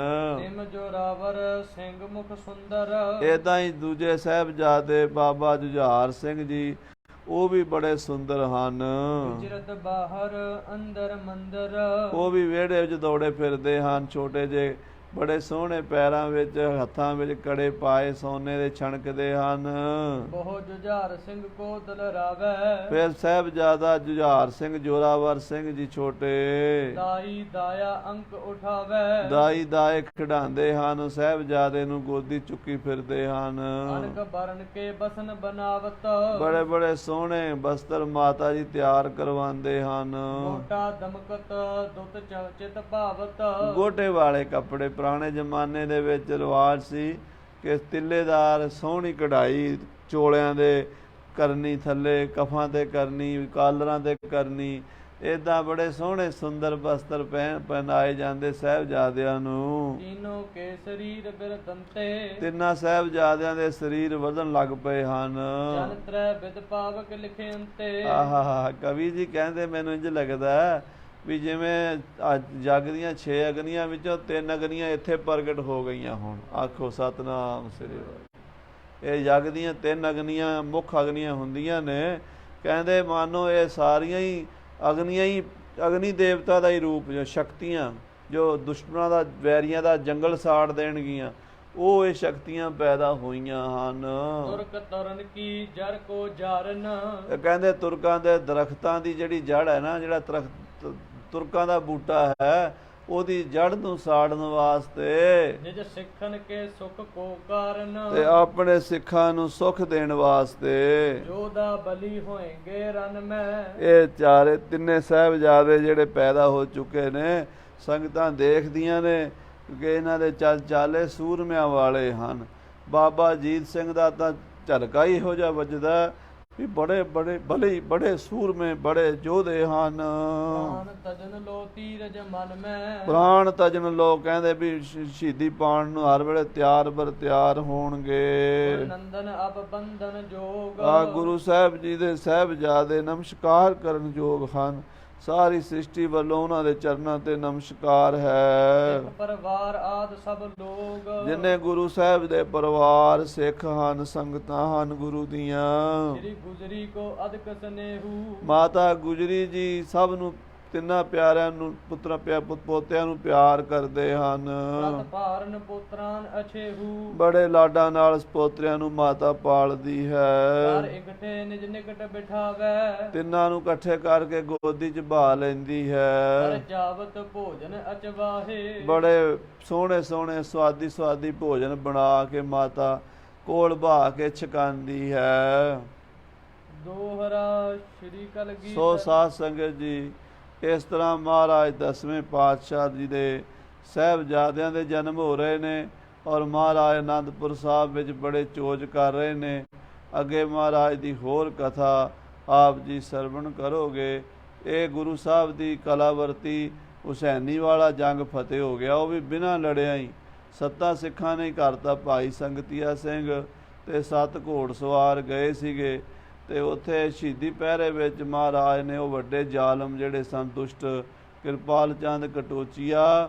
ਨਿਮ ਜੋਰਾਵਰ ਸਿੰਘ ਮੁਖ ਸੁੰਦਰ, ਇੱਦਾਂ ਹੀ ਦੂਜੇ ਸਾਹਿਬਜ਼ਾਦੇ ਬਾਬਾ ਜੁਝਾਰ ਸਿੰਘ ਜੀ, ਉਹ ਵੀ ਬੜੇ ਸੁੰਦਰ ਹਨ। ਗੁਜਰਤ ਬਾਹਰ ਅੰਦਰ ਮੰਦਰ, ਉਹ ਵੀ ਵਿਹੜੇ ਵਿੱਚ ਦੌੜੇ ਫਿਰਦੇ ਹਨ। ਛੋਟੇ ਜਿਹੇ ਬੜੇ ਸੋਹਣੇ ਪੈਰਾਂ ਵਿੱਚ, ਹੱਥਾਂ ਵਿੱਚ ਕੜੇ ਪਾਏ ਸੋਨੇ ਦੇ ਛਣਕਦੇ ਹਨ। ਬਹੁ ਜੁਝਾਰ ਸਿੰਘ ਕੋ ਦਲਰਾਵੈ, ਫਿਰ ਸਾਹਿਬਜ਼ਾਦਾ ਜੁਝਾਰ ਸਿੰਘ, ਜੋਰਾਵਰ ਸਿੰਘ ਜੀ ਛੋਟੇ, ਦਾਈ ਦਾਇਆ ਅੰਕ ਉਠਾਵੈ, ਦਾਈ ਦਾਏ ਖਿਡਾਉਂਦੇ ਹਨ। ਸਾਹਿਬਜ਼ਾਦੇ ਨੂੰ ਗੋਦੀ ਚੁੱਕੀ ਫਿਰਦੇ ਹਨ। ਅਨਕ ਬਰਨ ਕੇ ਬਸਨ ਬਨਾਵਤ, ਬੜੇ ਬੜੇ ਸੋਹਣੇ ਬਸਤਰ ਮਾਤਾ ਜੀ ਤਿਆਰ ਕਰਵਾਉਂਦੇ ਹਨ। ਗੋਟਾ ਦਮਕਤ ਦੁੱਤ ਚਿਤ ਭਾਵਤ, ਗੋਟੇ ਵਾਲੇ ਕੱਪੜੇ ਪੁਰਾਣੇ ਜ਼ਮਾਨੇ ਦੇ ਵਿੱਚ ਰਿਵਾਜ ਸੀ ਕਿ ਤਿੱਲੇਦਾਰ ਸੋਹਣੀ ਕਢਾਈ ਚੋਲਿਆਂ ਦੇ ਕਰਨੀ, ਥੱਲੇ ਕਫਾਂ ਤੇ ਕਰਨੀ, ਕਾਲਰਾਂ ਤੇ ਕਰਨੀ, ਇੱਦਾਂ ਬੜੇ ਸੋਹਣੇ ਸੁੰਦਰ ਬਸਤਰ ਪਹਿਨਾਏ ਜਾਂਦੇ ਸਾਹਿਬਜ਼ਾਦਿਆਂ ਨੂੰ। ਤੀਨੋਂ ਕੇ ਸਰੀਰ ਬਿਰਦੰਤੇ, ਤਿੰਨਾਂ ਸਾਹਿਬਜ਼ਾਦਿਆਂ ਦੇ ਸਰੀਰ ਵਧਣ ਲੱਗ ਪਏ ਹਨ। ਜਨ ਤ੍ਰੈ ਬਿਦ ਪਾਵਕ ਲਿਖੇ ਅੰਤੇ, ਆਹਾ, ਕਵੀ ਜੀ ਕਹਿੰਦੇ ਮੈਨੂੰ ਇੰਝ ਲੱਗਦਾ ਵੀ ਜਿਵੇਂ ਜੱਗ ਦੀਆਂ 6 ਅਗਨੀਆਂ ਵਿੱਚੋਂ 3 ਅਗਨੀਆਂ ਇੱਥੇ ਪ੍ਰਗਟ ਹੋ ਗਈਆਂ ਹੁਣ। ਆਖੋ ਸਤਨਾਮ ਸ੍ਰੀ ਵਾਹਿਗੁਰੂ। ਇਹ ਜੱਗ ਦੀਆਂ 3 ਅਗਨੀਆਂ ਮੁੱਖ ਅਗਨੀਆਂ ਹੁੰਦੀਆਂ ਨੇ। ਕਹਿੰਦੇ ਮਾਨੋ ਇਹ ਸਾਰੀਆਂ ਹੀ ਅਗਨੀਆਂ ਹੀ ਅਗਨੀ ਦੇਵਤਾ ਦਾ ਹੀ ਰੂਪ, ਜੋ ਸ਼ਕਤੀਆਂ, ਜੋ ਦੁਸ਼ਮਣਾਂ ਦਾ, ਵੈਰੀਆਂ ਦਾ ਜੰਗਲ ਸਾੜ ਦੇਣਗੀਆਂ, ਉਹ ਇਹ ਸ਼ਕਤੀਆਂ ਪੈਦਾ ਹੋਈਆਂ ਹਨ। ਤੁਰਕ ਤੁਰਨ ਕੀ ਜੜ ਕੋ ਜਾਰਨ। ਇਹ ਕਹਿੰਦੇ ਤੁਰਕਾਂ ਦੇ ਦਰਖਤਾਂ ਦੀ ਜਿਹੜੀ ਜੜ ਹੈ ਨਾ, ਜਿਹੜਾ ਤੁਰਕਾਂ ਦਾ ਬੂਟਾ ਹੈ, ਉਹਦੀ ਜੜ ਨੂੰ ਸਾੜਨ ਵਾਸਤੇ, ਨਿਜ ਸਿੱਖਨ ਕੇ ਸੁਖ ਕੋ ਕਾਰਨ। ਤੇ ਆਪਣੇ ਸਿੱਖਾਂ ਨੂੰ ਸੁਖ ਦੇਣ ਵਾਸਤੇ ਜੋਦਾ ਬਲੀ ਹੋਏਗੇ ਰਨ ਮੈਂ। ਇਹ ਚਾਰੇ ਤਿੰਨੇ ਸਾਹਿਬਜ਼ਾਦੇ ਜਿਹੜੇ ਪੈਦਾ ਹੋ ਚੁੱਕੇ ਨੇ, ਸੰਗਤਾਂ ਦੇਖਦੀਆਂ ਨੇ ਕਿ ਇਹਨਾਂ ਦੇ ਚਾਲੇ ਸੂਰਮਿਆਂ ਵਾਲੇ ਹਨ। ਬਾਬਾ ਅਜੀਤ ਸਿੰਘ ਦਾ ਤਾਂ ਝਲਕਾ ਹੀ ਇਹੋ ਜਿਹਾ ਵੱਜਦਾ ਵੀ ਬੜੇ ਸੂਰਮੇ, ਬੜੇ ਯੋਧੇ ਹਨ। ਪ੍ਰਾਣ ਤਜਨ ਲੋ ਤੀਰਜ ਮਨ ਮੈਂ। ਪ੍ਰਾਣ ਤਜਨ ਲੋ ਕਹਿੰਦੇ ਵੀ ਸ਼ਹੀਦੀ ਪਾਉਣ ਨੂੰ ਹਰ ਵੇਲੇ ਤਿਆਰ ਬਰ ਤਿਆਰ ਹੋਣਗੇ। ਨੰਦਨ ਅਬ ਬੰਧਨ ਜੋਗ। ਆ ਗੁਰੂ ਸਾਹਿਬ ਜੀ ਦੇ ਸਾਹਿਬਜ਼ਾਦੇ ਨਮਸਕਾਰ ਕਰਨ ਯੋਗ ਹਨ। ਸਾਰੀ ਸ੍ਰਿਸ਼ਟੀ ਵੱਲੋਂ ਉਹਨਾਂ ਦੇ ਚਰਨਾਂ ਤੇ ਨਮਸਕਾਰ ਹੈ। ਪਰਿਵਾਰ ਆਦ ਸਭ ਲੋਗ। ਜਿਨੇ ਗੁਰੂ ਸਾਹਿਬ ਦੇ ਪਰਿਵਾਰ ਸਿੱਖ ਹਨ, ਸੰਗਤਾਂ ਹਨ ਗੁਰੂ ਦੀਆਂ। ਸ੍ਰੀ ਗੁਜਰੀ ਕੋ ਅਦਕ ਸਨੇਹੂ। ਮਾਤਾ ਗੁਜਰੀ ਜੀ ਸਭ ਨੂੰ, ਤਿੰਨਾਂ ਪਿਆਰਿਆਂ ਨੂੰ, ਪੋਤਿਆਂ ਨੂੰ ਪਿਆਰ ਕਰਦੇ ਹਨ। ਭਾਰਨ ਪੁੱਤਰਾਂ ਅਛੇਹੂ। ਬੜੇ ਲਾਡਾਂ ਨਾਲ ਪੋਤਰਿਆਂ ਨੂੰ ਮਾਤਾ ਪਾਲਦੀ ਹੈ। ਇਕੱਠੇ ਨਿਜ ਨਿਕਟ ਬਿਠਾਵੇ। ਤਿੰਨਾਂ ਨੂੰ ਇਕੱਠੇ ਕਰਕੇ ਗੋਦੀ 'ਚ ਬਹਾ ਲੈਂਦੀ ਹੈ। ਜਾਵਤ ਭੋਜਨ ਅਚਵਾਹੇ। ਬੜੇ ਸੋਹਣੇ ਸੋਹਣੇ ਸਵਾਦੀ ਭੋਜਨ ਬਣਾ ਕੇ ਮਾਤਾ ਕੋਲ ਬਹਾ ਕੇ ਛਕਾਉਂਦੀ ਹੈ। ਦੋਹਰਾ ਸ਼੍ਰੀ ਕਲਗੀ। ਸੋ ਸਾਧ ਸੰਗਤ ਜੀ, ਇਸ ਤਰ੍ਹਾਂ ਮਹਾਰਾਜ 10ਵੇਂ ਪਾਤਸ਼ਾਹ ਜੀ ਦੇ ਸਾਹਿਬਜ਼ਾਦਿਆਂ ਦੇ ਜਨਮ ਹੋ ਰਹੇ ਨੇ ਔਰ ਮਹਾਰਾਜ ਅਨੰਦਪੁਰ ਸਾਹਿਬ ਵਿੱਚ ਬੜੇ ਚੋਜ ਕਰ ਰਹੇ ਨੇ। ਅੱਗੇ ਮਹਾਰਾਜ ਦੀ ਹੋਰ ਕਥਾ ਆਪ ਜੀ ਸਰਵਣ ਕਰੋਗੇ। ਇਹ ਗੁਰੂ ਸਾਹਿਬ ਦੀ ਕਲਾਵਰਤੀ ਹੁਸੈਨੀ ਵਾਲਾ ਜੰਗ ਫਤਿਹ ਹੋ ਗਿਆ, ਉਹ ਵੀ ਬਿਨਾਂ ਲੜਿਆ ਹੀ। 7 ਸਿੱਖਾਂ ਨੇ ਕਰਤਾ। ਭਾਈ ਸੰਗਤੀਆ ਸਿੰਘ ਤੇ 7 ਘੋੜਸਵਾਰ ਗਏ ਸੀਗੇ, ਤੇ ਉੱਥੇ ਸ਼ਹੀਦੀ ਪਹਿਰੇ ਵਿੱਚ ਮਹਾਰਾਜ ਨੇ ਉਹ ਵੱਡੇ ਜ਼ਾਲਮ ਜਿਹੜੇ ਸਨ, ਦੁਸ਼ਟ ਕਿਰਪਾਲ ਚੰਦ ਕਟੋਚੀਆ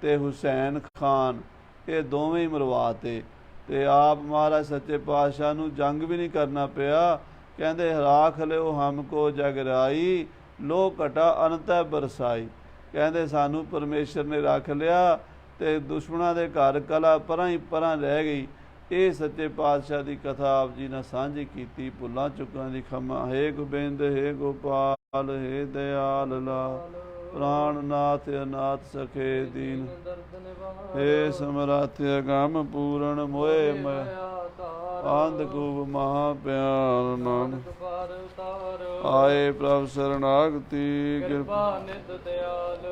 ਤੇ ਹੁਸੈਨ ਖਾਨ, ਇਹ ਦੋਵੇਂ ਹੀ ਮਰਵਾਤੇ। ਤੇ ਆਪ ਮਹਾਰਾਜ ਸੱਚੇ ਪਾਤਸ਼ਾਹ ਨੂੰ ਜੰਗ ਵੀ ਨਹੀਂ ਕਰਨਾ ਪਿਆ। ਕਹਿੰਦੇ ਰਾਖ ਲਿਓ ਹਮਕੋ ਜਗਰਾਈ, ਲੋ ਘਟਾ ਅਨਤੈ ਬਰਸਾਈ। ਕਹਿੰਦੇ ਸਾਨੂੰ ਪਰਮੇਸ਼ਰ ਨੇ ਰੱਖ ਲਿਆ ਤੇ ਦੁਸ਼ਮਣਾਂ ਦੇ ਘਰ ਕਲਾ ਪਰਾਂ ਹੀ ਪਰਾਂ ਰਹਿ ਗਈ। ਇਹ ਸੱਚੇ ਪਾਤਸ਼ਾਹ ਦੀ ਕਥਾ ਆਪ ਜੀ ਨਾਲ ਸਾਂਝੀ ਕੀਤੀ। ਭੁੱਲਾਂ ਚੁੱਕਾਂ ਦੀ ਖਮਾ। ਹੇ ਗੋਬਿੰਦ, ਹੇ ਗੋਪਾਲ, ਹੇ ਦਿਆਲ ਲਾ, ਪ੍ਰਾਣਨਾਥ ਅਨਾਥ ਸਖੇ ਦੀਨ। ਹੇ ਸਮਰੱਥ ਅਗੰਮ ਪੂਰਨ, ਮੋਏ ਮੈਂ ਅੰਧਕੂਪ ਮਹਾ ਪਿਆਰ। ਨਾਨਕ ਆਏ ਪ੍ਰਭ ਸਰਨਾਗਤੀ, ਕਿਰਪਾ ਨਿਤ ਦਿਆਲ।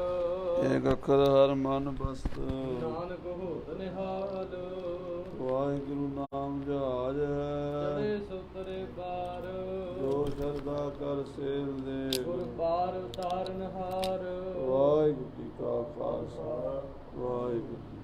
ਏਕ ਅੱਖਰ ਹਰ ਮਨ ਬਸਤ, ਨਾਨਕ ਹੋਤ ਨਿਹਾਲ। ਵਾਹਿਗੁਰੂ ਨਾਮ ਜਹਾਜ ਹੈ, ਚੜੇ ਸੁਤਰੇ ਪਾਰ। ਜੋ ਸ਼ਰਧਾ ਕਰ ਸੇਵ ਦੇ, ਗੁਰ ਪਾਰ ਉਤਾਰਨ ਹਾਰ। ਵਾਹਿਗੁਰੂ ਜੀ ਕਾ ਖਾਲਸਾ, ਵਾਹਿਗੁਰੂ।